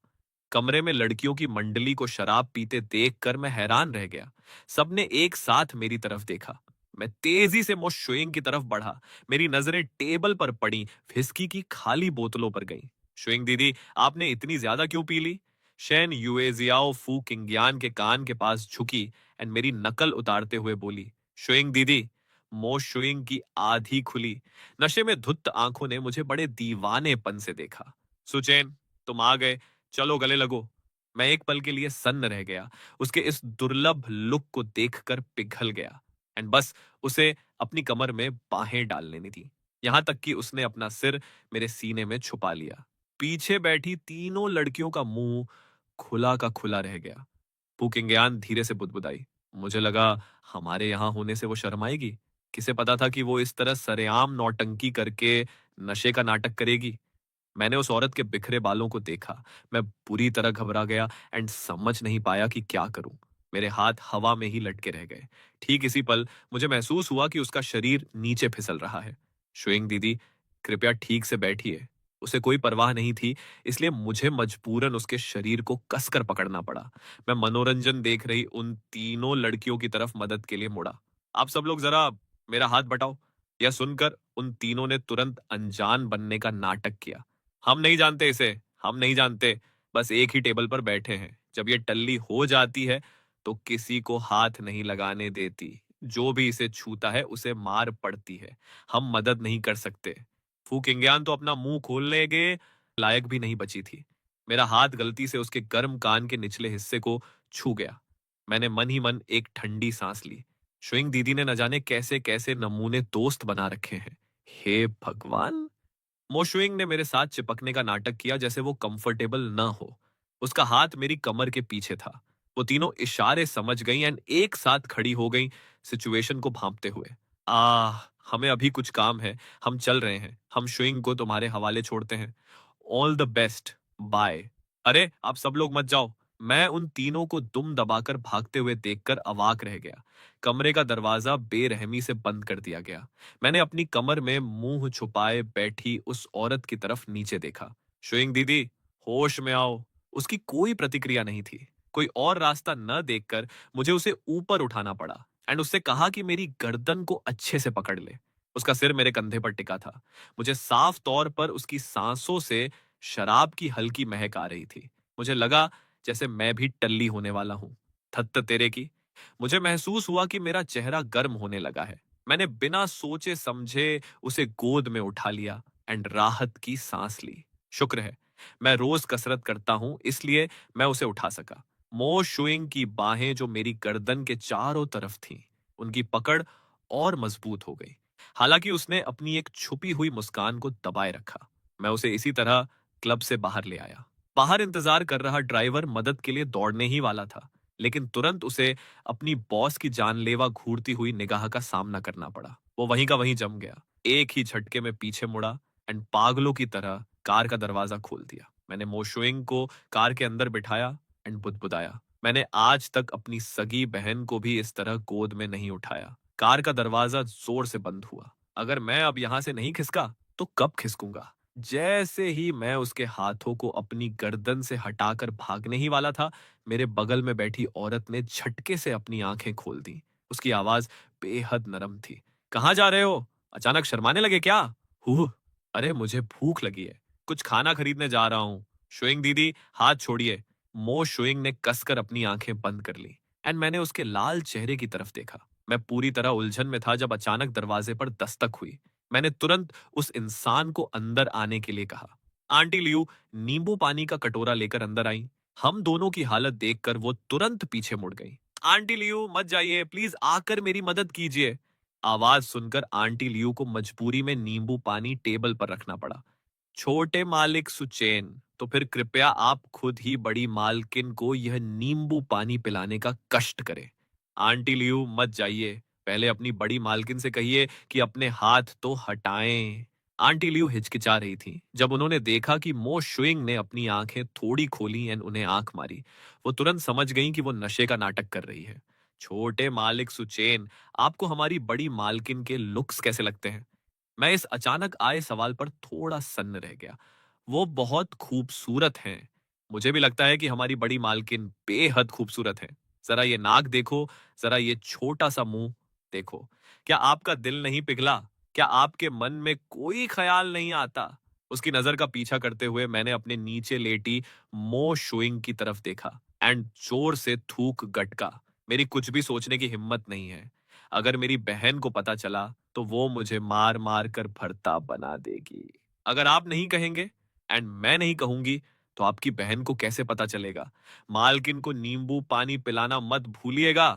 Speaker 2: कमरे में लड़कियों की मंडली को शराब पीते देखकर मैं हैरान रह गया। सबने एक साथ मेरी तरफ देखा। मैं तेजी से मोश शुइंग की तरफ बढ़ा। मेरी नजरें टेबल पर पड़ी, विस्की की खाली बोतलों पर गईं। शुइंग दीदी, आपने इतनी ज्यादा क्यों पी ली? शेन युएजियाओ फू किंगयान के कान के पास झुकी एंड मेरी नकल उतारते हुए बोली, शुइंग दीदी। मोश शुइंग की आधी खुली, नशे में धुत आंखों ने मुझे बड़े दीवानेपन से देखा। सुचैन, तुम आ गए, चलो गले लगो। मैं एक पल के लिए सन्न रह गया। उसके इस दुर्लभ लुक को देखकर पिघल गया एंड बस उसे अपनी कमर में बाहें डाल लेनी थी। यहां तक कि उसने अपना सिर मेरे सीने में छुपा लिया। पीछे बैठी तीनों लड़कियों का मुंह खुला का खुला रह गया। पुकिंगयान धीरे से बुदबुदाई, मुझे लगा हमारे यहां होने से वो शर्माएगी। किसे पता था कि वो इस तरह सरेआम नौटंकी करके नशे का नाटक करेगी। मैंने उस औरत के बिखरे बालों को देखा। मैं बुरी तरह घबरा गया एंड समझ नहीं पाया कि क्या करूं। मेरे हाथ हवा में ही लटके रह गए। ठीक इसी पल मुझे महसूस हुआ कि उसका शरीर नीचे फिसल रहा है। शुइंग दीदी, कृपया ठीक से बैठिए। उसे कोई परवाह नहीं थी, इसलिए मुझे मजबूरन उसके शरीर को कसकर पकड़ना पड़ा। मैं मनोरंजन देख रही उन तीनों लड़कियों की तरफ मदद के लिए मुड़ा। आप सब लोग जरा मेरा हाथ बटाओ। यह सुनकर उन तीनों ने तुरंत अनजान बनने का नाटक किया। हम नहीं जानते इसे, हम नहीं जानते, बस एक ही टेबल पर बैठे हैं। जब ये टल्ली हो जाती है तो किसी को हाथ नहीं लगाने देती। जो भी इसे छूता है उसे मार पड़ती है। हम मदद नहीं कर सकते। फू किंगयान तो अपना मुंह खोलने के लायक भी नहीं बची थी। मेरा हाथ गलती से उसके गर्म कान के निचले हिस्से को छू गया। मैंने मन ही मन एक ठंडी सांस ली। शुइंग दीदी ने न जाने कैसे कैसे नमूने दोस्त बना रखे हैं। हे भगवान! मोशुइंग ने मेरे साथ चिपकने का नाटक किया जैसे वो कंफर्टेबल न हो। उसका हाथ मेरी कमर के पीछे था। वो तीनों इशारे समझ गई एंड एक साथ खड़ी हो गई, सिचुएशन को भांपते हुए। हमें अभी कुछ काम है, हम चल रहे हैं। हम शुइंग को तुम्हारे हवाले छोड़ते हैं। All the best, bye. अरे आप सब लोग मत जाओ। मैं उन तीनों को दुम दबाकर भागते हुए देखकर अवाक रह गया। कमरे का दरवाजा बेरहमी से बंद कर दिया गया। मैंने अपनी कमर में मुंह छुपाए बैठी उस औरत की तरफ नीचे देखा। शुइंग दीदी, होश में आओ। उसकी कोई प्रतिक्रिया नहीं थी। कोई और रास्ता न देखकर मुझे उसे ऊपर उठाना पड़ा एंड उससे कहा कि मेरी गर्दन को अच्छे से पकड़ ले। उसका सिर मेरे कंधे पर टिका था। मुझे साफ तौर पर उसकी सांसों से शराब की हल्की महक आ रही थी। मुझे लगा जैसे मैं भी टल्ली होने वाला हूं। थत्त तेरे की! मुझे महसूस हुआ कि मेरा चेहरा गर्म होने लगा है। मैंने बिना सोचे समझे उसे गोद में उठा लिया एंड राहत की सांस ली। शुक्र है, मैं रोज कसरत करता हूं, इसलिए मैं उसे उठा सका। मो शुइंग की बाहें जो मेरी गर्दन के चारों तरफ थीं, उनकी पकड़ और मजबूत हो गई। हालांकि उसने अपनी एक छुपी हुई मुस्कान को दबाए रखा। मैं उसे इसी तरह क्लब से बाहर ले आया। बाहर इंतजार कर रहा ड्राइवर मदद के लिए दौड़ने ही वाला था, लेकिन तुरंत उसे अपनी बॉस की जानलेवा घूरती हुई निगाह का सामना करना पड़ा। वो वहीं का वहीं जम गया। एक ही झटके में पीछे मुड़ा एंड पागलों की तरह कार का दरवाजा खोल दिया। मैंने मोशुइंग को कार के अंदर बिठाया एंड बुदबुदाया, मैंने आज तक अपनी सगी बहन को भी इस तरह गोद में नहीं उठाया। कार का दरवाजा जोर से बंद हुआ। अगर मैं अब यहां से नहीं खिसका तो कब खिसकूंगा? जैसे ही मैं उसके हाथों को अपनी गर्दन से हटाकर भागने ही वाला था, मेरे बगल में बैठी औरत ने झटके से अपनी आंखें खोल दी। उसकी आवाज बेहद नरम थी। कहाँ जा रहे हो? अचानक शर्माने लगे क्या? हुँ, अरे मुझे भूख लगी है, कुछ खाना खरीदने जा रहा हूँ। शुइंग दीदी, हाथ छोड़िए। मो शुइंग ने कसकर अपनी आंखें बंद कर ली एंड मैंने उसके लाल चेहरे की तरफ देखा। मैं पूरी तरह उलझन में था जब अचानक दरवाजे पर दस्तक हुई। मैंने तुरंत उस इंसान को अंदर आने के लिए कहा। आंटी लियू नींबू पानी का कटोरा लेकर अंदर आई। हम दोनों की हालत देखकर वो तुरंत पीछे मुड़ गई। आंटी लियू मत जाइए, प्लीज आकर मेरी मदद कीजिए। आवाज सुनकर आंटी लियू को मजबूरी में नींबू पानी टेबल पर रखना पड़ा। छोटे मालिक सुचेन, तो फिर कृपया आप खुद ही बड़ी मालकिन को यह नींबू पानी पिलाने का कष्ट करें। आंटी लियू मत जाइए, पहले अपनी बड़ी मालकिन से कहिए कि अपने हाथ तो हटाएं। आंटी लियू हिचकिचा रही थी। जब उन्होंने देखा कि मो शुइंग ने अपनी आंखें थोड़ी खोली एंड उन्हें आंख मारी, वो तुरंत समझ गईं कि वो नशे का नाटक कर रही है। छोटे मालिक सुचेन, आपको हमारी बड़ी मालकिन के लुक्स कैसे लगते हैं? मैं इस अचानक आए सवाल पर थोड़ा सन्न रह गया। वो बहुत खूबसूरत हैं। मुझे भी लगता है कि हमारी बड़ी मालकिन बेहद खूबसूरत है। जरा ये नाक देखो, जरा ये छोटा सा मुंह देखो। क्या आपका दिल नहीं पिघला? क्या आपके मन में कोई ख्याल नहीं आता? उसकी नजर का पीछा करते हुए मैंने अपने नीचे लेटी मो शुइंग की तरफ देखा एंड जोर से थूक गटका। मेरी कुछ भी सोचने की हिम्मत नहीं है। अगर मेरी बहन को पता चला तो वो मुझे मार मार कर भरता बना देगी। अगर आप नहीं कहेंगे एंड मैं नहीं कहूंगी तो आपकी बहन को कैसे पता चलेगा? मालकिन को नींबू पानी पिलाना मत भूलिएगा।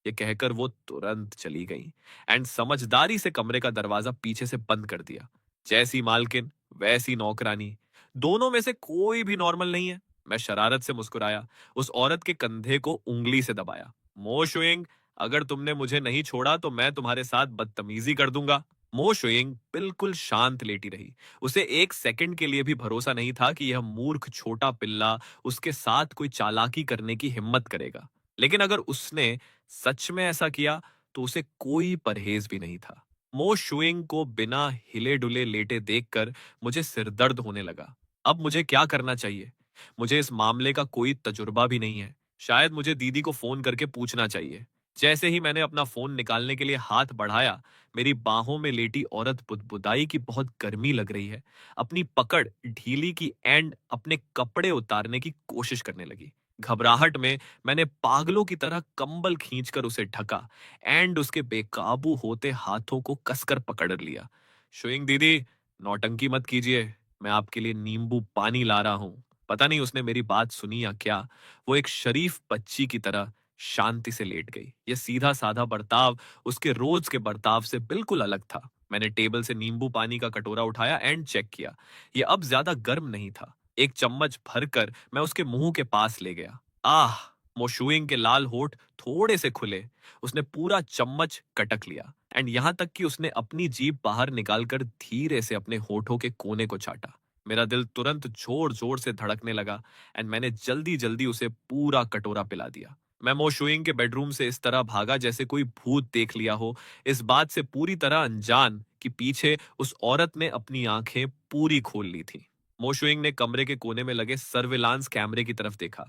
Speaker 2: ये कहकर वो तुरंत चली गई एंड समझदारी से कमरे का दरवाजा पीछे से बंद कर दिया। जैसी मालकिन वैसी नौकरानी, दोनों में से कोई भी नॉर्मल नहीं है। मैं शरारत से मुस्कुराया, उस औरत के कंधे को उंगली से दबाया। मो शुइंग, अगर तुमने मुझे नहीं छोड़ा तो मैं तुम्हारे साथ बदतमीजी कर दूंगा। मो शुइंग बिल्कुल शांत लेटी रही। उसे एक सेकंड के लिए भी भरोसा नहीं था कि यह मूर्ख छोटा पिल्ला उसके साथ कोई चालाकी करने की हिम्मत करेगा। लेकिन अगर उसने सच में ऐसा किया तो उसे कोई परहेज भी नहीं था। मो शुइंग को बिना हिले डुले लेटे देखकर मुझे सिरदर्द होने लगा। अब मुझे क्या करना चाहिए? मुझे इस मामले का कोई तजुर्बा भी नहीं है। शायद मुझे दीदी को फोन करके पूछना चाहिए। जैसे ही मैंने अपना फोन निकालने के लिए हाथ बढ़ाया, मेरी बाहों में लेटी औरत बुदबुदाई कि बहुत गर्मी लग रही है। अपनी पकड़ ढीली की एंड अपने कपड़े उतारने की कोशिश करने लगी। घबराहट में मैंने पागलों की तरह कंबल खींचकर उसे ढका एंड उसके बेकाबू होते हाथों को कसकर पकड़ लिया। शुइंग दीदी, नौटंकी मत कीजिए। मैं आपके लिए नींबू पानी ला रहा हूं। पता नहीं उसने मेरी बात सुनी या क्या। वो एक शरीफ बच्ची की तरह शांति से लेट गई। यह सीधा साधा बर्ताव उसके रोज के बर्ताव से बिल्कुल अलग था। मैंने टेबल से नींबू पानी का कटोरा उठाया एंड चेक किया। यह अब ज्यादा गर्म नहीं था। एक चम्मच भरकर मैं उसके मुंह के पास ले गया। आह! मोशुइंग के लाल होठ थोड़े से खुले। उसने पूरा चम्मच कटक लिया एंड यहां तक कि उसने अपनी जीभ बाहर निकालकर धीरे से अपने होठों के कोने को चाटा। मेरा दिल तुरंत जोर जोर से धड़कने लगा एंड मैंने जल्दी जल्दी उसे पूरा कटोरा पिला दिया। मैं मोशुइंग के बेडरूम से इस तरह भागा जैसे कोई भूत देख लिया हो, इस बात से पूरी तरह अनजान कि पीछे उस औरत ने अपनी आंखें पूरी खोल ली थी। मोशुइंग ने कमरे के कोने में लगे सर्विलांस कैमरे की तरफ देखा।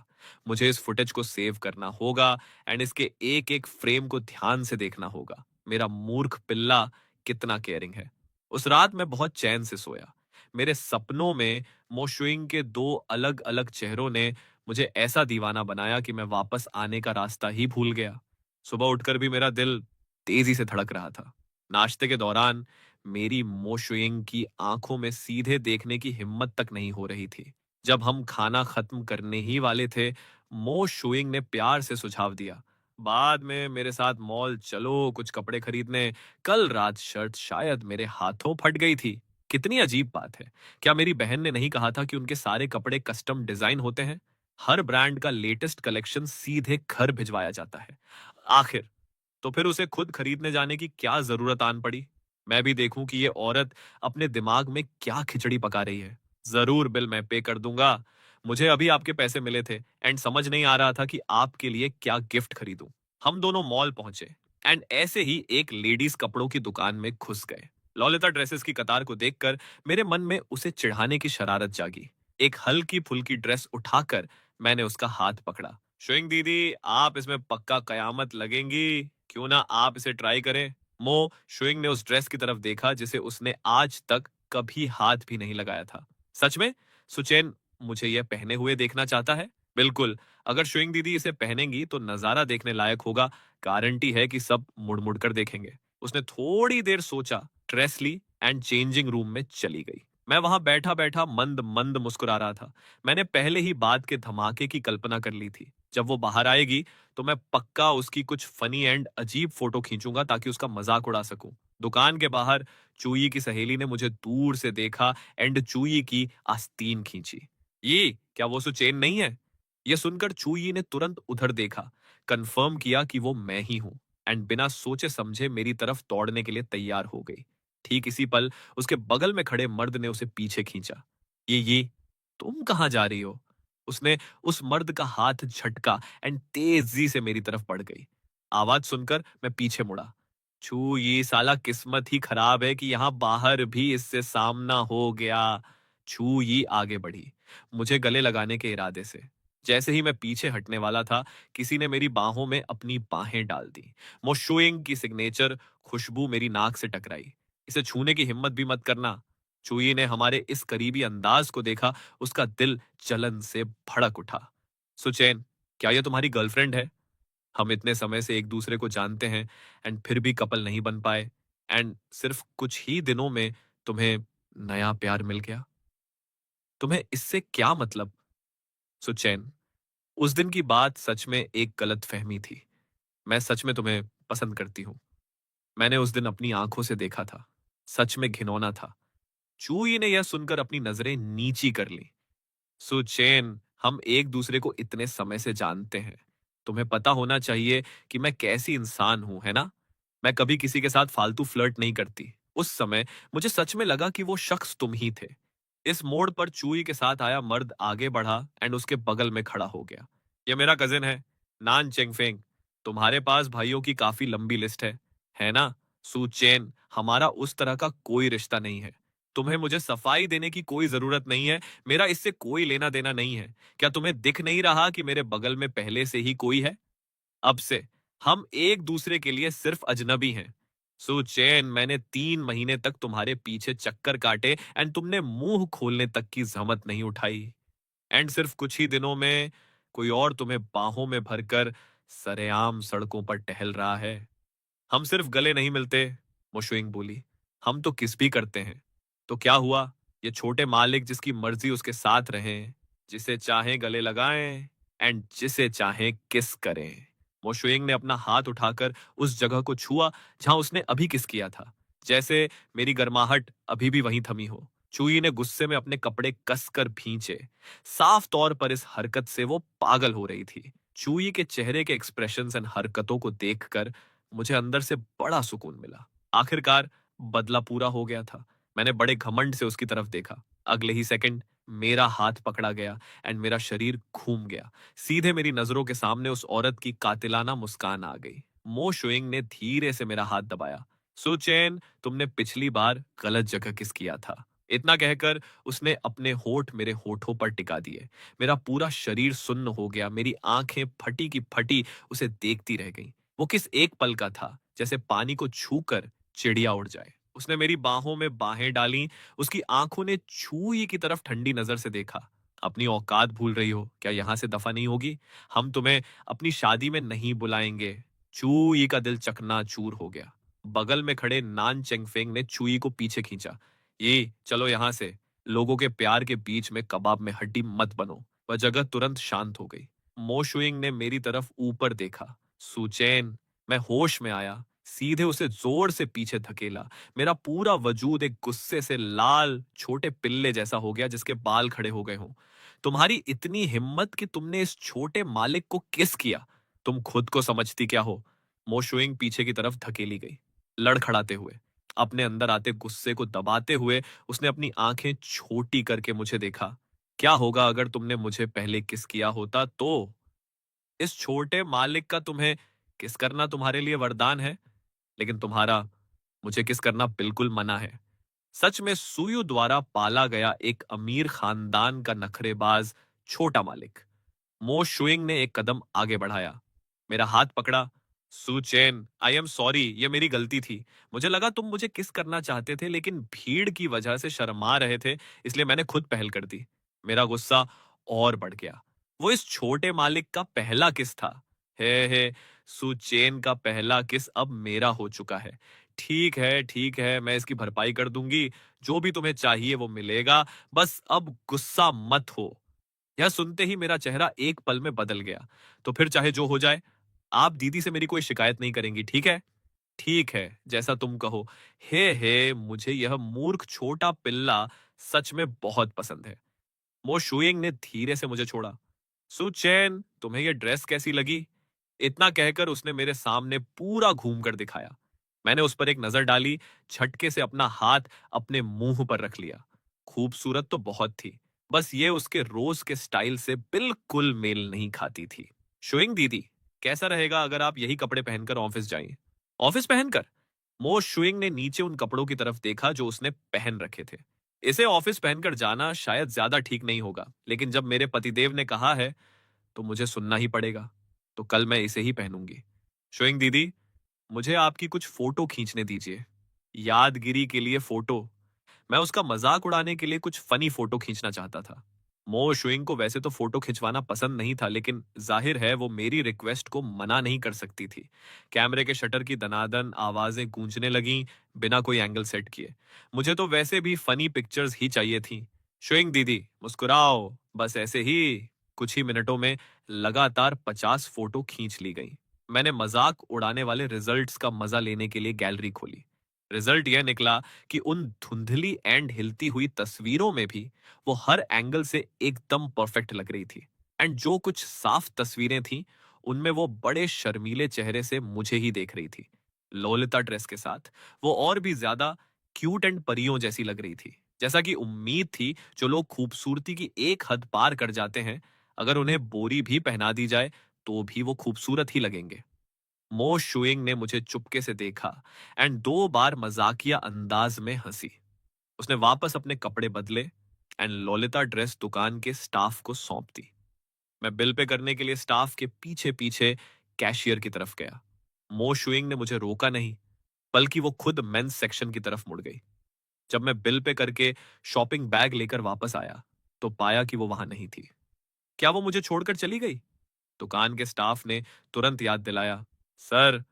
Speaker 2: मुझे इस फुटेज को सेव करना होगा एंड इसके एक एक फ्रेम को ध्यान से देखना होगा। मेरा मूर्ख पिल्ला कितना केयरिंग है। उस रात मैं बहुत चैन से सोया। मेरे सपनों में मोशुइंग के दो अलग अलग चेहरों ने मुझे ऐसा दीवाना बनाया कि मैं वापस आने का रास्ता ही भूल गया। सुबह उठकर भी मेरा दिल तेजी से धड़क रहा था। नाश्ते के दौरान मेरी मोशुइंग की आंखों में सीधे देखने की हिम्मत तक नहीं हो रही थी। जब हम खाना खत्म करने ही वाले थे, मो शुइंग ने प्यार से सुझाव दिया, बाद में मेरे साथ मॉल चलो कुछ कपड़े खरीदने। कल रात शर्ट शायद मेरे हाथों फट गई थी। कितनी अजीब बात है। क्या मेरी बहन ने नहीं कहा था कि उनके सारे कपड़े कस्टम डिजाइन होते हैं? हर ब्रांड का लेटेस्ट कलेक्शन सीधे घर भिजवाया जाता है। आखिर तो फिर उसे खुद खरीदने जाने की क्या जरूरत आन पड़ी? मैं भी देखूं कि ये औरत अपने दिमाग में क्या खिचड़ी पका रही है। जरूर बिल मैं पे कर दूंगा। मुझे अभी आपके पैसे मिले थे एंड समझ नहीं आ रहा था कि आपके लिए क्या गिफ्ट खरीदूं। हम दोनों मॉल पहुंचे एंड ऐसे ही एक लेडीज कपड़ों की दुकान में घुस गए। लॉलिता ड्रेसेस की कतार को देखकर मेरे मन में उसे चिढ़ाने की शरारत जागी। एक हल्की फुल्की ड्रेस उठाकर मैंने उसका हाथ पकड़ा। शुइंग दीदी, आप इसमें पक्का कयामत लगेंगी। क्यों ना आप इसे ट्राई करें? मो शुइंग ने उस ड्रेस की तरफ देखा जिसे उसने आज तक कभी हाथ भी नहीं लगाया था। सच में? सुचैन मुझे यह पहने हुए देखना चाहता है? बिल्कुल। अगर शुइंग दीदी इसे पहनेंगी तो नजारा देखने लायक होगा। गारंटी है कि सब मुड़ मुड़ कर देखेंगे। उसने थोड़ी देर सोचा, ड्रेस ली एंड चेंजिंग रूम में चली गई। मैं वहां बैठा बैठा मंद मंद मुस्कुरा रहा था। मैंने पहले ही बात के धमाके की कल्पना कर ली थी। जब वो बाहर आएगी तो मैं पक्का उसकी कुछ फनी एंड अजीब फोटो खींचूंगा ताकि उसका मजाक उड़ा सकूं। दुकान के बाहर चूई की सहेली ने मुझे दूर से देखा एंड चूई की आस्तीन खींची। ये क्या वो सुचेन नहीं है? यह सुनकर चूई ने तुरंत उधर देखा, कंफर्म किया कि वो मैं ही हूं एंड बिना सोचे समझे मेरी तरफ दौड़ने के लिए तैयार हो गई। ठीक इसी पल उसके बगल में खड़े मर्द ने उसे पीछे खींचा। ये तुम कहां जा रही हो? उसने उस मर्द का हाथ झटका एंड तेजी से मेरी तरफ बढ़ गई। आवाज सुनकर मैं पीछे मुड़ा। छू, ये साला किस्मत ही खराब है कि यहाँ बाहर भी इससे सामना हो गया। छू ये आगे बढ़ी, मुझे गले लगाने के इरादे से। जैसे ही मैं पीछे हटने वाला था, किसी ने मेरी बाहों में अपनी बाहें डाल दी। मोशुइंग की सिग्नेचर खुशबू मेरी नाक से टकराई। इसे छूने की हिम्मत भी मत करना। चुई ने हमारे इस करीबी अंदाज को देखा, उसका दिल जलन से भड़क उठा। सुचैन, क्या यह तुम्हारी गर्लफ्रेंड है? हम इतने समय से एक दूसरे को जानते हैं एंड फिर भी कपल नहीं बन पाए, एंड सिर्फ कुछ ही दिनों में तुम्हें नया प्यार मिल गया। तुम्हें इससे क्या मतलब? सुचैन, उस दिन की बात सच में एक गलत फहमी थी। मैं सच में तुम्हें पसंद करती हूँ। मैंने उस दिन अपनी आंखों से देखा था। सच में घिनौना था। चूई ने यह सुनकर अपनी नजरें नीची कर ली। सुचैन, हम एक दूसरे को इतने समय से जानते हैं। तुम्हें पता होना चाहिए कि मैं कैसी इंसान हूं, है ना? मैं कभी किसी के साथ फालतू फ्लर्ट नहीं करती। उस समय मुझे सच में लगा कि वो शख्स तुम ही थे। इस मोड़ पर चूई के साथ आया मर्द आगे बढ़ा एंड उसके बगल में खड़ा हो गया। ये मेरा कजिन है, नान चेंगफेंग। तुम्हारे पास भाइयों की काफी लंबी लिस्ट है ना? सू चेन, हमारा उस तरह का कोई रिश्ता नहीं है। तुम्हें मुझे सफाई देने की कोई जरूरत नहीं है। मेरा इससे कोई लेना देना नहीं है। क्या तुम्हें दिख नहीं रहा कि मेरे बगल में पहले से ही कोई है? अब से हम एक दूसरे के लिए सिर्फ अजनबी हैं। सुचैन, मैंने 3 महीने तक तुम्हारे पीछे चक्कर काटे एंड तुमने मुंह खोलने तक की जहमत नहीं उठाई। एंड सिर्फ कुछ ही दिनों में कोई और तुम्हें बाहों में भरकर सरेआम सड़कों पर टहल रहा है। हम सिर्फ गले नहीं मिलते, मुशविंग बोली, हम तो किस भी करते हैं। तो क्या हुआ? ये छोटे मालिक जिसकी मर्जी उसके साथ रहें, जिसे चाहे गले लगाएं एंड जिसे चाहे किस करें। मोशुएंग ने अपना हाथ उठाकर उस जगह को छुआ जहां उसने अभी किस किया था, जैसे मेरी गर्माहट अभी भी वहीं थमी हो। चुई ने गुस्से में अपने कपड़े कसकर भींचे। साफ तौर पर इस हरकत से वो पागल हो रही थी। चुई के चेहरे के एक्सप्रेशंस एंड हरकतों को देखकर मुझे अंदर से बड़ा सुकून मिला। आखिरकार बदला पूरा हो गया था। मैंने बड़े घमंड से उसकी तरफ देखा। अगले ही सेकंड मेरा हाथ पकड़ा गया एंड मेरा शरीर घूम गया। सीधे मेरी नजरों के सामने उस औरत की कातिलाना मुस्कान आ गई। मो शुइंग ने धीरे से मेरा हाथ दबाया। सुचैन, तुमने पिछली बार गलत जगह किस किया था। इतना कहकर उसने अपने होठ मेरे होठों पर टिका दिए। मेरा पूरा शरीर सुन्न हो गया। मेरी आंखें फटी की फटी उसे देखती रह गईं। वो किस एक पल का था, जैसे पानी को छूकर चिड़िया उड़ जाए। उसने मेरी बाहों में बाहें डाली। उसकी आंखों ने छुई की तरफ ठंडी नजर से देखा। अपनी औकात भूल रही हो क्या? यहां से दफा नहीं होगी। हम तुम्हें अपनी शादी में नहीं बुलाएंगे। चूई का दिल चकनाचूर हो गया। बगल में खड़े नान चेंगफेंग ने चूई को पीछे खींचा। ये चलो यहां से। लोगों के प्यार के बीच में कबाब में हड्डी मत बनो। वह जगह तुरंत शांत हो गई। मोशुइंग ने मेरी तरफ ऊपर देखा। सुचैन, मैं होश में आया। सीधे उसे जोर से पीछे धकेला। मेरा पूरा वजूद एक गुस्से से लाल छोटे पिल्ले जैसा हो गया जिसके बाल खड़े हो गए हों। तुम्हारी इतनी हिम्मत कि तुमने इस छोटे मालिक को किस किया? तुम खुद को समझती क्या हो? मोशुइंग पीछे की तरफ धकेली गई, लड़खड़ाते हुए। अपने अंदर आते गुस्से को दबाते हुए उसने अपनी आंखें छोटी करके मुझे देखा। क्या होगा अगर तुमने मुझे पहले किस किया होता तो? इस छोटे मालिक का तुम्हें किस करना तुम्हारे लिए वरदान है, लेकिन तुम्हारा मुझे किस करना बिल्कुल मना है। सच में सुयु द्वारा पाला गया एक अमीर खानदान का नखरेबाज छोटा मालिक। मो शुइंग ने एक कदम आगे बढ़ाया, मेरा हाथ पकड़ा। सुचैन, आई एम सॉरी, ये मेरी गलती थी। मुझे लगा तुम मुझे किस करना चाहते थे, लेकिन भीड़ की वजह से शर्मा रहे थे, इसलिए मैंने खुद पहल कर दी। मेरा गुस्सा और बढ़ गया। वो इस छोटे मालिक का पहला किस था। हे सुचैन का पहला किस अब मेरा हो चुका है। ठीक है, मैं इसकी भरपाई कर दूंगी। जो भी तुम्हें चाहिए वो मिलेगा। बस अब गुस्सा मत हो। यह सुनते ही मेरा चेहरा एक पल में बदल गया। तो फिर चाहे जो हो जाए, आप दीदी से मेरी कोई शिकायत नहीं करेंगी, ठीक है? ठीक है, जैसा तुम कहो। मुझे यह मूर्ख छोटा पिल्ला सच में बहुत पसंद है। मो शुइंग ने धीरे से मुझे छोड़ा। सुचैन, तुम्हें यह ड्रेस कैसी लगी? इतना कहकर उसने मेरे सामने पूरा घूम कर दिखाया। मैंने उस पर एक नजर डाली, झटके से अपना हाथ अपने मुंह पर रख लिया। खूबसूरत तो बहुत थी, बस ये उसके रोज के स्टाइल से बिल्कुल मेल नहीं खाती थी। शुइंग दीदी, कैसा रहेगा अगर आप यही कपड़े पहनकर ऑफिस जाएं? ऑफिस पहनकर? मो शुइंग ने नीचे उन कपड़ों की तरफ देखा जो उसने पहन रखे थे। इसे ऑफिस पहनकर जाना शायद ज्यादा ठीक नहीं होगा, लेकिन जब मेरे पतिदेव ने कहा है तो मुझे सुनना ही पड़ेगा। तो कल मैं इसे ही पहनूंगी। शुइंग दीदी, मुझे आपकी कुछ फोटो खींचने दीजिए। यादगिरी के लिए फोटो। मैं उसका मजाक उड़ाने के लिए कुछ फनी फोटो खींचना चाहता था। मो शुइंग को वैसे तो फोटो खिंचवाना पसंद नहीं था, लेकिन जाहिर है वो मेरी रिक्वेस्ट को मना नहीं कर सकती थी। कैमरे के शटर की दनादन आवाजें गूंजने लगीं, बिना कोई एंगल सेट किए। मुझे तो वैसे भी फनी पिक्चर्स ही चाहिए थी। शुइंग दीदी, मुस्कुराओ, बस ऐसे ही। कुछ ही मिनटों में लगातार 50 फोटो खींच ली गई। मैंने मजाक उड़ाने वाले रिजल्ट्स का मजा लेने के लिए गैलरी खोली। रिजल्ट यह निकला कि उन धुंधली एंड हिलती हुई तस्वीरों में भी वो हर एंगल से एकदम परफेक्ट लग रही थी। एंड जो कुछ साफ तस्वीरें थीं, उनमें वो बड़े शर्मीले चेहरे से मुझे ही देख रही थी। लोलिता ड्रेस के साथ वो और भी ज्यादा क्यूट एंड परियों जैसी लग रही थी। जैसा कि उम्मीद थी, जो लोग खूबसूरती की एक हद पार कर जाते हैं, अगर उन्हें बोरी भी पहना दी जाए तो भी वो खूबसूरत ही लगेंगे। मो शुइंग ने मुझे चुपके से देखा एंड 2 बार मजाकिया अंदाज में हंसी। उसने वापस अपने कपड़े बदले एंड ललिता ड्रेस दुकान के स्टाफ को सौंप दी। मैं बिल पे करने के लिए स्टाफ के पीछे पीछे कैशियर की तरफ गया। मो शुइंग ने मुझे रोका नहीं, बल्कि वो खुद मेंस सेक्शन की तरफ मुड़ गई। जब मैं बिल पे करके शॉपिंग बैग लेकर वापस आया तो पाया कि वो वहां नहीं थी। क्या वो मुझे छोड़कर चली गई? दुकान के स्टाफ ने तुरंत याद दिलाया, सर,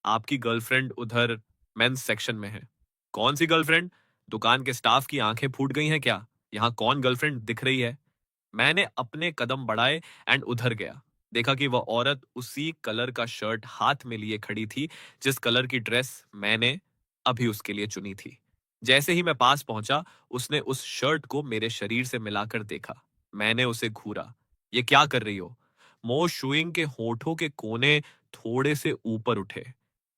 Speaker 2: आपकी गर्लफ्रेंड उधर मेंस सेक्शन में है। कौन सी गर्लफ्रेंड? दुकान के स्टाफ की आंखें फूट गई हैं क्या? यहाँ कौन गर्लफ्रेंड दिख रही है? मैंने अपने कदम बढ़ाए एंड उधर गया। देखा कि वह औरत उसी कलर का शर्ट हाथ में लिए खड़ी थी, जिस कलर की ड्रेस मैंने अभी उसके लिए चुनी थी। जैसे ही मैं पास पहुंचा, उसने उस शर्ट को मेरे शरीर से मिलाकर देखा। मैंने उसे घूरा। ये क्या कर रही हो? मो शुइंग के होठों के कोने थोड़े से ऊपर उठे।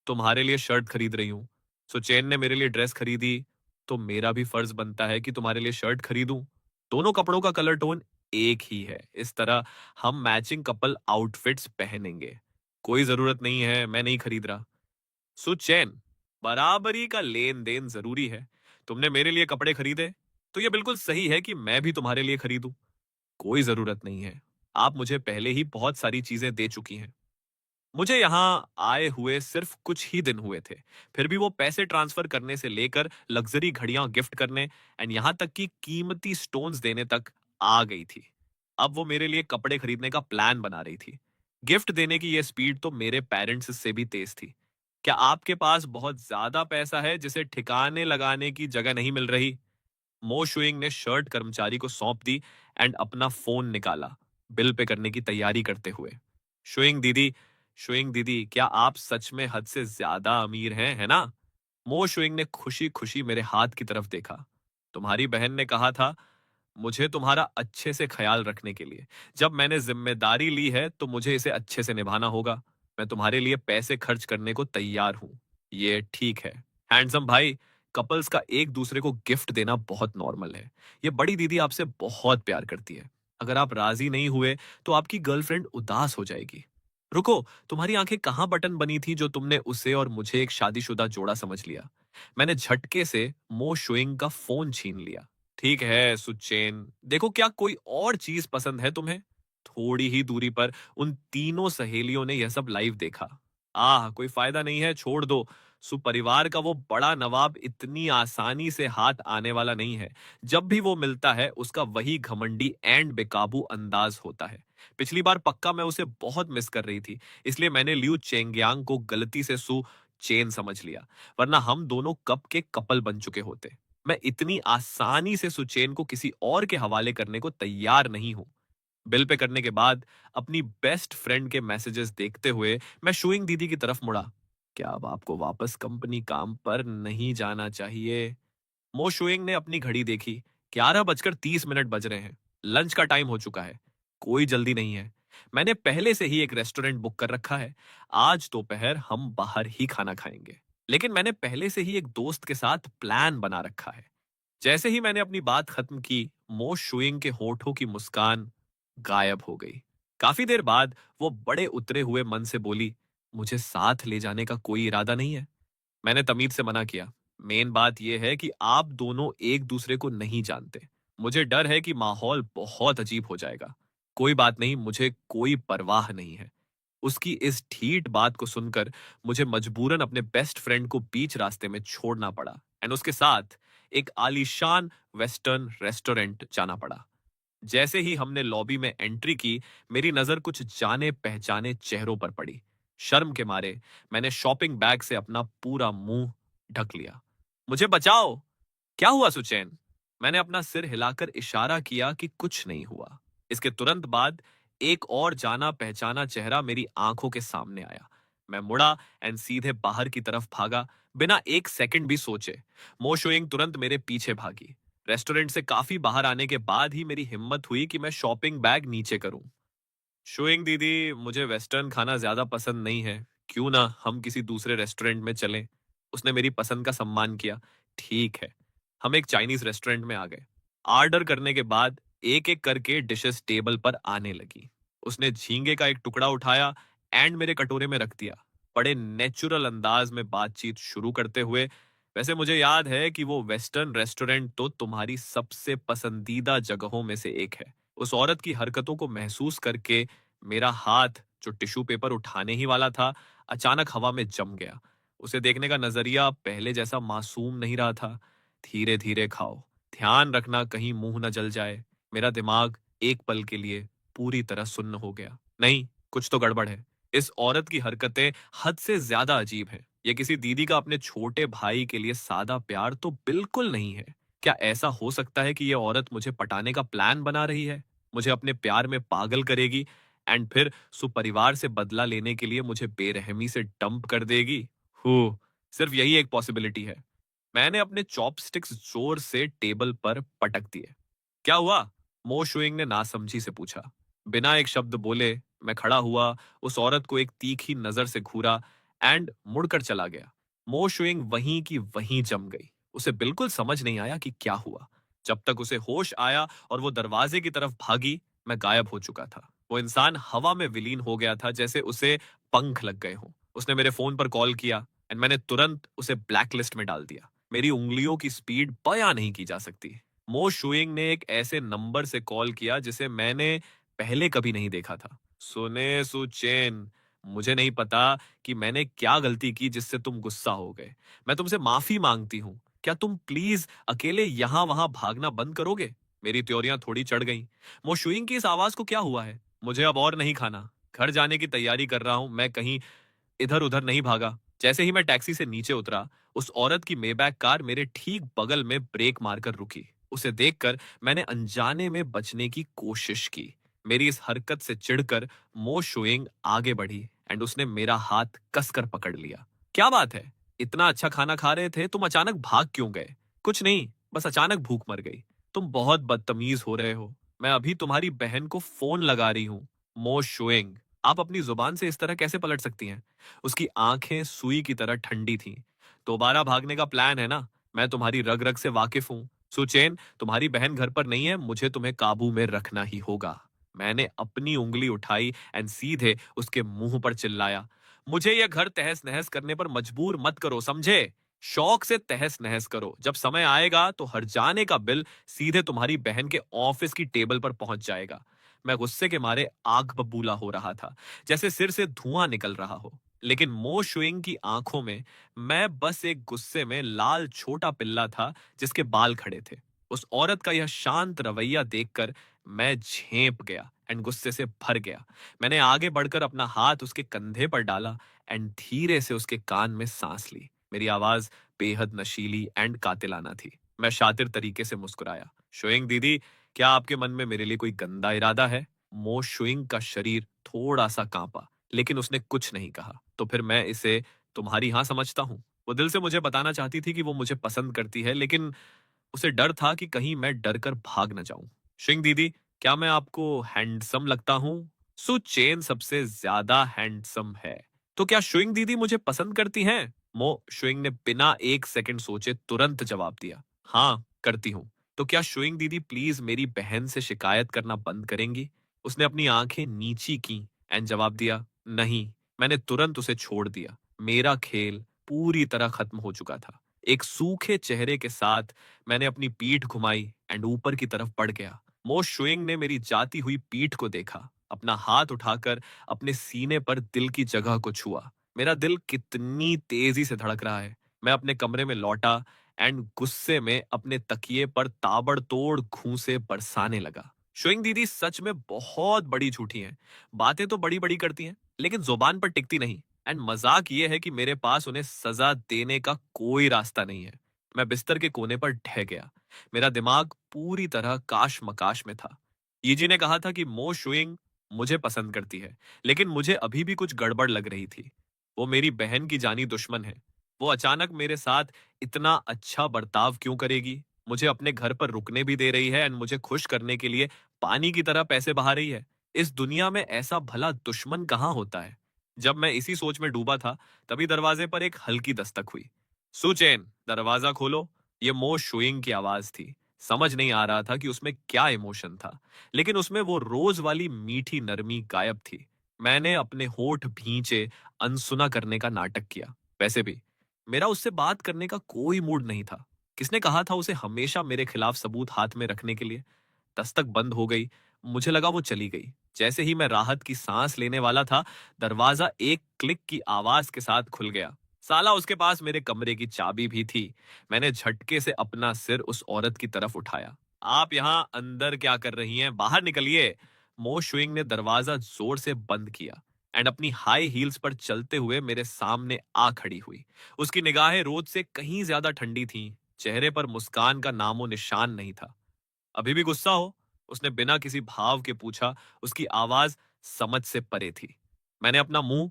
Speaker 2: तुम्हारे लिए शर्ट खरीद रही हूं। सुचैन ने मेरे लिए ड्रेस खरीदी, तो मेरा भी फर्ज बनता है कि तुम्हारे लिए शर्ट खरीदूं। दोनों कपड़ों का कलर टोन एक ही है। इस तरह हम मैचिंग कपल आउटफिट्स पहनेंगे। कोई जरूरत नहीं है, मैं नहीं खरीद रहा। सुचैन, बराबरी का लेन देन जरूरी है। तुमने मेरे लिए कपड़े खरीदे, तो यह बिल्कुल सही है कि मैं भी तुम्हारे लिए खरीदूं। कोई जरूरत नहीं है। आप मुझे पहले ही बहुत सारी चीजें दे चुकी हैं। मुझे यहाँ आए हुए सिर्फ कुछ ही दिन हुए थे, फिर भी वो पैसे ट्रांसफर करने से लेकर लग्जरी घड़ियां गिफ्ट करने एंड यहाँ तक कि कीमती स्टोन्स देने तक आ गई थी। अब वो मेरे लिए कपड़े खरीदने का प्लान बना रही थी। गिफ्ट देने की ये स्पीड तो मेरे पेरेंट्स से भी तेज थी। क्या आपके पास बहुत ज्यादा पैसा है जिसे ठिकाने लगाने की जगह नहीं मिल रही? मो शुइंग ने शर्ट कर्मचारी को सौंप दी एंड अपना फोन निकाला, बिल पे करने की तैयारी करते हुए। शुइंग दीदी, शुइंग दीदी, क्या आप सच में हद से ज्यादा अमीर हैं, है ना? मो शुइंग ने खुशी खुशी मेरे हाथ की तरफ देखा। तुम्हारी बहन ने कहा था मुझे तुम्हारा अच्छे से ख्याल रखने के लिए। जब मैंने जिम्मेदारी ली है तो मुझे इसे अच्छे से निभाना होगा। मैं तुम्हारे लिए पैसे खर्च करने को तैयार हूं। ये ठीक है। हैंडसम भाई, कपल्स का एक दूसरे को गिफ्ट देना बहुत नॉर्मल है। ये बड़ी दीदी आपसे बहुत प्यार करती है। अगर आप राजी नहीं हुए तो आपकी गर्लफ्रेंड उदास हो जाएगी। रुको, तुम्हारी आंखें कहाँ बटन बनी थी जो तुमने उसे और मुझे एक शादीशुदा जोड़ा समझ लिया? मैंने झटके से मो शुइंग का फोन छीन लिया। ठीक है सुचेन, देखो, क्या कोई और चीज पसंद है तुम्हें? थोड़ी ही दूरी पर उन तीनों सहेलियों ने यह सब लाइव देखा। कोई फायदा नहीं है, छोड़ दो। सुपरिवार का वो बड़ा नवाब इतनी आसानी से हाथ आने वाला नहीं है। जब भी वो मिलता है उसका वही घमंडी एंड बेकाबू अंदाज होता है। पिछली बार पक्का मैं उसे बहुत मिस कर रही थी, इसलिए मैंने लियू चेंगयांग को गलती से सु चेन समझ लिया, वरना हम दोनों कब के कपल बन चुके होते। मैं इतनी आसानी से सुचेन को किसी और के हवाले करने को तैयार नहीं हूं। बिल पे करने के बाद अपनी बेस्ट फ्रेंड के मैसेजेस देखते हुए मैं शुइंग दीदी की तरफ मुड़ा। क्या अब आपको वापस कंपनी काम पर नहीं जाना चाहिए? मो शुइंग ने अपनी घड़ी देखी। 11:30 बज रहे हैं। लंच का टाइम हो चुका है। कोई जल्दी नहीं है। मैंने पहले से ही एक रेस्टोरेंट बुक कर रखा है। आज दोपहर हम बाहर ही खाना खाएंगे। लेकिन मैंने पहले से ही एक दोस्त के साथ प्लान बना रखा है। जैसे ही मैंने अपनी बात खत्म की, मो शुइंग के होठों की मुस्कान गायब हो गई। काफी देर बाद वो बड़े उतरे हुए मन से बोली, मुझे साथ ले जाने का कोई इरादा नहीं है। मैंने तमीज से मना किया। मेन बात यह है कि आप दोनों एक दूसरे को नहीं जानते। मुझे डर है कि माहौल बहुत अजीब हो जाएगा। कोई बात नहीं, मुझे कोई परवाह नहीं है। उसकी इस ठीठ बात को सुनकर मुझे मजबूरन अपने बेस्ट फ्रेंड को बीच रास्ते में छोड़ना पड़ा एंड उसके साथ एक आलीशान वेस्टर्न रेस्टोरेंट जाना पड़ा। जैसे ही हमने लॉबी में एंट्री की, मेरी नजर कुछ जाने पहचाने चेहरों पर पड़ी। शर्म के मारे मैंने शॉपिंग बैग से अपना पूरा मुंह ढक लिया। मुझे बचाओ! क्या हुआ सुचैन? मैंने अपना सिर हिलाकर इशारा किया कि कुछ नहीं हुआ। इसके तुरंत बाद एक और जाना पहचाना चेहरा मेरी आंखों के सामने आया। मैं मुड़ा एंड सीधे बाहर की तरफ भागा, बिना एक सेकंड भी सोचे। मो शुइंग तुरंत मेरे पीछे भागी। रेस्टोरेंट से काफी बाहर आने के बाद ही मेरी हिम्मत हुई कि मैं शॉपिंग बैग नीचे करूं। शुइंग दीदी, मुझे वेस्टर्न खाना ज्यादा पसंद नहीं है। क्यों ना हम किसी दूसरे रेस्टोरेंट में चलें? उसने मेरी पसंद का सम्मान किया। ठीक है। हम एक चाइनीज रेस्टोरेंट में आ गए। ऑर्डर करने के बाद एक एक करके डिशेस टेबल पर आने लगी। उसने झींगे का एक टुकड़ा उठाया एंड मेरे कटोरे में रख दिया। बड़े नेचुरल अंदाज में बातचीत शुरू करते हुए, वैसे मुझे याद है कि वो वेस्टर्न रेस्टोरेंट तो तुम्हारी सबसे पसंदीदा जगहों में से एक है। उस औरत की हरकतों को महसूस करके मेरा हाथ, जो टिश्यू पेपर उठाने ही वाला था, अचानक हवा में जम गया। उसे देखने का नजरिया पहले जैसा मासूम नहीं रहा था। धीरे धीरे खाओ, ध्यान रखना कहीं मुंह न जल जाए। मेरा दिमाग एक पल के लिए पूरी तरह सुन्न हो गया। नहीं, कुछ तो गड़बड़ है। इस औरत की हरकतें हद से ज्यादा अजीब हैं। ये किसी दीदी का अपने छोटे भाई के लिए सादा प्यार तो बिल्कुल नहीं है। क्या ऐसा हो सकता है कि ये औरत मुझे पटाने का प्लान बना रही है? मुझे अपने प्यार में पागल करेगी एंड फिर सुपरिवार से बदला लेने के लिए मुझे बेरहमी से डंप कर देगी? हू, सिर्फ यही एक पॉसिबिलिटी है। मैंने अपने चॉपस्टिक्स जोर से टेबल पर पटक दिए। क्या हुआ? मो शुइंग ने नासमझी से पूछा। बिना एक शब्द बोले मैं खड़ा हुआ, उस औरत को एक तीखी नजर से घूरा एंड मुड़कर चला गया। मो शुइंग वहीं की वहीं जम गई। उसे बिल्कुल समझ नहीं आया कि क्या हुआ। जब तक उसे होश आया और वो दरवाजे की तरफ भागी, मैं गायब हो चुका था। वो इंसान हवा में विलीन हो गया था, जैसे उसे पंख लग गए हों। उसने मेरे फोन पर कॉल किया एंड मैंने तुरंत उसे ब्लैकलिस्ट में डाल दिया। मेरी उंगलियों की स्पीड बयां नहीं की जा सकती। मो शुइंग ने एक ऐसे नंबर से कॉल किया जिसे मैंने पहले कभी नहीं देखा था। सुने सुचेन, मुझे नहीं पता कि मैंने क्या गलती की जिससे तुम गुस्सा हो गए। मैं तुमसे माफी मांगती हूँ। क्या तुम प्लीज अकेले यहाँ वहां भागना बंद करोगे? मेरी त्योरियां थोड़ी चढ़ गईं। मो शुइंग की इस आवाज को क्या हुआ है? मुझे अब और नहीं खाना। घर जाने की तैयारी कर रहा हूँ। मैं कहीं इधर उधर नहीं भागा। जैसे ही मैं टैक्सी से नीचे उतरा, उस औरत की मेबैक कार मेरे ठीक बगल में ब्रेक मारकर रुकी। उसे देखकर मैंने अनजाने में बचने की कोशिश की। मेरी इस हरकत से चिढ़कर मो शुइंग आगे बढ़ी एंड उसने मेरा हाथ कसकर पकड़ लिया। क्या बात है? इतना अच्छा खाना खा रहे थे, तुम अचानक भाग क्यों गए? कुछ नहीं, बस अचानक भूख मर गई। तुम बहुत बदतमीज हो रहे हो। मैं अभी तुम्हारी बहन को फोन लगा रही हूँ। मो शुइंग, आप अपनी जुबान से इस तरह कैसे पलट सकती हैं? उसकी आंखें सुई की तरह ठंडी थीं। दोबारा भागने का प्लान है ना? मैं तुम्हारी रग रग से वाकिफ हूं। सुचेन, तुम्हारी बहन घर पर नहीं है, मुझे तुम्हें काबू में रखना ही होगा। मैंने अपनी उंगली उठाई एंड सीधे उसके मुंह पर चिल्लाया। मुझे यह घर तहस नहस करने पर मजबूर मत करो, समझे? शौक से तहस नहस करो। जब समय आएगा तो हर जाने का बिल सीधे तुम्हारी बहन के ऑफिस की टेबल पर पहुंच जाएगा। मैं गुस्से के मारे आग बबूला हो रहा था, जैसे सिर से धुआं निकल रहा हो। लेकिन मो शुइंग की आंखों में मैं बस एक गुस्से में लाल छोटा पिल्ला था जिसके बाल खड़े थे। उस औरत का यह शांत रवैया देखकर मैं झेंप गया एंड गुस्से से भर गया। मैंने आगे बढ़कर अपना हाथ उसके कंधे पर डाला एंड धीरे से उसके कान में सांस ली। मेरी आवाज बेहद नशीली एंड कातिलाना थी। मैं शातिर तरीके से मुस्कुराया। शुइंग दीदी, क्या आपके मन में मेरे लिए कोई गंदा इरादा है? मो शुइंग का शरीर थोड़ा सा कांपा, लेकिन उसने कुछ नहीं कहा। तो फिर मैं इसे तुम्हारी हाँ समझता हूँ। वो दिल से मुझे बताना चाहती थी कि वो मुझे पसंद करती है, लेकिन उसे डर था कि कहीं मैं डर कर भाग न जाऊं। शिंग दीदी, क्या मैं आपको हैंडसम लगता हूँ? सु चेन सबसे ज्यादा हैंडसम है। तो क्या शुइंग दीदी मुझे पसंद करती हैं? मो शुइंग ने बिना एक सेकंड सोचे तुरंत जवाब दिया। हाँ, करती हूँ। तो क्या शुइंग दीदी प्लीज मेरी बहन से शिकायत करना बंद करेंगी? उसने अपनी आंखें नीची की एंड जवाब दिया, नहीं। मैंने तुरंत उसे छोड़ दिया। मेरा खेल पूरी तरह खत्म हो चुका था। एक सूखे चेहरे के साथ मैंने अपनी पीठ घुमाई एंड ऊपर की तरफ बढ़ गया। मो शुइंग ने मेरी जाती हुई पीठ को देखा, अपना हाथ उठाकर अपने सीने पर दिल की जगह को छुआ। मेरा दिल कितनी तेजी से धड़क रहा है। मैं अपने कमरे में लौटा एंड गुस्से में अपने तकिए पर ताबड़तोड़ घूंसे बरसाने लगा। शुइंग दीदी सच में बहुत बड़ी झूठी हैं। बातें तो बड़ी बड़ी करती हैं, लेकिन जुबान पर टिकती नहीं। एंड मजाक ये है कि मेरे पास उन्हें सजा देने का कोई रास्ता नहीं है। मैं बिस्तर के कोने पर ढह गया। मेरा दिमाग पूरी तरह काश मकाश में था। यीजी ने कहा था कि मो शुइंग मुझे पसंद करती है, लेकिन मुझे अभी भी कुछ गड़बड़ लग रही थी। वो मेरी बहन की जानी दुश्मन है। वो अचानक मेरे साथ इतना अच्छा बर्ताव क्यों करेगी? मुझे अपने घर पर रुकने भी दे रही है एंड मुझे खुश करने के लिए पानी की तरह पैसे बहा रही है। इस दुनिया में ऐसा भला दुश्मन कहाँ होता है? जब मैं इसी सोच में डूबा था, तभी दरवाजे पर एक हल्की दस्तक हुई। सुचैन, दरवाजा खोलो। ये मो शुइंग की आवाज थी। समझ नहीं आ रहा था कि उसमें क्या इमोशन था, लेकिन उसमें वो रोज वाली मीठी नरमी गायब थी। मैंने अपने होठ भींचे अनसुना करने का नाटक किया। वैसे भी मेरा उससे बात करने का कोई मूड नहीं था। किसने कहा था उसे हमेशा मेरे खिलाफ सबूत हाथ में रखने के लिए? दस्तक बंद हो गई। मुझे लगा वो चली गई। जैसे ही मैं राहत की सांस लेने वाला था, दरवाजा एक क्लिक की आवाज के साथ खुल गया। साला उसके पास मेरे कमरे की चाबी भी थी। मैंने झटके से अपना सिर उस औरत की तरफ उठाया। आप यहाँ अंदर क्या कर रही हैं? बाहर निकलिए। मो शुइंग ने दरवाजा जोर से बंद किया एंड अपनी हाई हील्स पर चलते हुए मेरे सामने आ खड़ी हुई। उसकी निगाहें रोज से कहीं ज्यादा ठंडी थीं। चेहरे पर मुस्कान का नामो निशान नहीं था। अभी भी गुस्सा हो? उसने बिना किसी भाव के पूछा। उसकी आवाज समझ से परे थी। मैंने अपना मुंह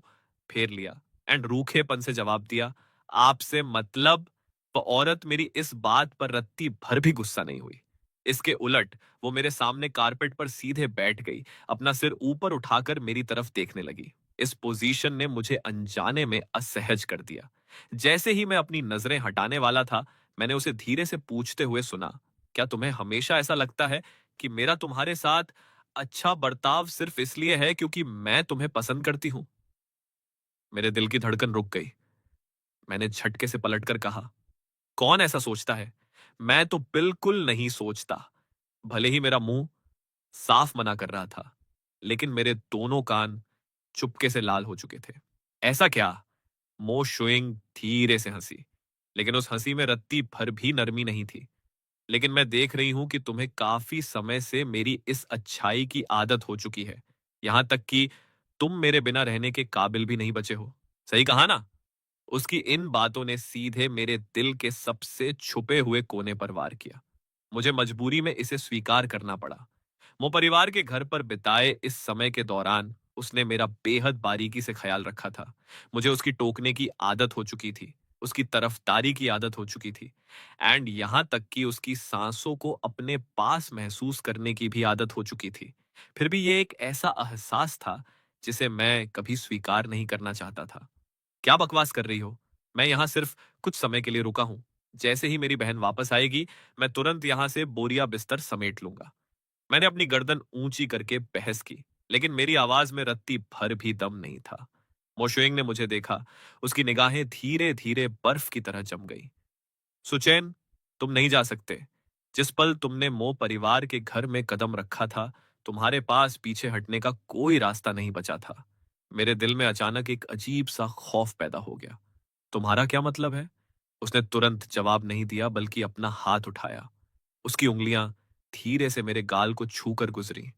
Speaker 2: फेर लिया एंड रूखेपन से जवाब दिया, आपसे मतलब? वो औरत मेरी इस बात पर रत्ती भर भी गुस्सा नहीं हुई। इसके उलट वो मेरे सामने कारपेट पर सीधे बैठ गई, अपना सिर ऊपर उठाकर मेरी तरफ देखने लगी। इस पोजीशन ने मुझे अनजाने में असहज कर दिया। जैसे ही मैं अपनी नजरें हटाने वाला था, मैंने उसे धीरे से पूछते हुए सुना, क्या तुम्हें हमेशा ऐसा लगता है कि मेरा तुम्हारे साथ अच्छा बर्ताव सिर्फ इसलिए है क्योंकि मैं तुम्हें पसंद करती हूं? मेरे दिल की धड़कन रुक गई। मैंने झटके से पलटकर कहा, कौन ऐसा सोचता है? मैं तो बिल्कुल नहीं सोचता। भले ही मेरा मुंह साफ मना कर रहा था, लेकिन मेरे दोनों कान चुपके से लाल हो चुके थे। ऐसा क्या? मो शुइंग धीरे से हंसी, लेकिन उस हंसी में रत्ती भर भी नरमी नहीं थी। लेकिन मैं देख रही हूं कि तुम्हें काफी समय से मेरी इस अच्छाई की आदत हो चुकी है, यहां तक कि तुम मेरे बिना रहने के काबिल भी नहीं बचे हो। सही कहा ना? उसकी इन बातों ने सीधे मेरे दिल के सबसे छुपे हुए कोने पर वार किया। मुझे मजबूरी में इसे स्वीकार करना पड़ा। वो परिवार के घर पर बिताए इस समय के दौरान उसने मेरा बेहद बारीकी से ख्याल रखा था। मुझे उसकी टोकने की आदत हो चुकी थी, उसकी तरफदारी की आदत हो चुकी थी एंड यहां तक कि उसकी सांसों को अपने पास महसूस करने की भी आदत हो चुकी थी। फिर भी ये एक ऐसा एहसास था जिसे मैं कभी स्वीकार नहीं करना चाहता था। क्या बकवास कर रही हो? मैं यहाँ सिर्फ कुछ समय के लिए रुका हूँ। जैसे ही मेरी बहन वापस आएगी, मैं तुरंत यहाँ से बोरिया बिस्तर समेट लूंगा। मैंने अपनी गर्दन ऊंची करके बहस की, लेकिन मेरी आवाज में रत्ती भर भी दम नहीं था। मोशुएंग ने मुझे देखा। उसकी निगाहें धीरे धीरे बर्फ की तरह जम गई। सुचैन, तुम नहीं जा सकते। जिस पल तुमने मो परिवार के घर में कदम रखा था, तुम्हारे पास पीछे हटने का कोई रास्ता नहीं बचा था। मेरे दिल में अचानक एक अजीब सा खौफ पैदा हो गया। तुम्हारा क्या मतलब है? उसने तुरंत जवाब नहीं दिया, बल्कि अपना हाथ उठाया। उसकी उंगलियां धीरे से मेरे गाल को छूकर गुजरी।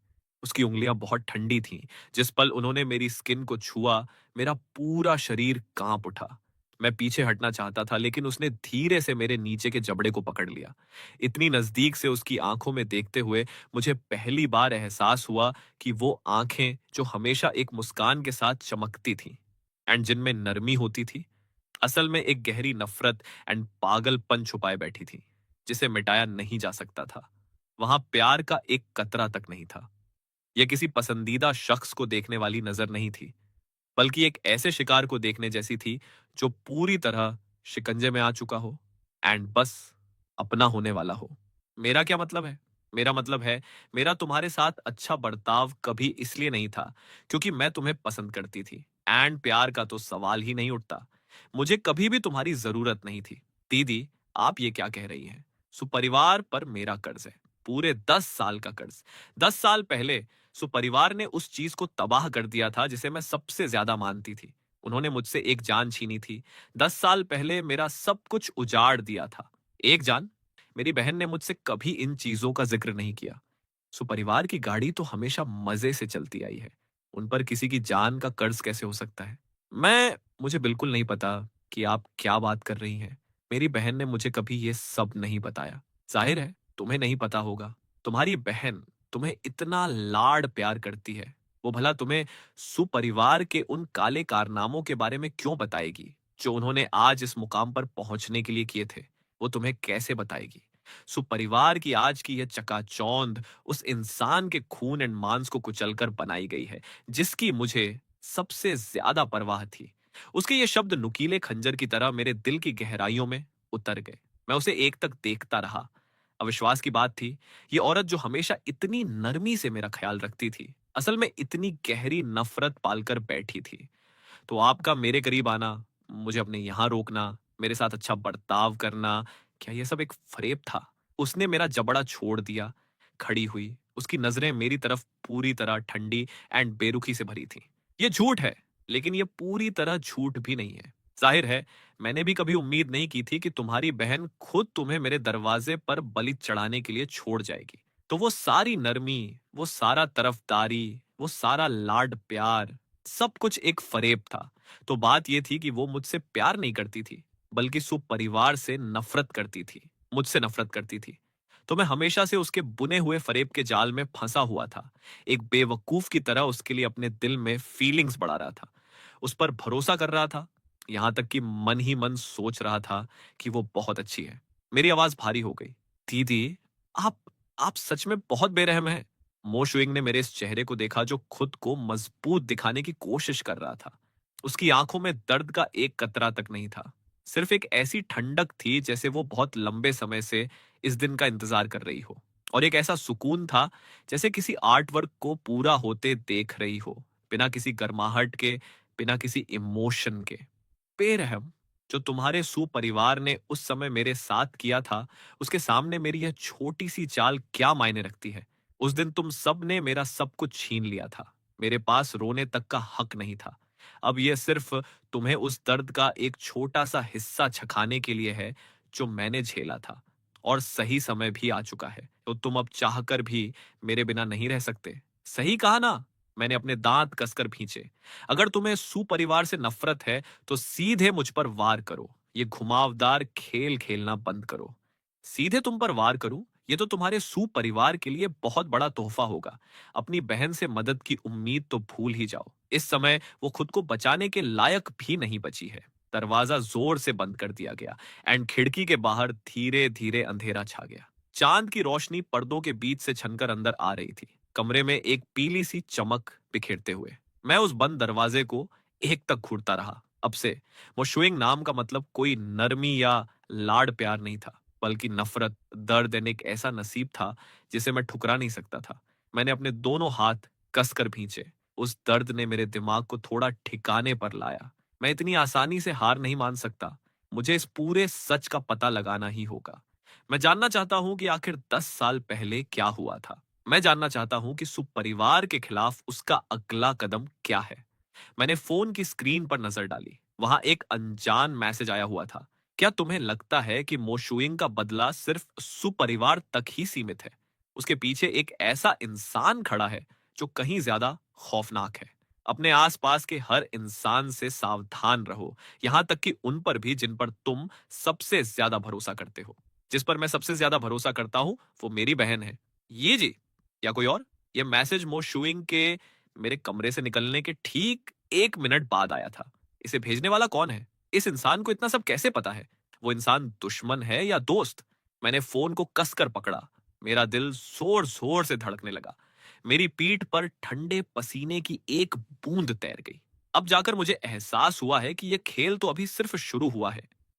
Speaker 2: उसकी उंगलियां बहुत ठंडी थीं। जिस पल उन्होंने मेरी स्किन को छुआ, मेरा पूरा शरीर कांप उठा। मैं पीछे हटना चाहता था, लेकिन उसने धीरे से मेरे नीचे के जबड़े को पकड़ लिया। इतनी नजदीक से उसकी आंखों में देखते हुए मुझे पहली बार एहसास हुआ कि वो आंखें जो हमेशा एक मुस्कान के साथ चमकती थीं एंड जिनमें नरमी होती थी, असल में एक गहरी नफरत एंड पागलपन छुपाए बैठी थी, जिसे मिटाया नहीं जा सकता था। वहां प्यार का एक कतरा तक नहीं था। यह किसी पसंदीदा शख्स को देखने वाली नजर नहीं थी, बल्कि एक ऐसे शिकार को देखने जैसी थी जो पूरी तरह शिकंजे में आ चुका हो एंड बस अपना होने वाला हो। मेरा क्या मतलब है? मेरा मतलब है, मेरा तुम्हारे साथ अच्छा बर्ताव कभी इसलिए नहीं था क्योंकि मैं तुम्हें पसंद करती थी एंड प्यार का तो सवाल ही नहीं उठता। मुझे कभी भी तुम्हारी जरूरत नहीं थी। दीदी, आप ये क्या कह रही हैं? सुपरिवार पर मेरा कर्ज है, पूरे 10 साल का कर्ज। 10 साल पहले सुपरिवार ने उस चीज को तबाह कर दिया था जिसे मैं सबसे ज्यादा मानती थी। उन्होंने मुझसे एक जान छीनी थी। 10 साल पहले मेरा सब कुछ उजाड़ दिया था। एक जान? मेरी बहन ने मुझसे कभी इन चीजों का जिक्र नहीं किया। सुपरिवार की गाड़ी तो हमेशा मजे से चलती आई है। उन पर किसी की जान का कर्ज कैसे हो सकता है? मुझे बिल्कुल नहीं पता कि आप क्या बात कर रही हैं। मेरी बहन ने मुझे कभी ये सब नहीं बताया। जाहिर है, तुम्हें नहीं पता होगा। तुम्हारी बहन तुम्हें इतना लाड प्यार करती है। वो भला तुम्हें सुपरिवार के उन काले कारनामों के बारे में क्यों बताएगी, जो उन्होंने आज इस मुकाम पर पहुंचने के लिए किए थे? वो तुम्हें कैसे बताएगी? सुपरिवार की आज की यह चकाचौंध उस इंसान के खून एंड मांस को कुचलकर बनाई गई है, जिसकी मुझे सबसे ज्यादा परवाह थी। उसके ये शब्द नुकीले खंजर की तरह मेरे दिल की गहराइयों में उतर गए। मैं उसे एक तक देखता रहा। अविश्वास की बात थी, ये औरत जो हमेशा इतनी नरमी से मेरा ख्याल रखती थी, असल में इतनी गहरी नफरत पालकर बैठी थी। तो आपका मेरे करीब आना, मुझे अपने यहाँ रोकना, मेरे साथ अच्छा बर्ताव करना, क्या ये सब एक फरेब था? उसने मेरा जबड़ा छोड़ दिया, खड़ी हुई। उसकी नजरें मेरी तरफ पूरी तरह ठंडी एंड बेरुखी से भरी थीं। ये झूठ है, लेकिन ये पूरी तरह झूठ भी नहीं है। जाहिर है, मैंने भी कभी उम्मीद नहीं की थी कि तुम्हारी बहन खुद तुम्हें मेरे दरवाजे पर बलि चढ़ाने के लिए छोड़ जाएगी। तो वो सारी नरमी, वो सारा तरफदारी, वो सारा लाड प्यार, सब कुछ एक फरेब था। तो बात यह थी कि वो मुझसे प्यार नहीं करती थी, बल्कि सुपरिवार से नफरत करती थी, मुझसे नफरत करती थी। तो मैं हमेशा से उसके बुने हुए फरेब के जाल में फंसा हुआ था, एक बेवकूफ की तरह उसके लिए अपने दिल में फीलिंग्स बढ़ा रहा था, उस पर भरोसा कर रहा था, यहां तक कि मन ही मन सोच रहा था कि वो बहुत अच्छी है। मेरी आवाज भारी हो गई। दीदी, आप आप सच में बहुत बेरहम हैं। मोशुइंग ने मेरे इस चेहरे को देखा जो खुद को मजबूत दिखाने की कोशिश कर रहा था। उसकी आंखों में दर्द का एक कतरा तक नहीं था, सिर्फ एक ऐसी ठंडक थी जैसे वो बहुत लंबे समय से इस दिन का इंतजार कर रही हो। और एक ऐसा सुकून था जैसे किसी आर्ट वर्क को पूरा होते देख रही हो, बिना किसी गर्माहट के, बिना किसी इमोशन के। बेरहम, जो तुम्हारे सुपरिवार ने उस समय मेरे साथ किया था, उसके सामने मेरी यह छोटी सी चाल क्या मायने रखती है? उस दिन तुम सब ने मेरा सब कुछ छीन लिया था। मेरे पास रोने तक का हक नहीं था। अब यह सिर्फ तुम्हें उस दर्द का एक छोटा सा हिस्सा छखाने के लिए है जो मैंने झेला था। और सही समय भी आ चुका है, तो तुम अब चाहकर भी मेरे बिना नहीं रह सकते। सही कहा ना? मैंने अपने दांत कसकर भींचे। अगर तुम्हें सुपरिवार से नफरत है, तो सीधे मुझ पर वार करो। ये घुमावदार खेल खेलना बंद करो। सीधे तुम पर वार करूं? ये तो तुम्हारे सुपरिवार के लिए बहुत बड़ा तोहफा होगा। अपनी बहन से मदद की उम्मीद तो भूल ही जाओ। इस समय वो खुद को बचाने के लायक भी नहीं बची है। दरवाजा जोर से बंद कर दिया गया एंड खिड़की के बाहर धीरे धीरे अंधेरा छा गया। चांद की रोशनी पर्दों के बीच से छनकर अंदर आ रही थी, कमरे में एक पीली सी चमक बिखेरते हुए। मैं उस बंद दरवाजे को एक तक घूरता रहा। अब से वो शुइंग नाम का मतलब कोई नरमी या लाड प्यार नहीं था, बल्कि नफरत, दर्द एंड एक ऐसा नसीब था जिसे मैं ठुकरा नहीं सकता था। मैंने अपने दोनों हाथ कसकर भींचे। उस दर्द ने मेरे दिमाग को थोड़ा ठिकाने पर लाया। मैं इतनी आसानी से हार नहीं मान सकता। मुझे इस पूरे सच का पता लगाना ही होगा। मैं जानना चाहता हूं कि आखिर 10 साल पहले क्या हुआ था। मैं जानना चाहता हूं कि सुपरिवार के खिलाफ उसका अगला कदम क्या है। मैंने फोन की स्क्रीन पर नजर डाली। वहां एक अनजान मैसेज आया हुआ था। क्या तुम्हें लगता है कि मोशुइंग का बदला सिर्फ सुपरिवार तक ही सीमित है? उसके पीछे एक ऐसा इंसान खड़ा है जो कहीं ज्यादा खौफनाक है। अपने आसपास के हर इंसान से सावधान रहो, यहां तक कि उन पर भी जिन पर तुम सबसे ज्यादा भरोसा करते हो। जिस पर मैं सबसे ज्यादा भरोसा करता हूं, वो मेरी बहन है। ये जी, या कोई और? ये मैसेज मोशुइंग के मेरे कमरे से निकलने के ठीक 1 मिनट बाद आया था। इसे भेजने वाला कौन है? इस इंसान को इतना सब कैसे पता है? वो इंसान दुश्मन है या दोस्त? मैंने फोन को कसकर पकड़ा। मेरा दिल जोर जोर से धड़कने लगा। मेरी पीठ पर ठंडे पसीने की एक बूंद तैर गई। अब जाकर मुझे एहसास हुआ है कि यह खेल तो अभी सिर्फ शुरू हुआ है।